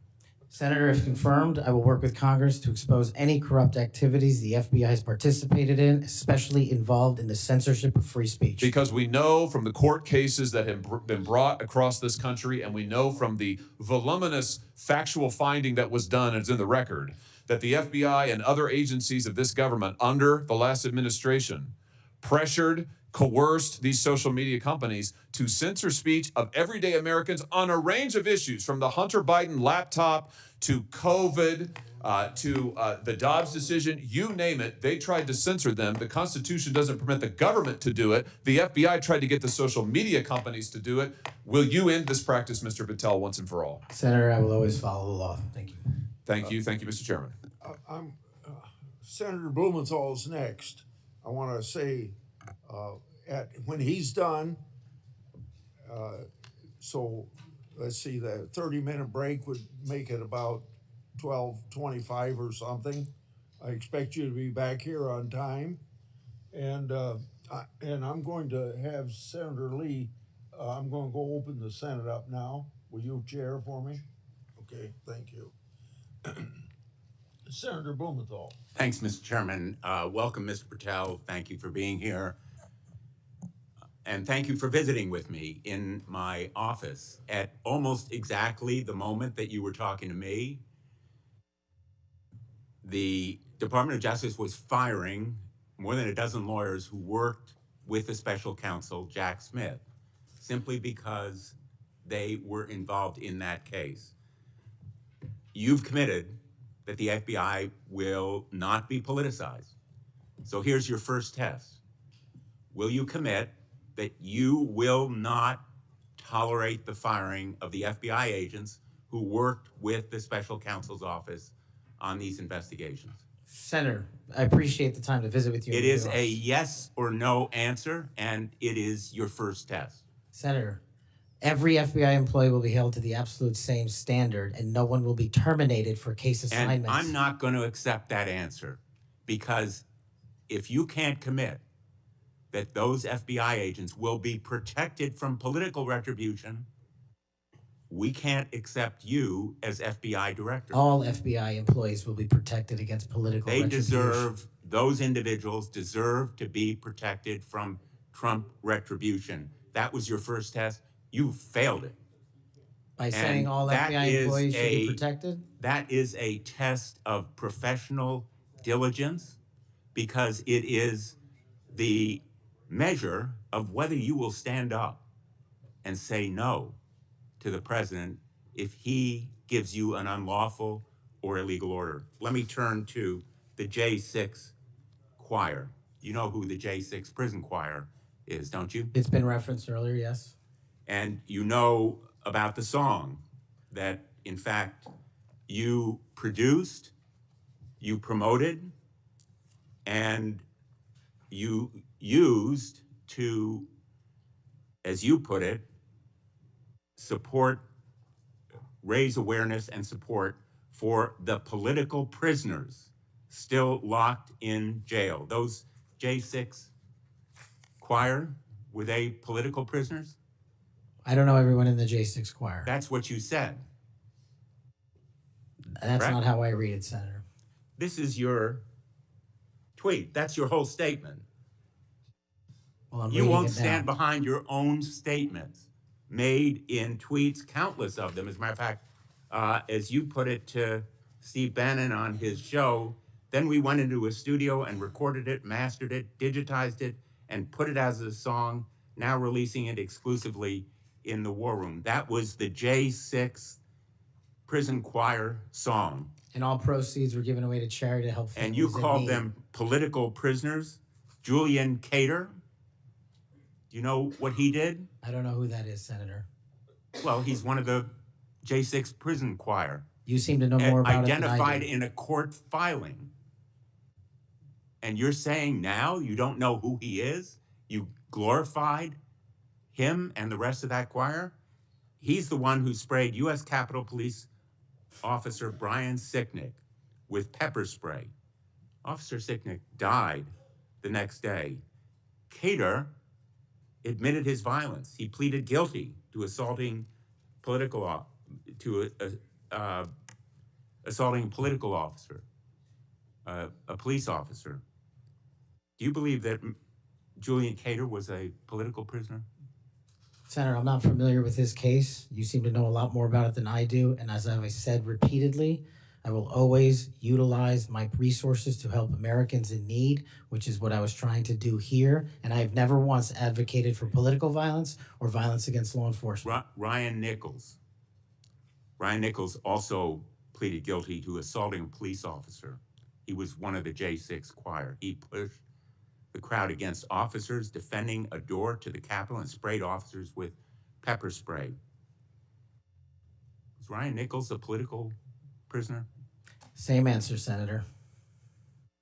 Senator, if confirmed, I will work with Congress to expose any corrupt activities the FBI has participated in, especially involved in the censorship of free speech. Because we know from the court cases that have been brought across this country, and we know from the voluminous factual finding that was done, and it's in the record, that the FBI and other agencies of this government under the last administration pressured, coerced these social media companies to censor speech of everyday Americans on a range of issues, from the Hunter Biden laptop to COVID, to the Dobbs decision, you name it, they tried to censor them. The Constitution doesn't permit the government to do it. The FBI tried to get the social media companies to do it. Will you end this practice, Mr. Patel, once and for all? Senator, I will always follow the law. Thank you. Thank you. Thank you, Mr. Chairman. Senator Blumenthal's next. I want to say, when he's done, so let's see, the 30-minute break would make it about 12:25 or something. I expect you to be back here on time. And I'm going to have Senator Lee, I'm going to go open the Senate up now. Will you chair for me? Okay, thank you. Senator Blumenthal. Thanks, Mr. Chairman. Welcome, Mr. Patel. Thank you for being here. And thank you for visiting with me in my office at almost exactly the moment that you were talking to me. The Department of Justice was firing more than a dozen lawyers who worked with the special counsel, Jack Smith, simply because they were involved in that case. You've committed that the FBI will not be politicized. So here's your first test. Will you commit that you will not tolerate the firing of the FBI agents who worked with the special counsel's office on these investigations? Senator, I appreciate the time to visit with you. It is a yes or no answer, and it is your first test. Senator, every FBI employee will be held to the absolute same standard, and no one will be terminated for case assignments. And I'm not going to accept that answer, because if you can't commit that those FBI agents will be protected from political retribution, we can't accept you as FBI director. All FBI employees will be protected against political retribution. Those individuals deserve to be protected from Trump retribution. That was your first test. You failed it. By saying all FBI employees should be protected? That is a test of professional diligence, because it is the measure of whether you will stand up and say no to the president if he gives you an unlawful or illegal order. Let me turn to the J6 choir. You know who the J6 prison choir is, don't you? It's been referenced earlier, yes. And you know about the song that, in fact, you produced, you promoted, and you used to, as you put it, support, raise awareness and support for the political prisoners still locked in jail. Those J6 choir, were they political prisoners? I don't know everyone in the J6 choir. That's what you said. That's correct? not how I read it, Senator. This is your tweet. That's your whole statement. Well, I'm You reading won't it stand now. behind your own statements made in tweets, countless of them. As a matter of fact, as you put it to Steve Bannon on his show, then we went into a studio and recorded it, mastered it, digitized it, and put it as a song, now releasing it exclusively in the War Room. That was the J6 prison choir song. And all proceeds were given away to charity to help families And you in called need. them political prisoners. Julian Cater, do you know what he did? I don't know who that is, Senator. Well, he's one of the J6 prison choir. You seem to know more about it than I Identified do. in a court filing. And you're saying now you don't know who he is? You glorified him and the rest of that choir? He's the one who sprayed U.S. Capitol Police Officer Brian Sicknick with pepper spray. Officer Sicknick died the next day. Cater admitted his violence. He pleaded guilty to assaulting assaulting a political officer, a police officer. Do you believe that Julian Cater was a political prisoner? Senator, I'm not familiar with his case. You seem to know a lot more about it than I do. And as I've said repeatedly, I will always utilize my resources to help Americans in need, which is what I was trying to do here. And I have never once advocated for political violence or violence against law enforcement. Ryan Nichols. Ryan Nichols also pleaded guilty to assaulting a police officer. He was one of the J6 choir. He pushed the crowd against officers defending a door to the Capitol and sprayed officers with pepper spray. Was Ryan Nichols a political prisoner? Same answer, Senator.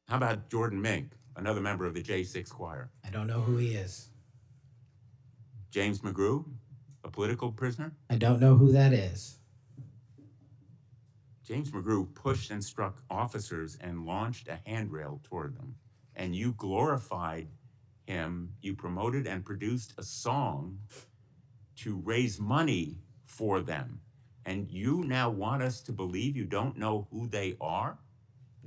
How about Jordan Mink, another member of the J6 choir? I don't know who he is. James McGrew, a political prisoner? I don't know who that is. James McGrew pushed and struck officers and launched a handrail toward them. And you glorified him. You promoted and produced a song to raise money for them. And you now want us to believe you don't know who they are?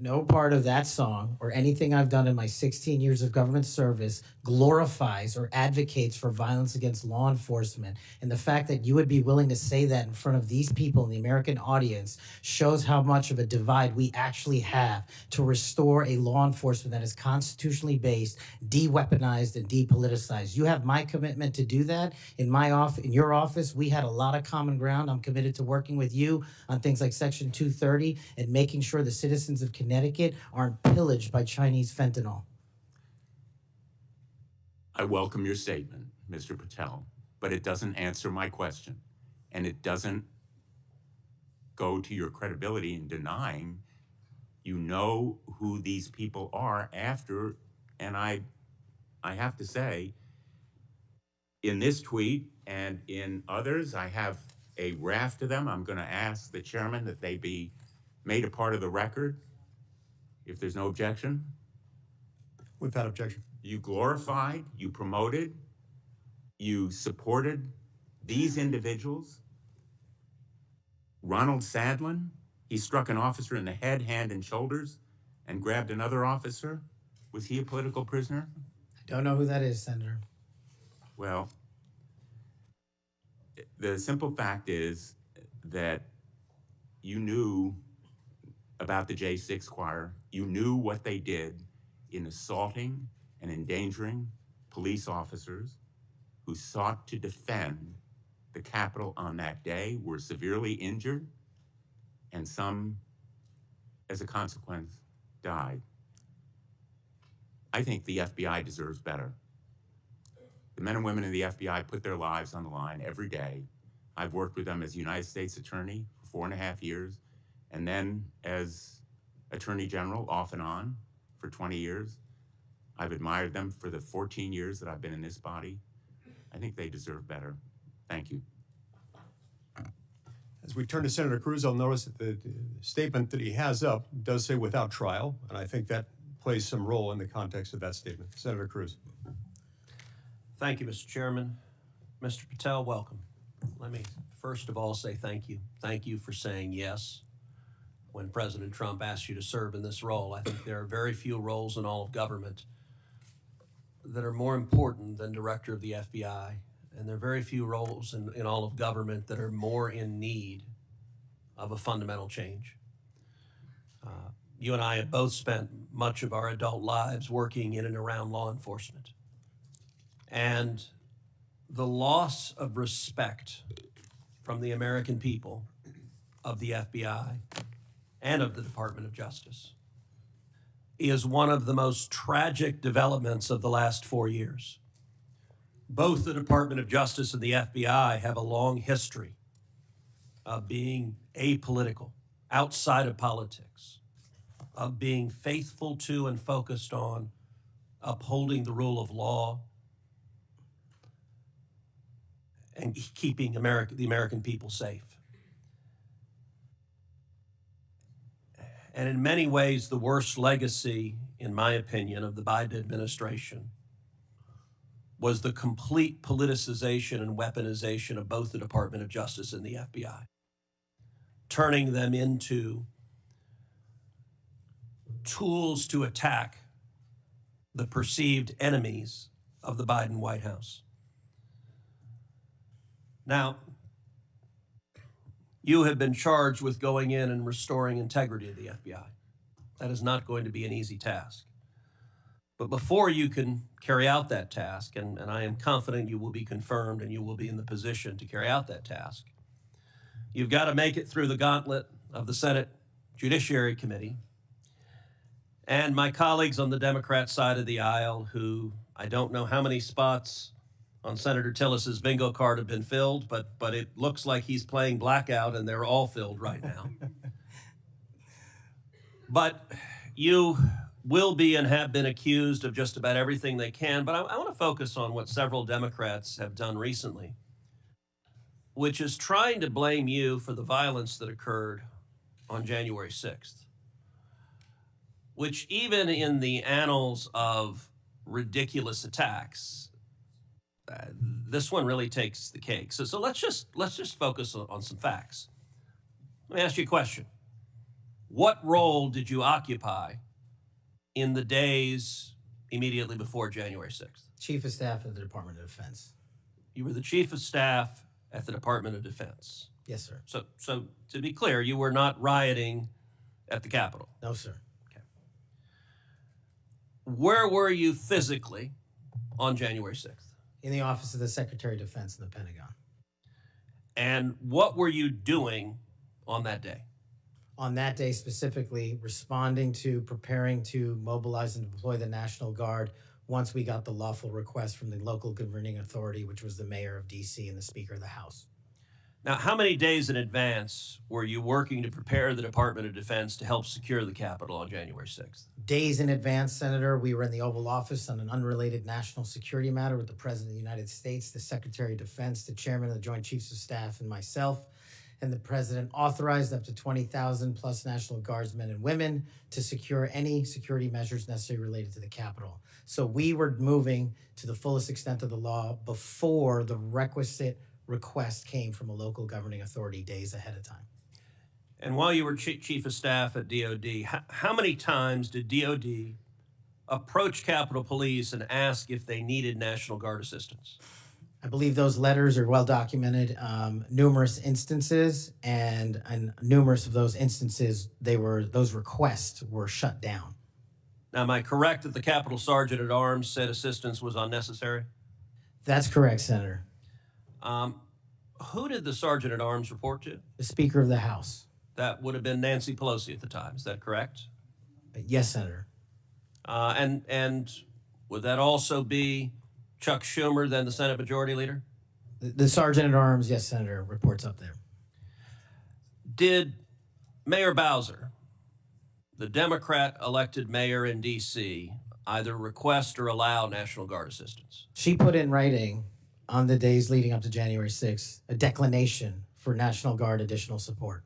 No part of that song or anything I've done in my 16 years of government service glorifies or advocates for violence against law enforcement. And the fact that you would be willing to say that in front of these people in the American audience shows how much of a divide we actually have to restore a law enforcement that is constitutionally based, de-weaponized, and depoliticized. You have my commitment to do that. In your office, we had a lot of common ground. I'm committed to working with you on things like Section 230 and making sure the citizens of Connecticut aren't pillaged by Chinese fentanyl. I welcome your statement, Mr. Patel, but it doesn't answer my question. And it doesn't go to your credibility in denying you know who these people are after. And I have to say, in this tweet and in others, I have a raft of them. I'm going to ask the chairman that they be made a part of the record, if there's no objection. Without objection. You glorified, you promoted, you supported these individuals. Ronald Sadlin, he struck an officer in the head, hand, and shoulders and grabbed another officer. Was he a political prisoner? I don't know who that is, Senator. Well, the simple fact is that you knew about the J6 choir. You knew what they did in assaulting and endangering police officers who sought to defend the Capitol on that day, were severely injured, and some, as a consequence, died. I think the FBI deserves better. The men and women in the FBI put their lives on the line every day. I've worked with them as United States Attorney for 4.5 years, and then as Attorney General off and on for 20 years. I've admired them for the 14 years that I've been in this body. I think they deserve better. Thank you. As we turn to Senator Cruz, I'll notice that the statement that he has up does say without trial, and I think that plays some role in the context of that statement. Senator Cruz. Thank you, Mr. Chairman. Mr. Patel, welcome. Let me first of all say thank you. Thank you for saying yes when President Trump asked you to serve in this role. I think there are very few roles in all of government that are more important than director of the FBI, and there are very few roles in all of government that are more in need of a fundamental change. You and I have both spent much of our adult lives working in and around law enforcement. And the loss of respect from the American people of the FBI and of the Department of Justice is one of the most tragic developments of the last 4 years. Both the Department of Justice and the FBI have a long history of being apolitical, outside of politics, of being faithful to and focused on upholding the rule of law and keeping the American people safe. And in many ways, the worst legacy, in my opinion, of the Biden administration was the complete politicization and weaponization of both the Department of Justice and the FBI, turning them into tools to attack the perceived enemies of the Biden White House. Now, you have been charged with going in and restoring integrity of the FBI. That is not going to be an easy task. But before you can carry out that task, and I am confident you will be confirmed and you will be in the position to carry out that task, you've got to make it through the gauntlet of the Senate Judiciary Committee and my colleagues on the Democrat side of the aisle, who I don't know how many spots on Senator Tillis's bingo card have been filled, but it looks like he's playing blackout and they're all filled right now. But you will be and have been accused of just about everything they can. But I want to focus on what several Democrats have done recently, which is trying to blame you for the violence that occurred on January 6th, which even in the annals of ridiculous attacks, this one really takes the cake. So let's just focus on some facts. Let me ask you a question. What role did you occupy in the days immediately before January 6th? Chief of Staff of the Department of Defense. You were the Chief of Staff at the Department of Defense. Yes, sir. So to be clear, you were not rioting at the Capitol. No, sir. Okay. Where were you physically on January 6th? In the Office of the Secretary of Defense in the Pentagon. And what were you doing on that day? On that day specifically, responding to preparing to mobilize and deploy the National Guard once we got the lawful request from the local governing authority, which was the mayor of D.C. and the Speaker of the House. Now, how many days in advance were you working to prepare the Department of Defense to help secure the Capitol on January 6th? Days in advance, Senator, we were in the Oval Office on an unrelated national security matter with the President of the United States, the Secretary of Defense, the Chairman of the Joint Chiefs of Staff, and myself. And the President authorized up to 20,000 plus National Guardsmen and women to secure any security measures necessary related to the Capitol. So we were moving to the fullest extent of the law before the requisite request came from a local governing authority days ahead of time. And while you were Chief of Staff at DOD, how many times did DOD approach Capitol Police and ask if they needed National Guard assistance? I believe those letters are well documented, numerous instances, and in numerous of those instances, those requests were shut down. Now, am I correct that the Capitol Sergeant at Arms said assistance was unnecessary? That's correct, Senator. Who did the Sergeant at Arms report to? The Speaker of the House. That would have been Nancy Pelosi at the time. Is that correct? Yes, Senator. And would that also be Chuck Schumer, then the Senate Majority Leader? The Sergeant at Arms, yes, Senator, reports up there. Did Mayor Bowser, the Democrat elected mayor in D.C., either request or allow National Guard assistance? She put in writing on the days leading up to January 6th a declination for National Guard additional support.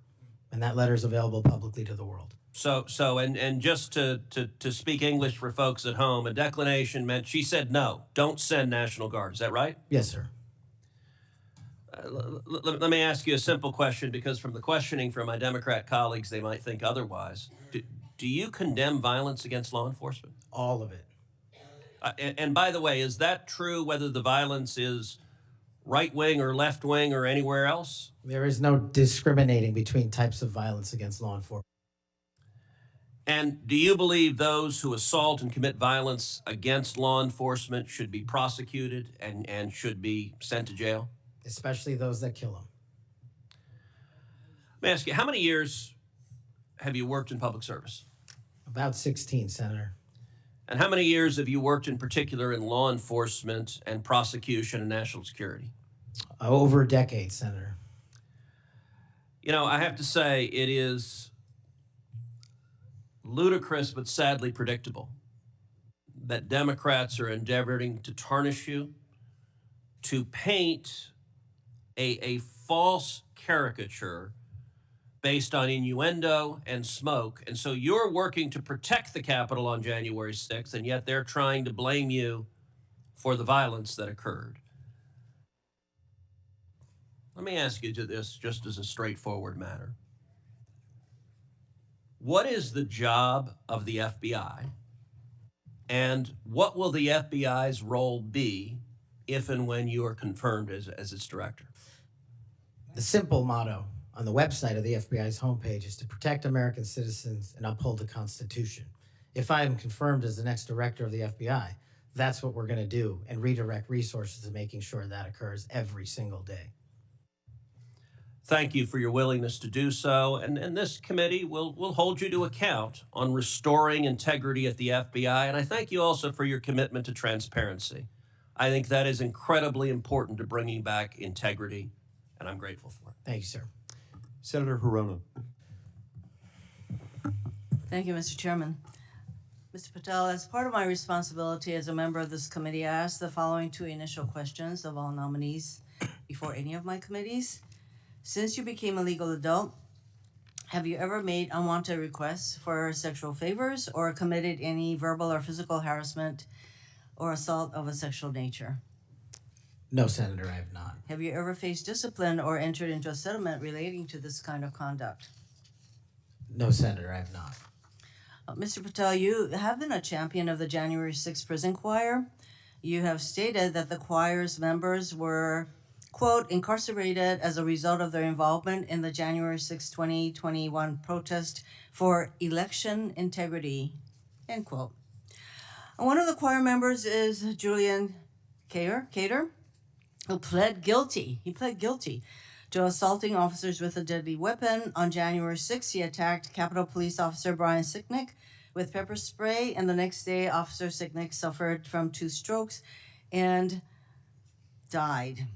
And that letter is available publicly to the world. So, and just to speak English for folks at home, a declination meant she said no, don't send National Guard. Is that right? Yes, sir. Let me ask you a simple question, because from the questioning from my Democrat colleagues, they might think otherwise. Do you condemn violence against law enforcement? All of it. And by the way, is that true whether the violence is right-wing or left-wing or anywhere else? There is no discriminating between types of violence against law enforcement. And do you believe those who assault and commit violence against law enforcement should be prosecuted and should be sent to jail? Especially those that kill them. Let me ask you, how many years have you worked in public service? About 16, Senator. And how many years have you worked in particular in law enforcement and prosecution and national security? Over a decade, Senator. You know, I have to say it is ludicrous but sadly predictable that Democrats are endeavoring to tarnish you, to paint a false caricature based on innuendo and smoke. And so you're working to protect the Capitol on January 6th, and yet they're trying to blame you for the violence that occurred. Let me ask you this just as a straightforward matter. What is the job of the FBI, and what will the FBI's role be if and when you are confirmed as its director? The simple motto on the website of the FBI's homepage is to protect American citizens and uphold the Constitution. If I am confirmed as the next director of the FBI, that's what we're going to do and redirect resources to making sure that occurs every single day. Thank you for your willingness to do so, and this committee will hold you to account on restoring integrity at the FBI, and I thank you also for your commitment to transparency. I think that is incredibly important to bringing back integrity, and I'm grateful for it. Thank you, sir. Senator Hirono. Thank you, Mr. Chairman. Mr. Patel, as part of my responsibility as a member of this committee, I asked the following two initial questions of all nominees before any of my committees. Since you became a legal adult, have you ever made unwanted requests for sexual favors or committed any verbal or physical harassment or assault of a sexual nature? No, Senator, I have not. Have you ever faced discipline or entered into a settlement relating to this kind of conduct? No, Senator, I have not. Mr. Patel, you have been a champion of the January 6th prison choir. You have stated that the choir's members were, quote, incarcerated as a result of their involvement in the January 6, 2021 protest for election integrity, end quote. And one of the choir members is Julian Cater, who pled guilty. He pled guilty to assaulting officers with a deadly weapon. On January 6th, he attacked Capitol Police Officer Brian Sicknick with pepper spray, and the next day, Officer Sicknick suffered from 2 strokes and died.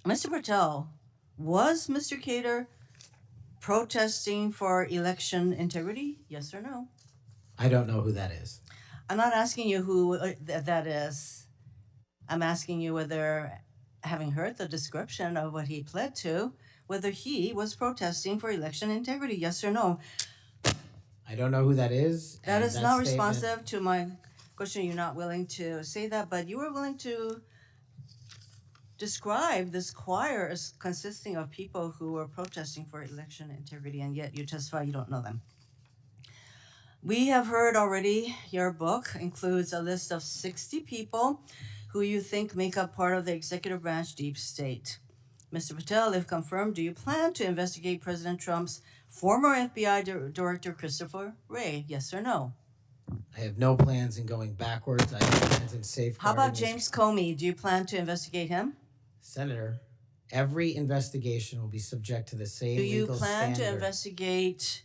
Mr. Patel, was Mr. Cater protesting for election integrity? Yes or no? I don't know who that is. I'm not asking you who that is. I'm asking you whether, having heard the description of what he pled to, whether he was protesting for election integrity, yes or no? I don't know who that is. That and is not statement- responsive to my question. You're not willing to say that, but you were willing to describe this choir as consisting of people who were protesting for election integrity, and yet you testify you don't know them. We have heard already your book includes a list of 60 people who you think make up part of the executive branch deep state. Mr. Patel, if confirmed, do you plan to investigate President Trump's former FBI Director Christopher Wray? Yes or no? I have no plans in going backwards. I have plans in safeguarding. How about James Comey? Do you plan to investigate him? Senator, every investigation will be subject to the same Do you legal plan standard. to investigate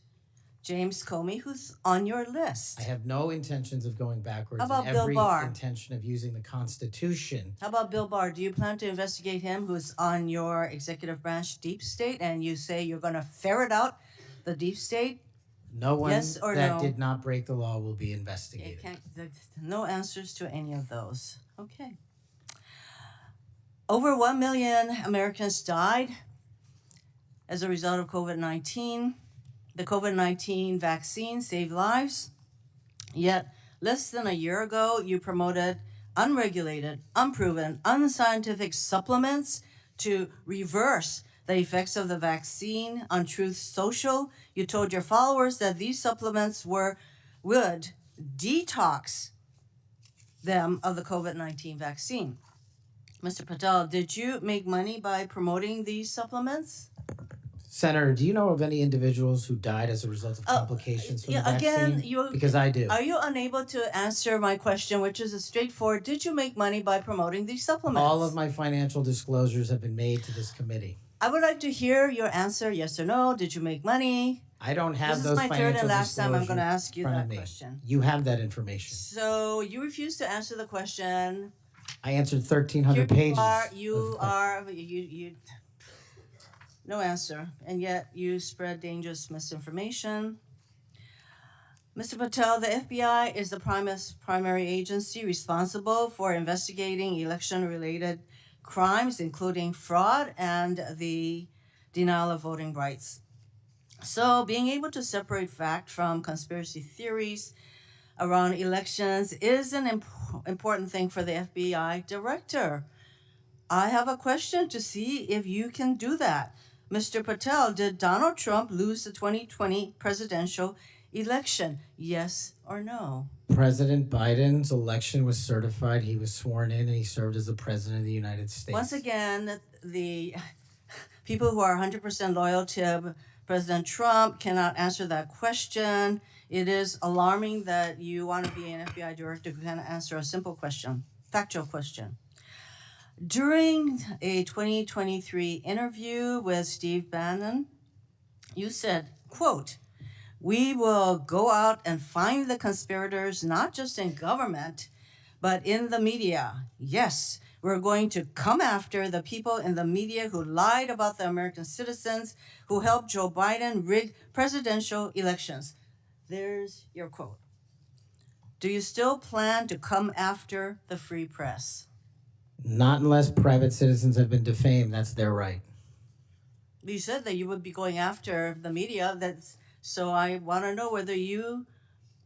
James Comey, who's on your list? I have no intentions of going backwards. How about and Bill every Barr? intention of using the Constitution. How about Bill Barr? Do you plan to investigate him, who's on your executive branch deep state, and you say you're going to ferret out the deep state? No one Yes or that no? did not break the law will be It investigated. no answers to any of those. Okay. Over 1 million Americans died as a result of COVID-19. The COVID-19 vaccine saved lives. Yet, less than a year ago, you promoted unregulated, unproven, unscientific supplements to reverse the effects of the vaccine on Truth Social. You told your followers that these supplements would detox them of the COVID-19 vaccine. Mr. Patel, did you make money by promoting these supplements? Senator, do you know of any individuals who died as a result of complications from the vaccine? Again, because I do. Are you unable to answer my question, which is a straightforward, did you make money by promoting these supplements? All of my financial disclosures have been made to this committee. I would like to hear your answer, yes or no. Did you make money I don't have This is those my third financial and last time I'm disclosures gonna ask you in front that of me. question. You have that information. So you refuse to answer the question. I answered Here 1,300 you pages. are, of you questions. are, you, no answer, and yet you spread dangerous misinformation. Mr. Patel, the FBI is the primary agency responsible for investigating election-related crimes, including fraud and the denial of voting rights. So being able to separate fact from conspiracy theories around elections is an important thing for the FBI director. I have a question to see if you can do that. Mr. Patel, did Donald Trump lose the 2020 presidential election? Yes or no? President Biden's election was certified. He was sworn in and he served as the president of the United States. Once again, the people who are 100% loyal to President Trump cannot answer that question. It is alarming that you want to be an FBI director who can't answer a simple question, factual question. During a 2023 interview with Steve Bannon, you said, quote, "We will go out and find the conspirators, not just in government, but in the media. Yes, we're going to come after the people in the media who lied about the American citizens, who helped Joe Biden rig presidential elections." There's your quote. Do you still plan to come after the free press? Not unless private citizens have been defamed. That's their right. You said that you would be going after the media. So I want to know whether you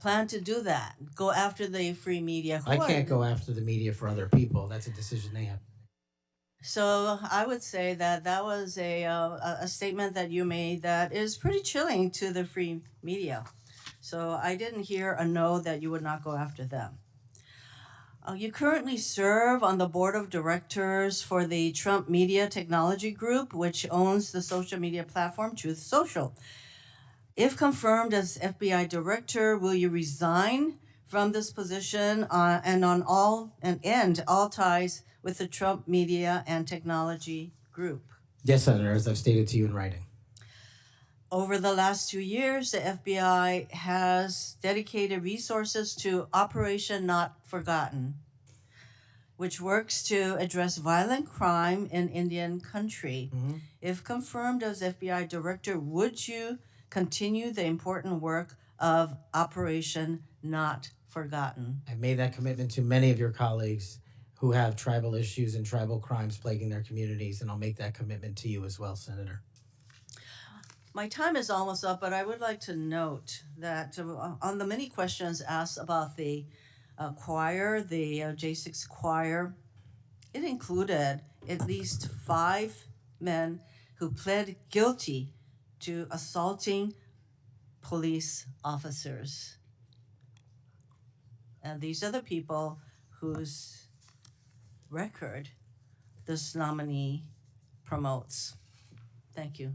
plan to do that. Go after the free media. I can't go after the media for other people. That's a decision they have. So I would say that that was a statement that you made that is pretty chilling to the free media. So I didn't hear a no that you would not go after them. You currently serve on the board of directors for the Trump Media Technology Group, which owns the social media platform Truth Social. If confirmed as FBI director, will you resign from this position and end all ties with the Trump Media and Technology Group? Yes, Senator, as I've stated to you in writing. Over the last 2 years, the FBI has dedicated resources to Operation Not Forgotten, which works to address violent crime in Indian country. Mm-hmm. If confirmed as FBI director, would you continue the important work of Operation Not Forgotten? I've made that commitment to many of your colleagues who have tribal issues and tribal crimes plaguing their communities, and I'll make that commitment to you as well, Senator. My time is almost up, but I would like to note that on the many questions asked about the choir, the J6 choir, it included at least 5 men who pled guilty to assaulting police officers. And these are the people whose record this nominee promotes. Thank you.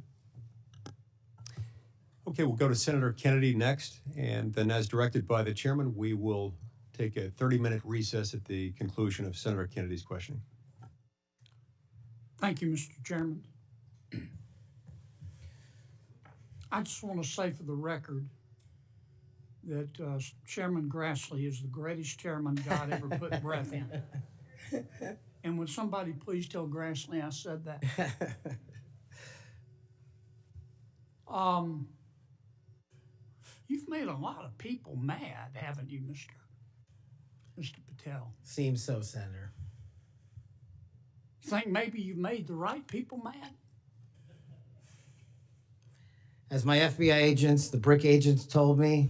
Okay, we'll go to Senator Kennedy next, and then as directed by the chairman, we will take a 30-minute recess at the conclusion of Senator Kennedy's questioning. Thank you, Mr. Chairman. I just want to say for the record that Chairman Grassley is the greatest chairman God ever put breath in. And would somebody please tell Grassley I said that? You've made a lot of people mad, haven't you, Mr. Patel? Seems so, Senator. You think maybe you've made the right people mad? As my FBI agents, the BRIC agents told me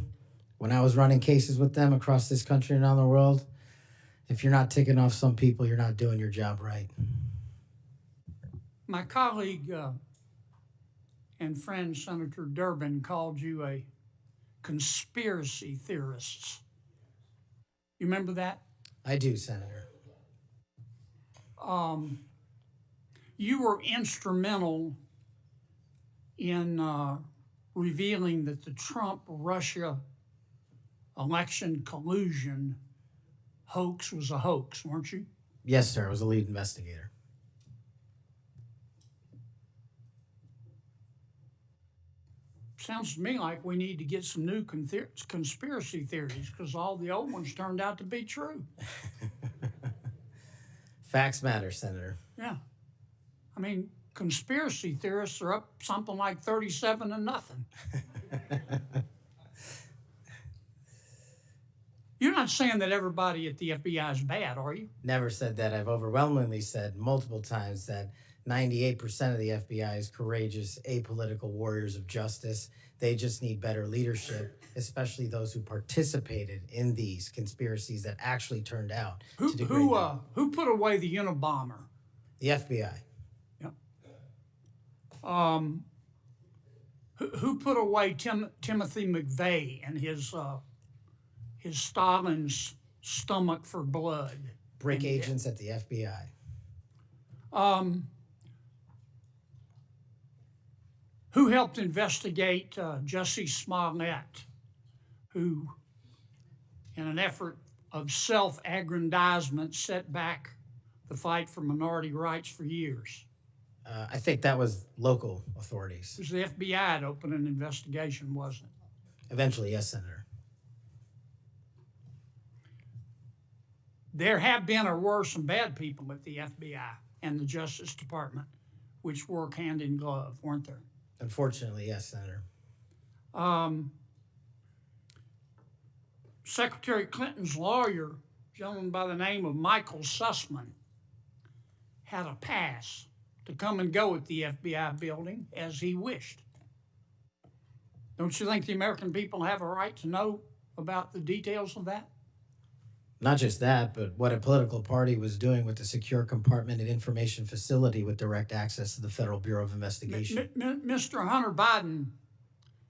when I was running cases with them across this country and around the world, if you're not ticking off some people, you're not doing your job right. My colleague and friend, Senator Durbin, called you a conspiracy theorist. You remember that? I do, Senator. You were instrumental in revealing that the Trump-Russia election collusion hoax was a hoax, weren't you? Yes, sir. I was a lead investigator. Sounds to me like we need to get some new conspiracy theories because all the old ones turned out to be true. Facts matter, Senator. Yeah. I mean, conspiracy theorists are up something like 37-0. You're not saying that everybody at the FBI is bad, are you? Never said that. I've overwhelmingly said multiple times that 98% of the FBI is courageous, apolitical warriors of justice. They just need better leadership, especially those who participated in these conspiracies that actually turned out to degrade them. Who put away the Unabomber? The FBI. Yep. Who put away Timothy McVeigh and his Stalin's stomach for blood? Brick agents at the FBI. Who helped investigate Jussie Smollett, who, in an effort of self-aggrandizement, set back the fight for minority rights for years? I think that was local authorities. It was the FBI that opened an investigation, wasn't it? Eventually, yes, Senator. There have been or were some bad people at the FBI and the Justice Department, which work hand in glove, weren't there? Unfortunately, yes, Senator. Secretary Clinton's lawyer, a gentleman by the name of Michael Sussman, had a pass to come and go at the FBI building as he wished. Don't you think the American people have a right to know about the details of that? Not just that, but what a political party was doing with the secure compartmented information facility with direct access to the Federal Bureau of Investigation. Mr. Hunter Biden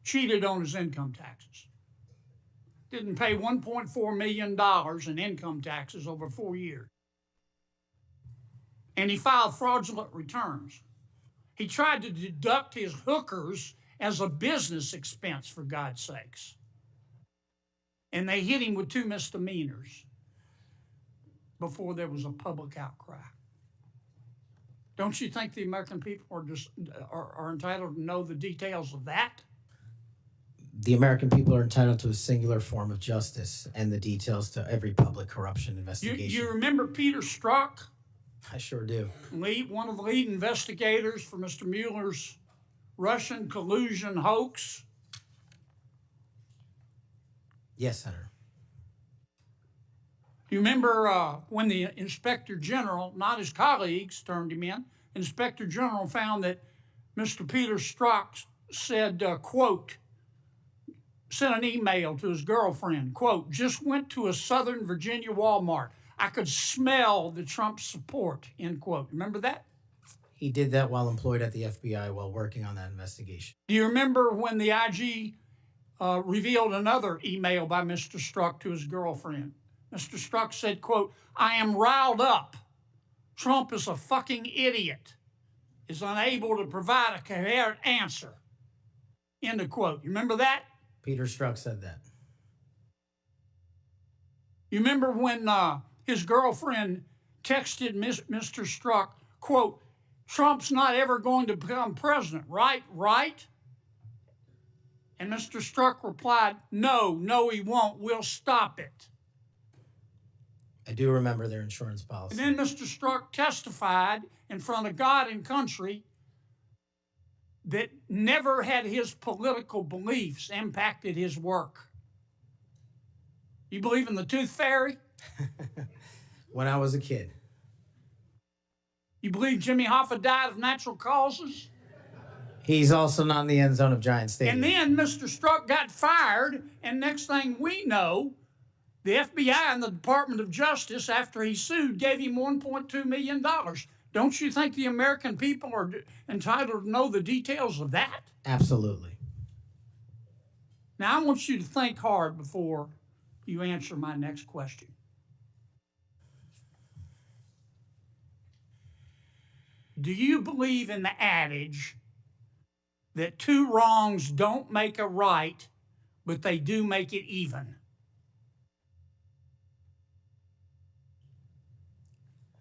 cheated on his income taxes. Didn't pay $1.4 million in income taxes over 4 years. And he filed fraudulent returns. He tried to deduct his hookers as a business expense, for God's sakes. And they hit him with 2 misdemeanors before there was a public outcry. Don't you think the American people are entitled to know the details of that? The American people are entitled to a singular form of justice and the details to every public corruption investigation. You remember Peter Strzok? I sure do. One of the lead investigators for Mr. Mueller's Russian collusion hoax? Yes, Senator. Do you remember when the Inspector General, not his colleagues, turned him in? Inspector General found that Mr. Peter Strzok said, quote, sent an email to his girlfriend, quote, just went to a Southern Virginia Walmart. I could smell the Trump support, end quote. Remember that? He did that while employed at the FBI while working on that investigation. Do you remember when the IG revealed another email by Mr. Strzok to his girlfriend? Mr. Strzok said, quote, I am riled up. Trump is a fucking idiot, is unable to provide a coherent answer, end of quote. You remember that? Peter Strzok said that. You remember when his girlfriend texted Mr. Strzok, quote, Trump's not ever going to become president, right? Right? And Mr. Strzok replied, no, he won't. We'll stop it. I do remember their insurance policy. And then Mr. Strzok testified in front of God and country that never had his political beliefs impacted his work. You believe in the tooth fairy? When I was a kid. You believe Jimmy Hoffa died of natural causes? He's also not in the end zone of Giant Stadium. And then Mr. Strzok got fired, and next thing we know, the FBI and the Department of Justice, after he sued, gave him $1.2 million. Don't you think the American people are entitled to know the details of that? Absolutely. Now, I want you to think hard before you answer my next question. Do you believe in the adage that 2 wrongs don't make a right, but they do make it even?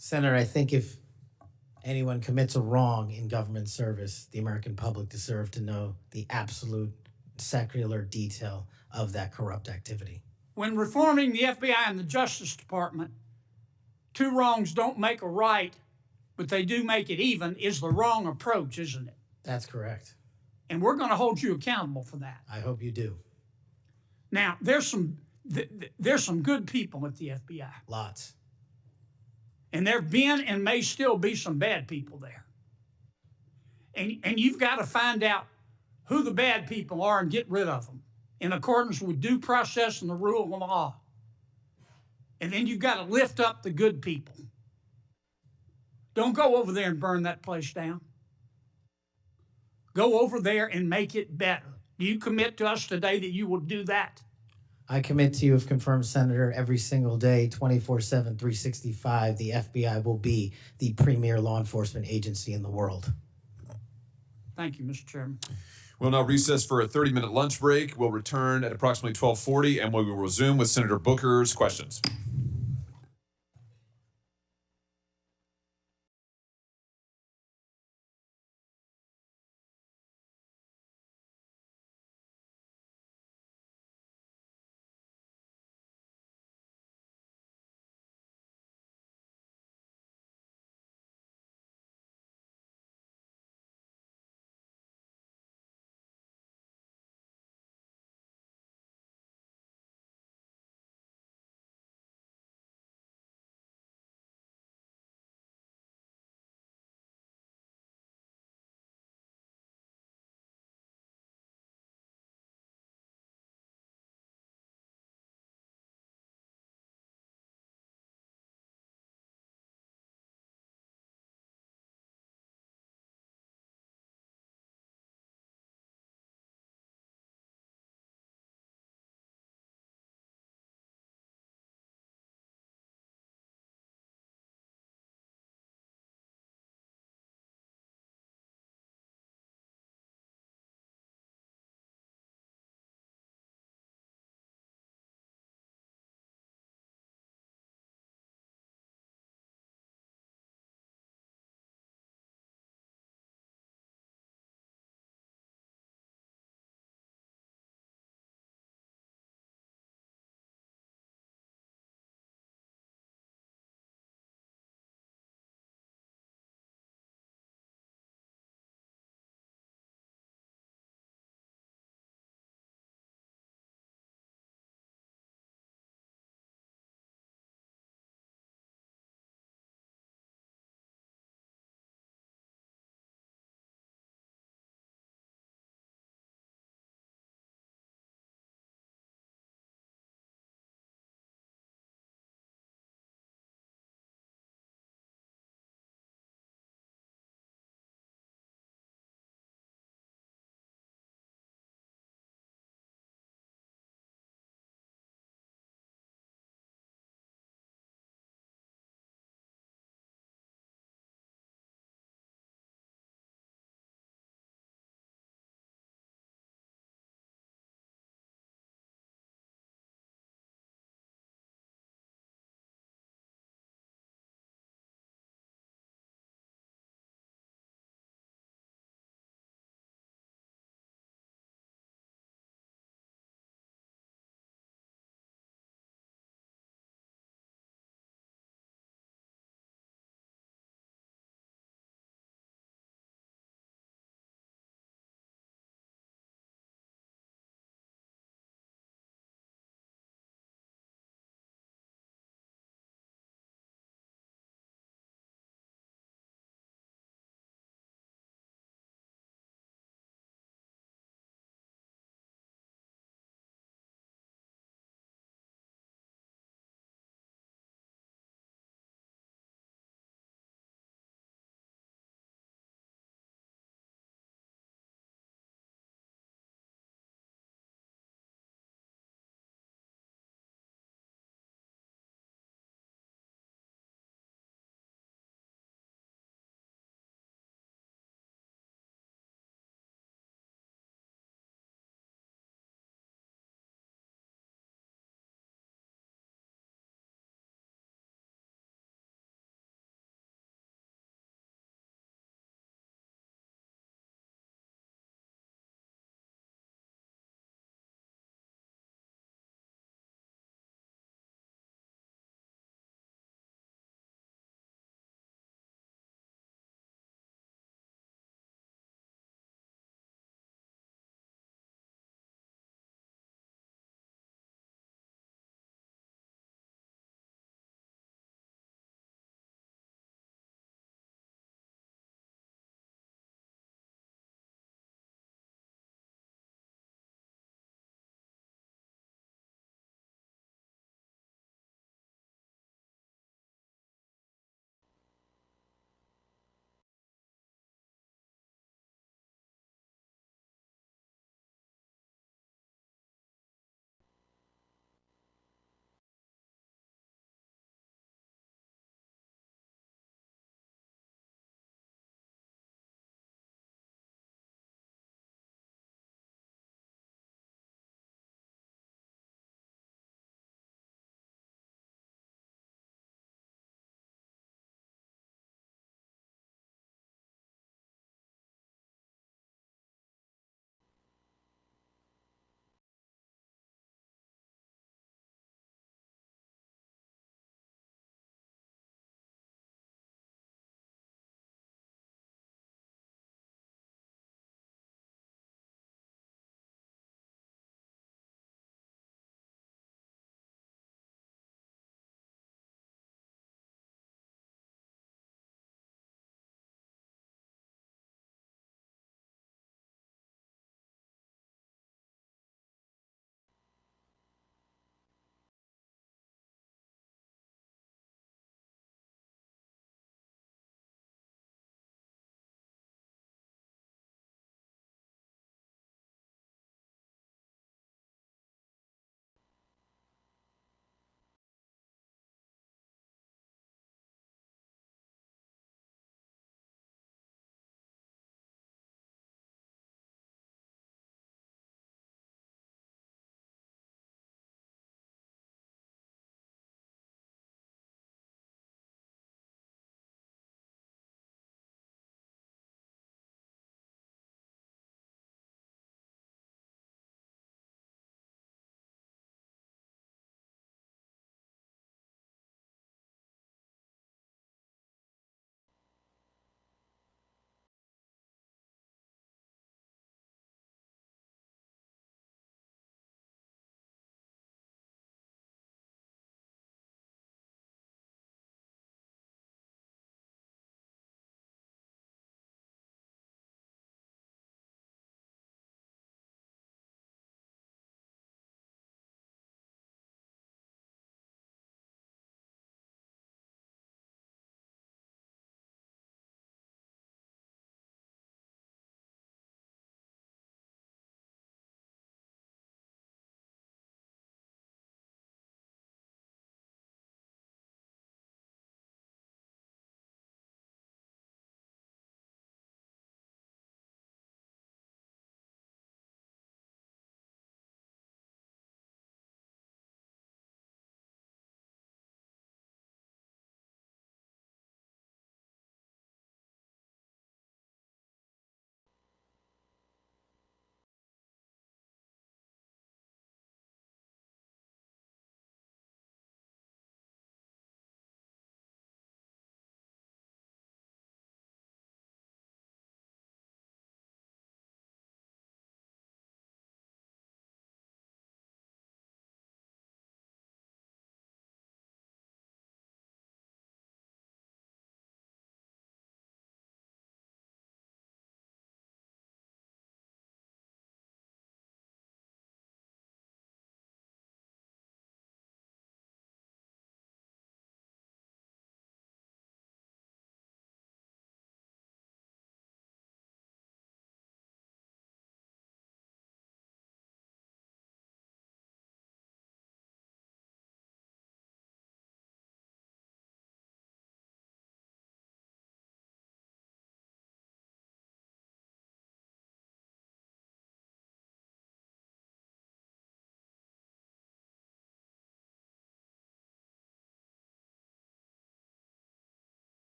Senator, I think if anyone commits a wrong in government service, the American public deserve to know the absolute secular detail of that corrupt activity. When reforming the FBI and the Justice Department, two wrongs don't make a right, but they do make it even, is the wrong approach, isn't it? That's correct. And we're going to hold you accountable for that. I hope you do. Now, there's some good people at the FBI. Lots. And there have been and may still be some bad people there. And you've got to find out who the bad people are and get rid of them in accordance with due process and the rule of law. And then you've got to lift up the good people. Don't go over there and burn that place down. Go over there and make it better. Do you commit to us today that you will do that? I commit to you, if confirmed, Senator, every single day, 24/7, 365, the FBI will be the premier law enforcement agency in the world. Thank you, Mr. Chairman. We'll now recess for a 30-minute lunch break. We'll return at approximately 12:40, and we will resume with Senator Booker's questions.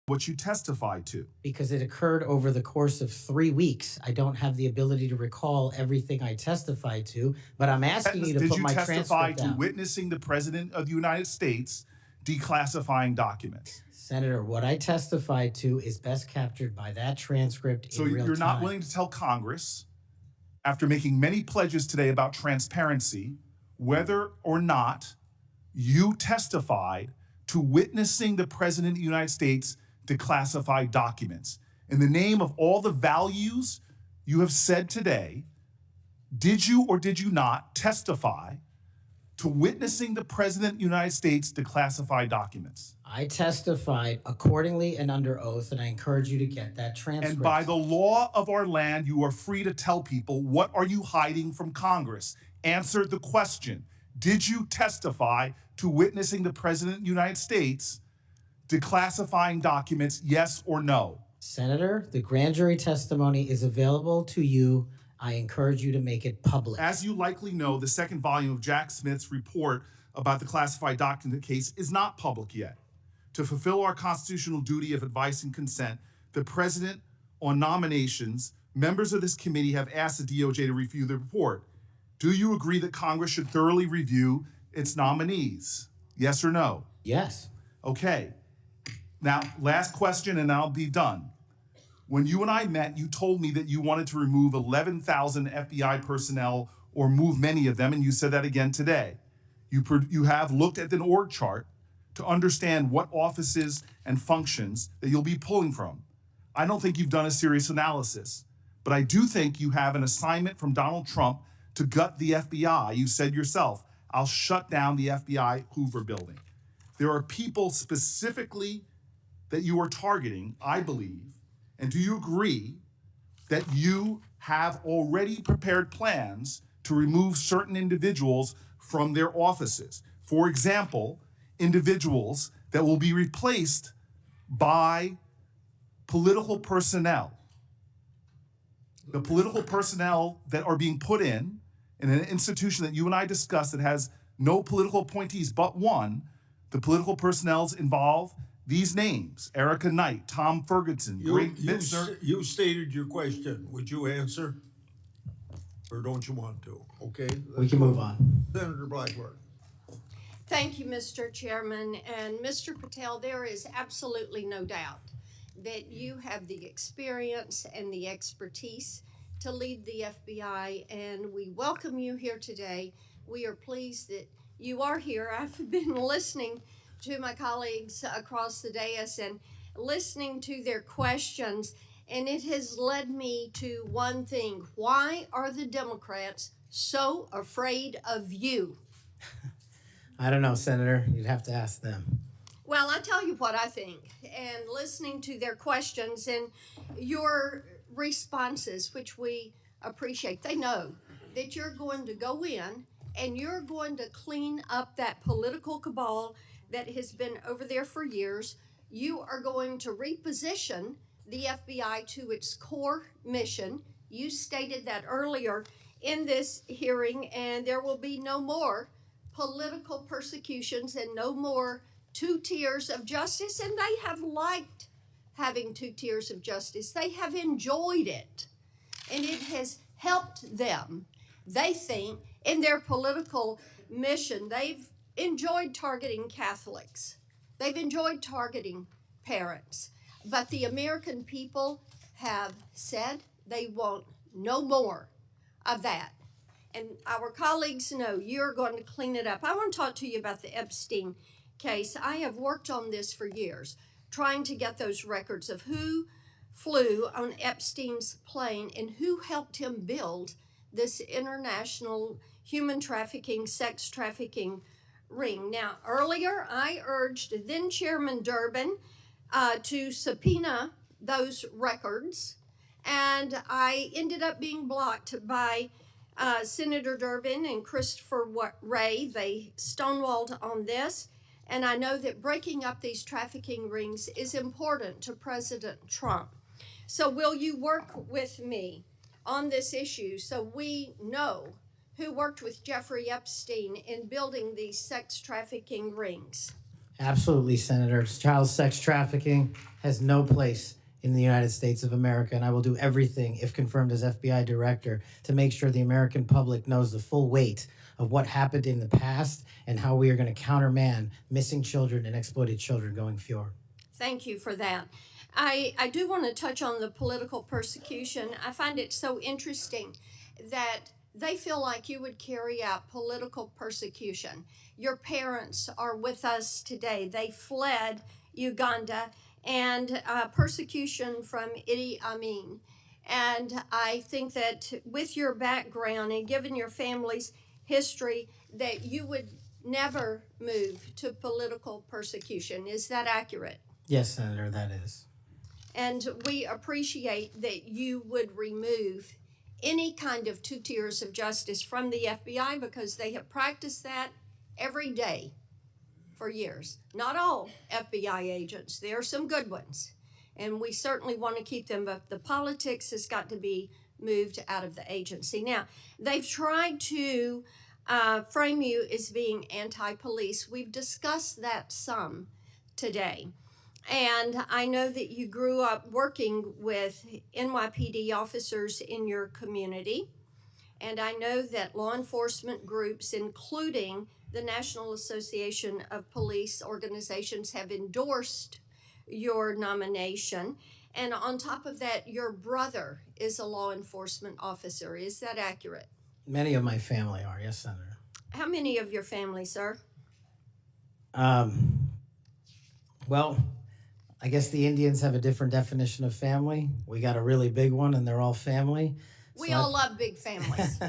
what you testified to? Because it occurred over the course of 3 weeks. I don't have the ability to recall everything I testified to, but I'm asking you to Did put you my testify transcript to out. witnessing the President of the United States declassifying documents? Senator, what I testified to is best captured by that transcript So in real time. you're not willing to tell Congress, after making many pledges today about transparency, whether or not you testified to witnessing the President of the United States declassify documents. In the name of all the values you have said today, did you or did you not testify to witnessing the President of the United States declassify documents? I testified accordingly and under oath, and I encourage you to get that transcript. And by the law of our land, you are free to tell people, what are you hiding from Congress? Answer the question. Did you testify to witnessing the President of the United States declassifying documents, yes or no? Senator, the grand jury testimony is available to you. I encourage you to make it public. As you likely know, the second volume of Jack Smith's report about the classified document case is not public yet. To fulfill our constitutional duty of advice and consent, the President, on nominations, members of this committee have asked the DOJ to review the report. Do you agree that Congress should thoroughly review its nominees? Yes or no? Yes. Okay. Now, last question and I'll be done. When you and I met, you told me that you wanted to remove 11,000 FBI personnel or move many of them, and you said that again today. You have looked at an org chart to understand what offices and functions that you'll be pulling from. I don't think you've done a serious analysis, but I do think you have an assignment from Donald Trump to gut the FBI. You said yourself, I'll shut down the FBI Hoover building. There are people specifically that you are targeting, I believe, and do you agree that you have already prepared plans to remove certain individuals from their offices? For example, individuals that will be replaced by political personnel. The political personnel that are being put in an institution that you and I discussed that has no political appointees but one, the political personnel involve these names: Erica Knight, Tom Ferguson, Greg Bitzner. You stated your question. Would you answer? Or don't you want to? Okay. We can move on. Senator Blackburn. Thank you, Mr. Chairman. And Mr. Patel, there is absolutely no doubt that you have the experience and the expertise to lead the FBI, and we welcome you here today. We are pleased that you are here. I've been listening to my colleagues across the dais and listening to their questions, and it has led me to one thing. Why are the Democrats so afraid of you? I don't know, Senator. You'd have to ask them. Well, I tell you what I think, and listening to their questions and your responses, which we appreciate, they know that you're going to go in and you're going to clean up that political cabal that has been over there for years. You are going to reposition the FBI to its core mission. You stated that earlier in this hearing, and there will be no more political persecutions and no more two tiers of justice. And they have liked having two tiers of justice. They have enjoyed it, and it has helped them. They think in their political mission, they've enjoyed targeting Catholics. They've enjoyed targeting parents. But the American people have said they want no more of that. And our colleagues know you're going to clean it up. I want to talk to you about the Epstein case. I have worked on this for years, trying to get those records of who flew on Epstein's plane and who helped him build this international human trafficking, sex trafficking ring. Now, earlier I urged then Chairman Durbin to subpoena those records, and I ended up being blocked by Senator Durbin and Christopher Wray. They stonewalled on this, and I know that breaking up these trafficking rings is important to President Trump. So will you work with me on this issue so we know who worked with Jeffrey Epstein in building these sex trafficking rings? Absolutely, Senator. Child sex trafficking has no place in the United States of America, and I will do everything, if confirmed as FBI director, to make sure the American public knows the full weight of what happened in the past and how we are going to countermand missing children and exploited children going forward. Thank you for that. I do want to touch on the political persecution. I find it so interesting that they feel like you would carry out political persecution. Your parents are with us today. They fled Uganda and persecution from Idi Amin. And I think that with your background and given your family's history, that you would never move to political persecution. Is that accurate? Yes, Senator, that is. And we appreciate that you would remove any kind of 2 tiers of justice from the FBI because they have practiced that every day for years. Not all FBI agents, there are some good ones, and we certainly want to keep them, but the politics has got to be moved out of the agency. Now, they've tried to frame you as being anti-police. We've discussed that some today. And I know that you grew up working with NYPD officers in your community. And I know that law enforcement groups, including the National Association of Police Organizations, have endorsed your nomination. And on top of that, your brother is a law enforcement officer. Is that accurate? Many of my family are, yes, Senator. How many of your family, sir? Well, I guess the Indians have a different definition of family. We got a really big one, and they're all family. We all love big families.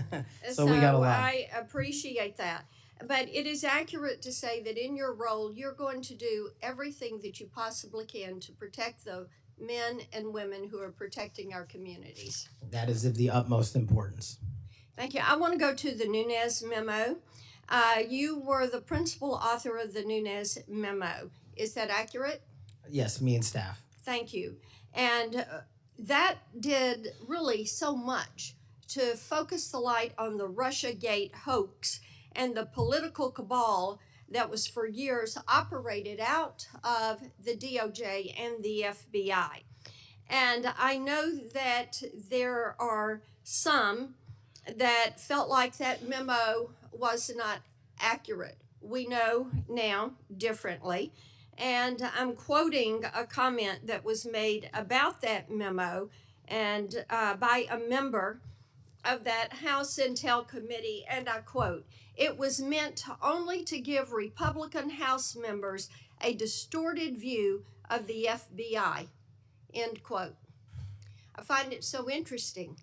So we got a lot. I appreciate that. But it is accurate to say that in your role, you're going to do everything that you possibly can to protect the men and women who are protecting our communities. That is of the utmost importance. Thank you. I want to go to the Nunes memo. You were the principal author of the Nunes memo. Is that accurate? Yes, me and staff. Thank you. And that did really so much to focus the light on the Russiagate hoax and the political cabal that was for years operated out of the DOJ and the FBI. And I know that there are some that felt like that memo was not accurate. We know now differently. And I'm quoting a comment that was made about that memo and by a member of that House Intel Committee, and I quote, "It was meant only to give Republican House members a distorted view of the FBI," end quote. I find it so interesting.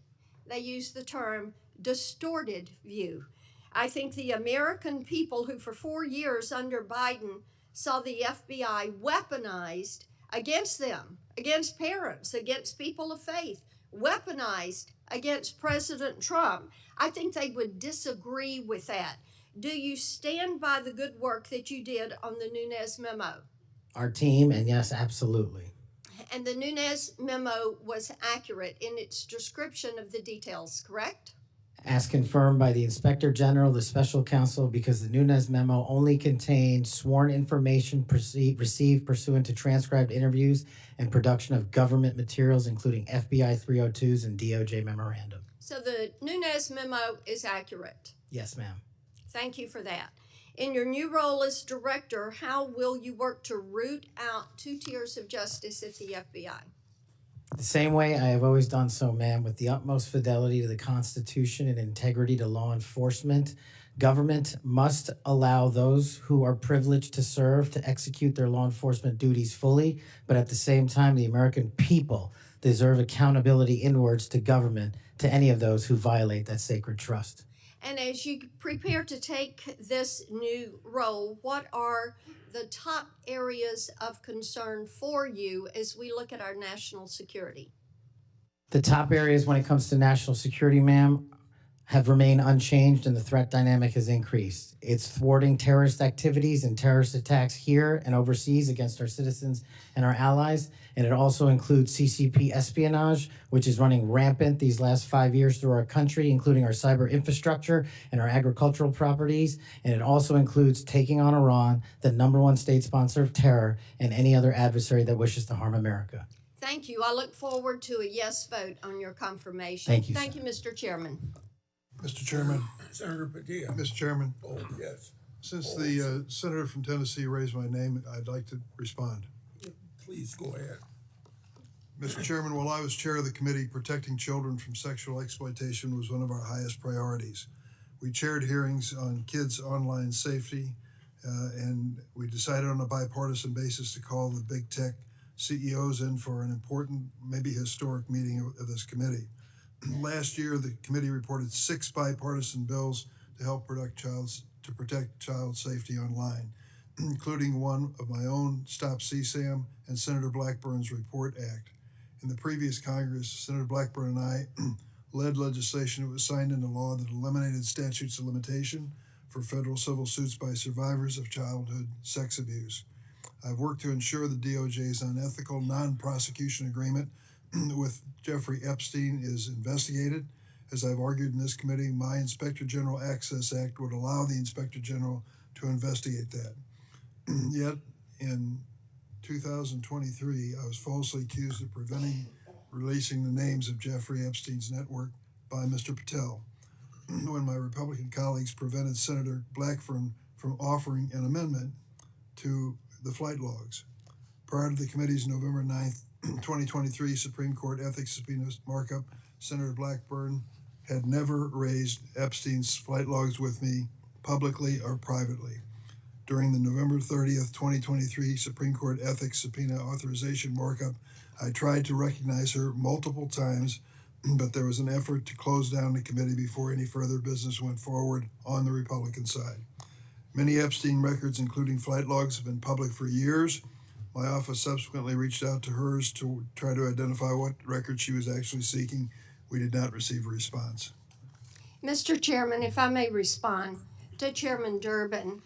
They use the term distorted view. I think the American people who for 4 years under Biden saw the FBI weaponized against them, against parents, against people of faith, weaponized against President Trump. I think they would disagree with that. Do you stand by the good work that you did on the Nunes memo? Our team, and yes, absolutely. And the Nunes memo was accurate in its description of the details, correct? As confirmed by the Inspector General, the Special Counsel, because the Nunes memo only contained sworn information received pursuant to transcribed interviews and production of government materials, including FBI 302s and DOJ memorandum. So the Nunes memo is accurate. Yes, ma'am. Thank you for that. In your new role as director, how will you work to root out 2 tiers of justice at the FBI? The same way I have always done so, ma'am, with the utmost fidelity to the Constitution and integrity to law enforcement. Government must allow those who are privileged to serve to execute their law enforcement duties fully, but at the same time, the American people deserve accountability inwards to government, to any of those who violate that sacred trust. And as you prepare to take this new role, what are the top areas of concern for you as we look at our national security? The top areas when it comes to national security, ma'am, have remained unchanged and the threat dynamic has increased. It's thwarting terrorist activities and terrorist attacks here and overseas against our citizens and our allies. And it also includes CCP espionage, which is running rampant these last 5 years through our country, including our cyber infrastructure and our agricultural properties. And it also includes taking on Iran, the #1 state sponsor of terror, and any other adversary that wishes to harm America. Thank you. I look forward to a yes vote on your confirmation. Thank you, Thank you, Mr. Chairman. Mr. Chairman, Senator Padilla. Mr. Chairman, Oh, yes. since the senator from Tennessee raised my name, I'd like to respond. Please go ahead. Mr. Chairman, while I was chair of the committee, protecting children from sexual exploitation was one of our highest priorities. We chaired hearings on kids' online safety, and we decided on a bipartisan basis to call the big tech CEOs in for an important, maybe historic meeting of this committee. Last year, the committee reported 6 bipartisan bills to help protect child safety online, including one of my own, Stop CSAM, and Senator Blackburn's Report Act. In the previous Congress, Senator Blackburn and I led legislation that was signed into law that eliminated statutes of limitation for federal civil suits by survivors of childhood sex abuse. I've worked to ensure the DOJ's unethical non-prosecution agreement with Jeffrey Epstein is investigated. As I've argued in this committee, my Inspector General Access Act would allow the Inspector General to investigate that. Yet, in 2023, I was falsely accused of preventing releasing the names of Jeffrey Epstein's network by Mr. Patel, when my Republican colleagues prevented Senator Blackburn from offering an amendment to the flight logs. Prior to the committee's November 9th, 2023 Supreme Court ethics subpoena markup, Senator Blackburn had never raised Epstein's flight logs with me publicly or privately. During the November 30th, 2023 Supreme Court ethics subpoena authorization markup, I tried to recognize her multiple times, but there was an effort to close down the committee before any further business went forward on the Republican side. Many Epstein records, including flight logs, have been public for years. My office subsequently reached out to hers to try to identify what record she was actually seeking. We did not receive a response. Mr. Chairman, if I may respond to Chairman Durbin.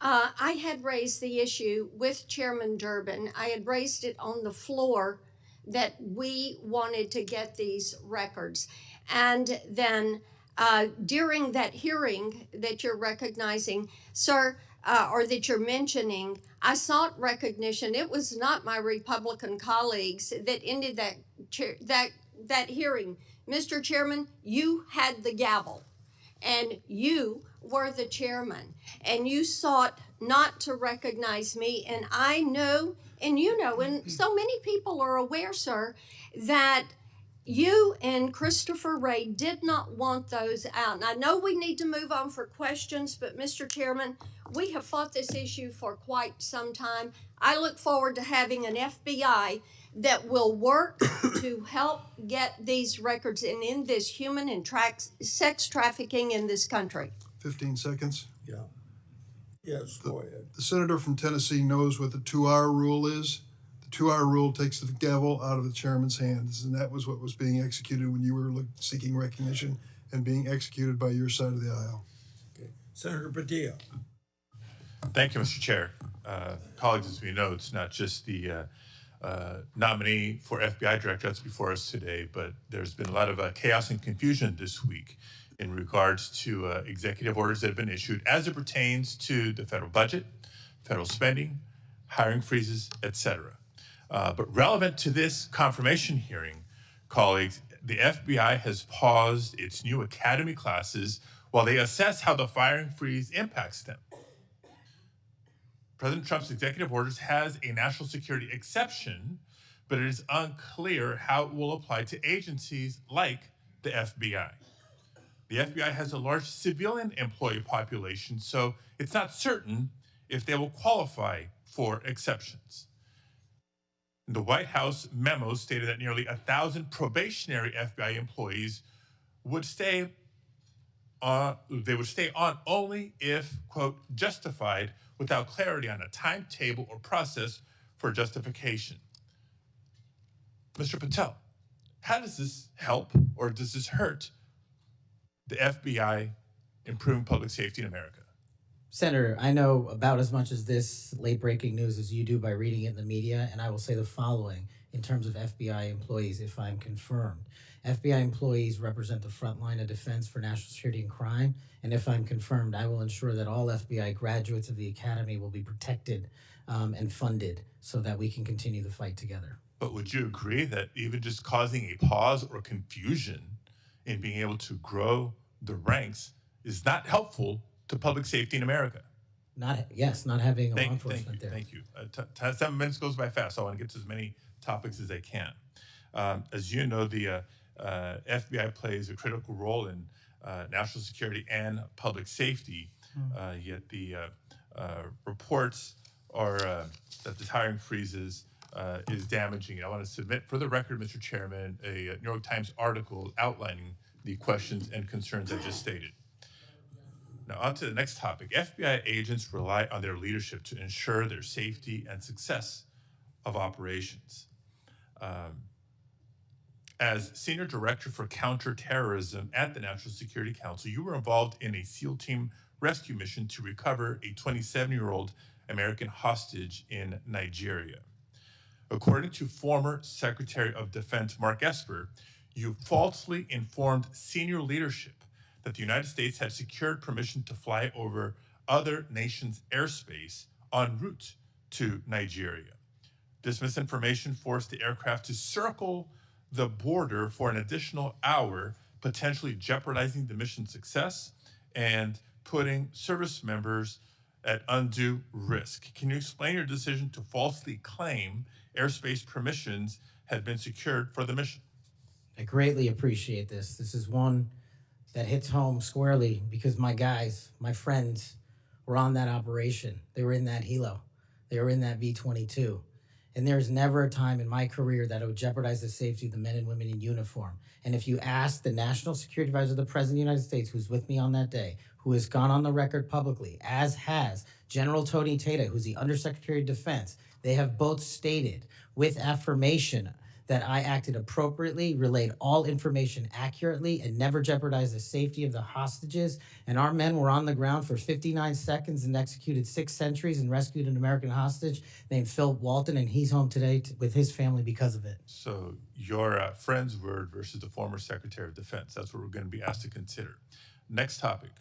I had raised the issue with Chairman Durbin. I had raised it on the floor that we wanted to get these records. And then during that hearing that you're recognizing, sir, or that you're mentioning, I sought recognition. It was not my Republican colleagues that ended that hearing. Mr. Chairman, you had the gavel, and you were the chairman, and you sought not to recognize me. And I know, and you know, and so many people are aware, sir, that you and Christopher Wray did not want those out. And I know we need to move on for questions, but Mr. Chairman, we have fought this issue for quite some time. I look forward to having an FBI that will work to help get these records and end this human and sex trafficking in this country. 15 seconds. Yeah. Yes, go ahead. The senator from Tennessee knows what the 2-hour rule is. The 2-hour rule takes the gavel out of the chairman's hands, and that was what was being executed when you were seeking recognition and being executed by your side of the aisle. Okay. Senator Padilla. Thank you, Mr. Chair. Colleagues, as we know, it's not just the nominee for FBI director that's before us today, but there's been a lot of chaos and confusion this week in regards to executive orders that have been issued as it pertains to the federal budget, federal spending, hiring freezes, etc. But relevant to this confirmation hearing, colleagues, the FBI has paused its new academy classes while they assess how the firing freeze impacts them. President Trump's executive orders has a national security exception, but it is unclear how it will apply to agencies like the FBI. The FBI has a large civilian employee population, so it's not certain if they will qualify for exceptions. The White House memo stated that nearly 1,000 probationary FBI employees would stay on only if, quote, justified, without clarity on a timetable or process for justification. Mr. Patel, how does this help or does this hurt the FBI improving public safety in America? Senator, I know about as much as this late-breaking news as you do by reading it in the media, and I will say the following in terms of FBI employees, if I'm confirmed. FBI employees represent the front line of defense for national security and crime, and if I'm confirmed, I will ensure that all FBI graduates of the academy will be protected and funded so that we can continue the fight together. But would you agree that even just causing a pause or confusion in being able to grow the ranks is not helpful to public safety in America? Not having a law enforcement there. Thank you. 7 minutes goes by fast, so I want to get to as many topics as I can. As you know, the FBI plays a critical role in national security and public safety, yet the reports are that this hiring freezes is damaging. I want to submit for the record, Mr. Chairman, a New York Times article outlining the questions and concerns I just stated. Now, on to the next topic. FBI agents rely on their leadership to ensure their safety and success of operations. As Senior Director for Counterterrorism at the National Security Council, you were involved in a SEAL team rescue mission to recover a 27-year-old American hostage in Nigeria. According to former Secretary of Defense Mark Esper, you falsely informed senior leadership that the United States had secured permission to fly over other nations' airspace en route to Nigeria. This misinformation forced the aircraft to circle the border for an additional hour, potentially jeopardizing the mission's success and putting service members at undue risk. Can you explain your decision to falsely claim airspace permissions had been secured for the mission? I greatly appreciate this. This is one that hits home squarely because my guys, my friends, were on that operation. They were in that helo. They were in that V-22. And there's never a time in my career that it would jeopardize the safety of the men and women in uniform. And if you ask the National Security Advisor of the President of the United States, who's with me on that day, who has gone on the record publicly, as has General Tony Tata, who's the Undersecretary of Defense, they have both stated with affirmation that I acted appropriately, relayed all information accurately, and never jeopardized the safety of the hostages. And our men were on the ground for 59 seconds and executed 6 sentries and rescued an American hostage named Phil Walton, and he's home today with his family because of it. So your friend's word versus the former Secretary of Defense. That's what we're going to be asked to consider. Next topic.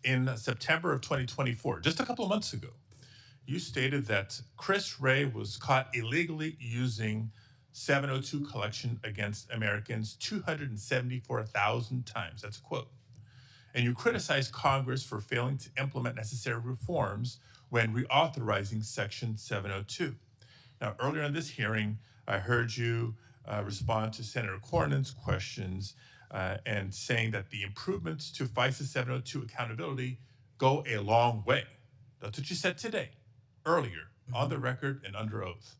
In September of 2024, just a couple of months ago, you stated that Chris Wray was caught illegally using 702 collection against Americans 274,000 times. That's a quote. And you criticized Congress for failing to implement necessary reforms when reauthorizing Section 702. Now, earlier in this hearing, I heard you respond to Senator Cornyn's questions and saying that the improvements to FISA 702 accountability go a long way. That's what you said today, earlier, on the record and under oath.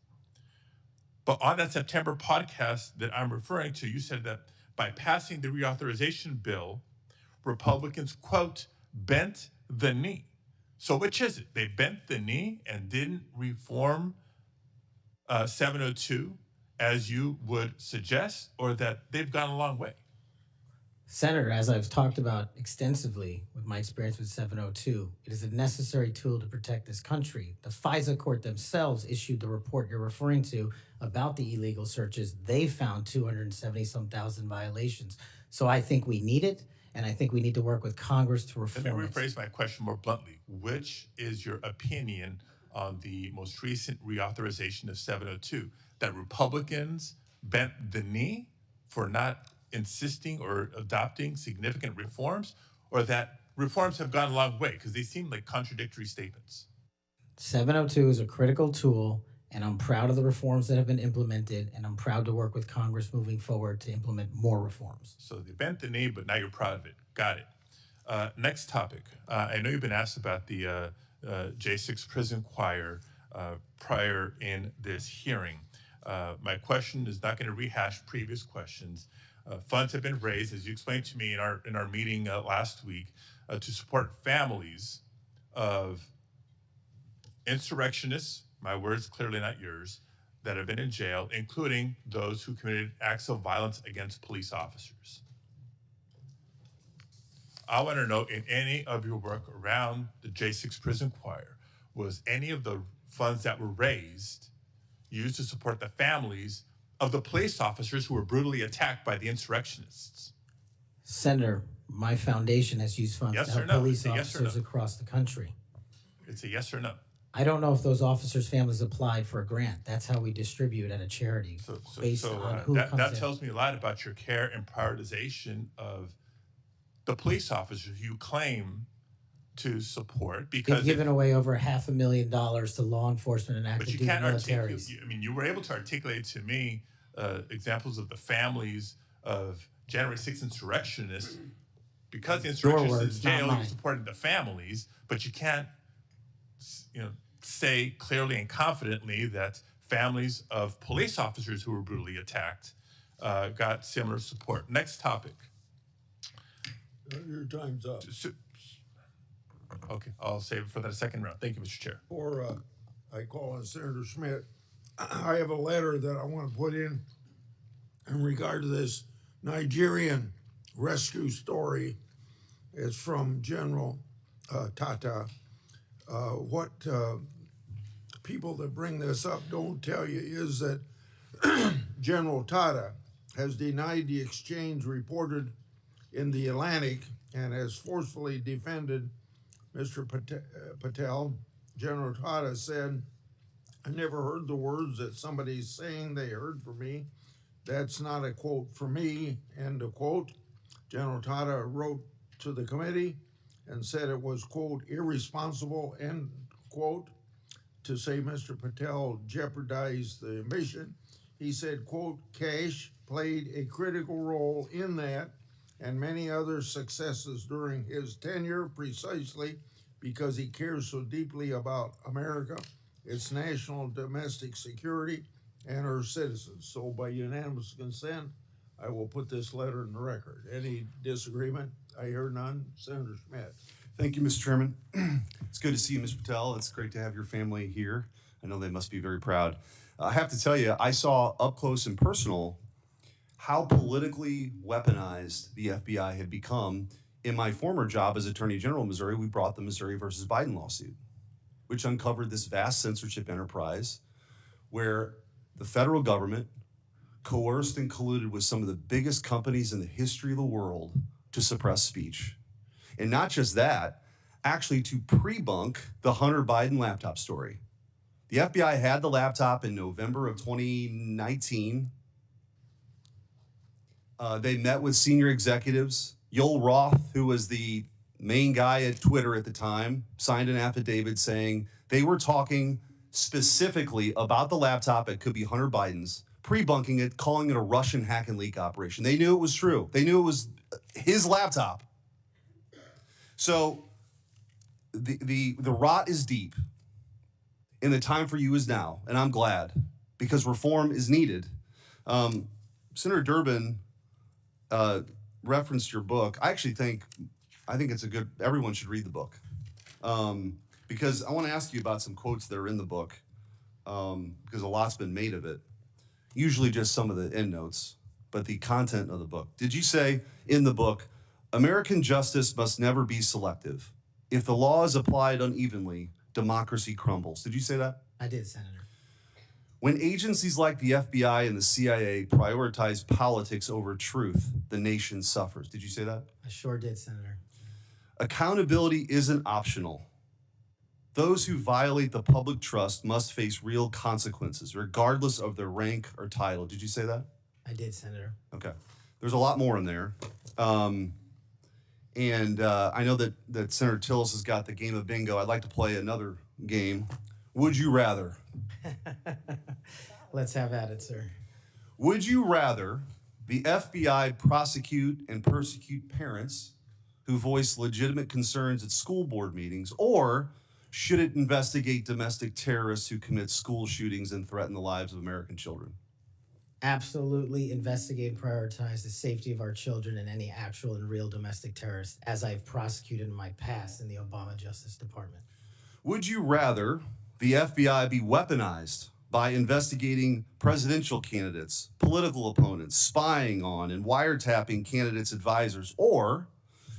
But on that September podcast that I'm referring to, you said that by passing the reauthorization bill, Republicans, quote, bent the knee. So which is it? They bent the knee and didn't reform 702 as you would suggest, or that they've gone a long way? Senator, as I've talked about extensively with my experience with 702, it is a necessary tool to protect this country. The FISA court themselves issued the report you're referring to about the illegal searches. They found 270-some thousand violations. So I think we need it, and I think we need to work with Congress to reform it. Let me rephrase my question more bluntly. Which is your opinion on the most recent reauthorization of 702? That Republicans bent the knee for not insisting or adopting significant reforms, or that reforms have gone a long way? Because they seem like contradictory statements. 702 is a critical tool, and I'm proud of the reforms that have been implemented, and I'm proud to work with Congress moving forward to implement more reforms. So they bent the knee, but now you're proud of it. Got it. Next topic. I know you've been asked about the J6 prison choir prior in this hearing. My question is not going to rehash previous questions. Funds have been raised, as you explained to me in our meeting last week, to support families of insurrectionists, my words, clearly not yours, that have been in jail, including those who committed acts of violence against police officers. I want to know, in any of your work around the J6 prison choir, was any of the funds that were raised used to support the families of the police officers who were brutally attacked by the insurrectionists? Senator, my foundation has used funds Yes to or help no? police It's a yes or officers no. across the country. It's a yes or no. I don't know if those officers' families applied for a grant. That's how we distribute at a charity, based on who that comes in. tells me a lot about your care and prioritization of the police officers you claim to support, because They've given away over $500,000 to law enforcement and active but you duty can't articulate. militaries. I mean, you were able to articulate to me examples of the families of January 6th insurrectionists. Because the insurrectionists in jail, you supported the families, but you can't, say clearly and confidently that families of police officers who were brutally attacked got similar support. Next topic. Your time's up. Okay, I'll save it for the second round. Thank you, Mr. Chair. Or I call on Senator Schmidt. I have a letter that I want to put in regard to this Nigerian rescue story. It's from General Tata. What people that bring this up don't tell you is that General Tata has denied the exchange reported in the Atlantic and has forcefully defended Mr. Patel. General Tata said, "I never heard the words that somebody's saying they heard from me. That's not a quote from me," end of quote. General Tata wrote to the committee and said it was, quote, irresponsible, end quote, to say Mr. Patel jeopardized the mission. He said, quote, Kash played a critical role in that and many other successes during his tenure precisely because he cares so deeply about America, its national domestic security, and her citizens. So by unanimous consent, I will put this letter in the record. Any disagreement? I hear none. Senator Schmidt. Thank you, Mr. Chairman. It's good to see you, Mr. Patel. It's great to have your family here. I know they must be very proud. I have to tell you, I saw up close and personal how politically weaponized the FBI had become. In my former job as Attorney General of Missouri, we brought the Missouri versus Biden lawsuit, which uncovered this vast censorship enterprise where the federal government coerced and colluded with some of the biggest companies in the history of the world to suppress speech. And not just that, actually to pre-bunk the Hunter Biden laptop story. The FBI had the laptop in November of 2019. They met with senior executives. Yoel Roth, who was the main guy at Twitter at the time, signed an affidavit saying they were talking specifically about the laptop. It could be Hunter Biden's, pre-bunking it, calling it a Russian hack and leak operation. They knew it was true. They knew it was his laptop. So the rot is deep, and the time for you is now, and I'm glad, because reform is needed. Senator Durbin referenced your book. I think it's a good, everyone should read the book. Because I want to ask you about some quotes that are in the book, because a lot's been made of it. Usually just some of the endnotes, but the content of the book. Did you say in the book, American justice must never be selective. If the law is applied unevenly, democracy crumbles. Did you say that? I did, Senator. When agencies like the FBI and the CIA prioritize politics over truth, the nation suffers. Did you say that? I sure did, Senator. Accountability isn't optional. Those who violate the public trust must face real consequences, regardless of their rank or title. Did you say that? I did, Senator. Okay. There's a lot more in there. I know that Senator Tillis has got the game of bingo. I'd like to play another game. Would you rather? Let's have at it, sir. Would you rather the FBI prosecute and persecute parents who voice legitimate concerns at school board meetings, or should it investigate domestic terrorists who commit school shootings and threaten the lives of American children? Absolutely investigate and prioritize the safety of our children and any actual and real domestic terrorists, as I've prosecuted in my past in the Obama Justice Department. Would you rather the FBI be weaponized by investigating presidential candidates, political opponents, spying on and wiretapping candidates' advisors? Or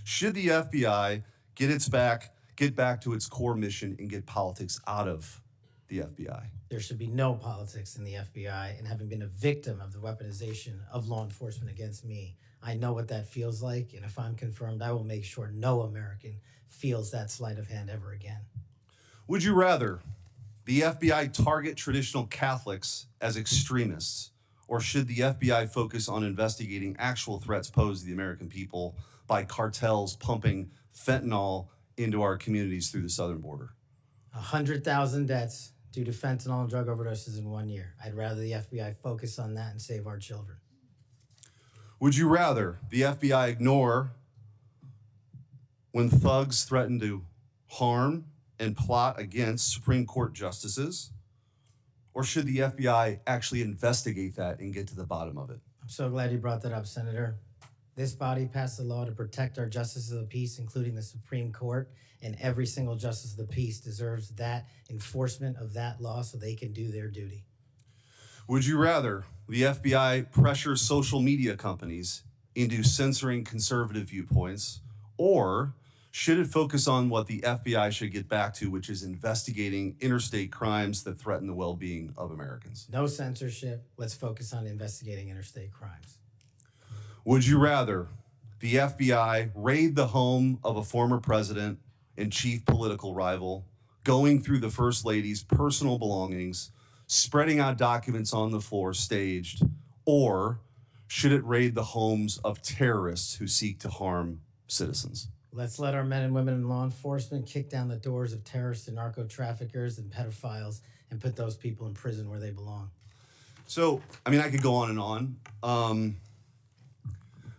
should the FBI get back to its core mission and get politics out of the FBI? There should be no politics in the FBI, and having been a victim of the weaponization of law enforcement against me, I know what that feels like, and if I'm confirmed, I will make sure no American feels that sleight of hand ever again. Would you rather the FBI target traditional Catholics as extremists, or should the FBI focus on investigating actual threats posed to the American people by cartels pumping fentanyl into our communities through the southern border? 100,000 deaths due to fentanyl and drug overdoses in 1 year. I'd rather the FBI focus on that and save our children. Would you rather the FBI ignore when thugs threaten to harm and plot against Supreme Court justices? Or should the FBI actually investigate that and get to the bottom of it? I'm so glad you brought that up, Senator. This body passed a law to protect our justices of the peace, including the Supreme Court, and every single justice of the peace deserves that enforcement of that law so they can do their duty. Would you rather the FBI pressure social media companies into censoring conservative viewpoints, or should it focus on what the FBI should get back to, which is investigating interstate crimes that threaten the well-being of Americans? No censorship. Let's focus on investigating interstate crimes. Would you rather the FBI raid the home of a former president and chief political rival, going through the First Lady's personal belongings, spreading out documents on the floor staged, or should it raid the homes of terrorists who seek to harm citizens? Let's let our men and women in law enforcement kick down the doors of terrorists and narco-traffickers and pedophiles and put those people in prison where they belong. So, I mean, I could go on and on.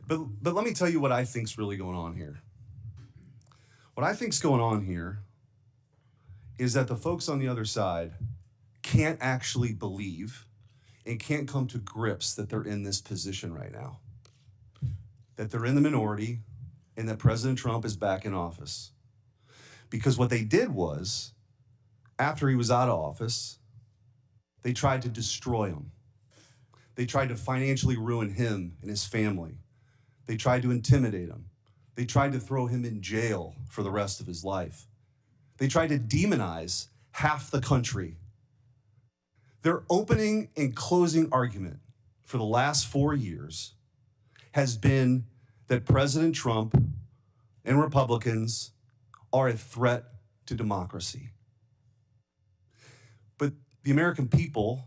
But let me tell you what I think's really going on here. What I think's going on here is that the folks on the other side can't actually believe and can't come to grips that they're in this position right now. That they're in the minority and that President Trump is back in office. Because what they did was, after he was out of office, they tried to destroy him. They tried to financially ruin him and his family. They tried to intimidate him. They tried to throw him in jail for the rest of his life. They tried to demonize half the country. Their opening and closing argument for the last 4 years has been that President Trump and Republicans are a threat to democracy. But the American people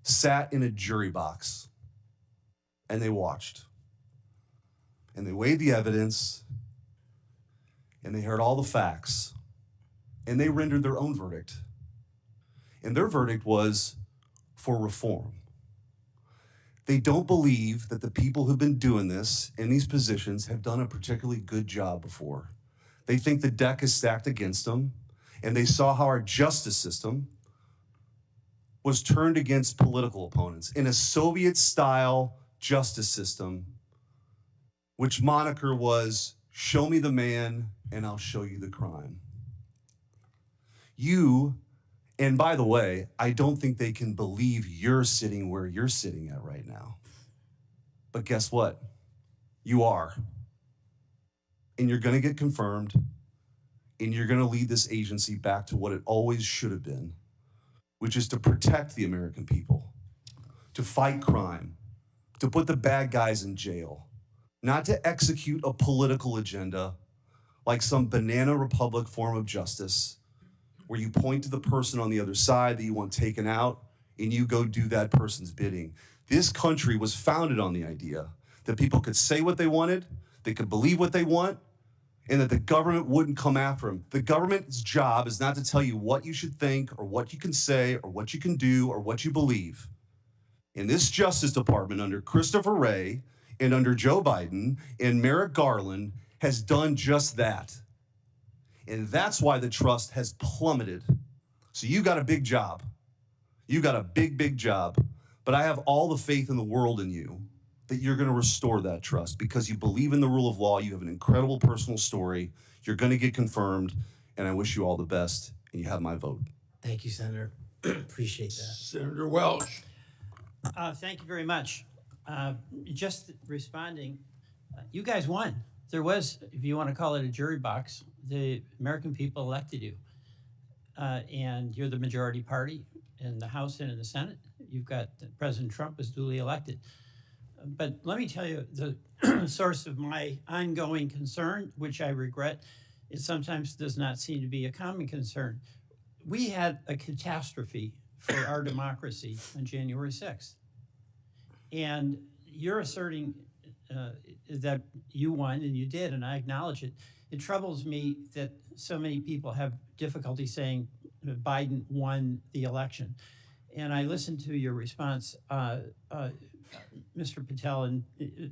sat in a jury box and they watched. And they weighed the evidence, and they heard all the facts, and they rendered their own verdict. And their verdict was for reform. They don't believe that the people who've been doing this in these positions have done a particularly good job before. They think the deck is stacked against them, and they saw how our justice system was turned against political opponents in a Soviet-style justice system, which moniker was, "Show me the man and I'll show you the crime." And by the way, I don't think they can believe you're sitting where you're sitting at right now. But guess what? You are. And you're gonna get confirmed, and you're gonna lead this agency back to what it always should have been, which is to protect the American people, to fight crime, to put the bad guys in jail, not to execute a political agenda like some banana republic form of justice where you point to the person on the other side that you want taken out and you go do that person's bidding. This country was founded on the idea that people could say what they wanted, they could believe what they want, and that the government wouldn't come after them. The government's job is not to tell you what you should think or what you can say or what you can do or what you believe. In this Justice Department under Christopher Wray and under Joe Biden and Merrick Garland has done just that. And that's why the trust has plummeted. So you got a big job. You got a big, big job. But I have all the faith in the world in you that you're going to restore that trust because you believe in the rule of law. You have an incredible personal story. You're going to get confirmed. And I wish you all the best. And you have my vote. Thank you, Senator. Appreciate that. Senator Welch. Thank you very much. Just responding, you guys won. There was, if you want to call it a jury box, the American people elected you. And you're the majority party in the House and in the Senate. You've got President Trump was duly elected. But let me tell you, the source of my ongoing concern, which I regret, it sometimes does not seem to be a common concern. We had a catastrophe for our democracy on January 6th. And you're asserting that you won, and you did, and I acknowledge it. It troubles me that so many people have difficulty saying Biden won the election. And I listened to your response, Mr. Patel, and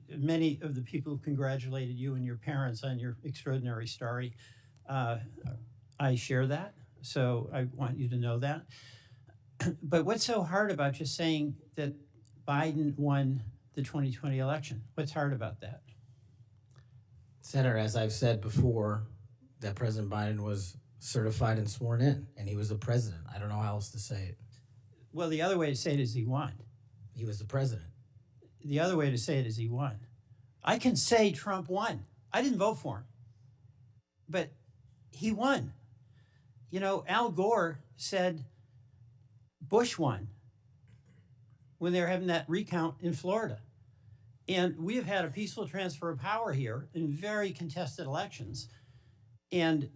many of the people who congratulated you and your parents on your extraordinary story. I share that, so I want you to know that. But what's so hard about just saying that Biden won the 2020 election? What's hard about that? Senator, as I've said before, that President Biden was certified and sworn in, and he was the president. I don't know how else to say it. Well, the other way to say it is he won. He was the president. The other way to say it is he won. I can say Trump won. I didn't vote for him, but he won. You know, Al Gore said Bush won when they were having that recount in Florida. And we have had a peaceful transfer of power here in very contested elections. And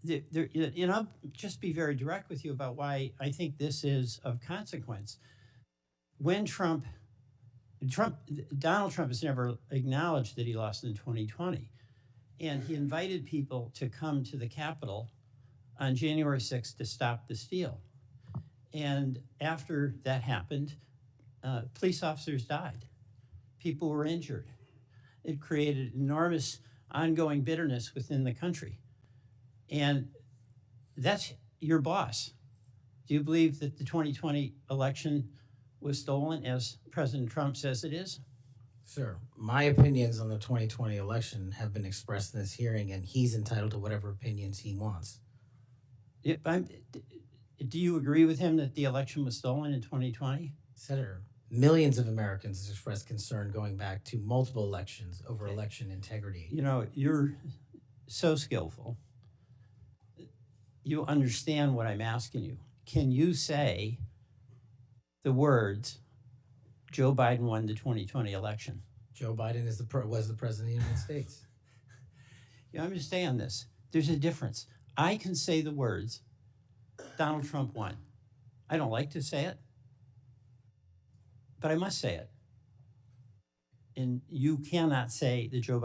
I'll just be very direct with you about why I think this is of consequence. When Donald Trump has never acknowledged that he lost in 2020. And he invited people to come to the Capitol on January 6th to stop the steal. And after that happened, police officers died. People were injured. It created enormous ongoing bitterness within the country. And that's your boss. Do you believe that the 2020 election was stolen, as President Trump says it is? Sir, my opinions on the 2020 election have been expressed in this hearing, and he's entitled to whatever opinions he wants. Do you agree with him that the election was stolen in 2020? Senator, millions of Americans expressed concern going back to multiple elections over election integrity. You know, you're so skillful. You understand what I'm asking you. Can you say the words, Joe Biden won the 2020 election? Joe Biden was the president of the United States. You understand this? There's a difference. I can say the words, Donald Trump won. I don't like to say it, but I must say it. And you cannot say that Joe Biden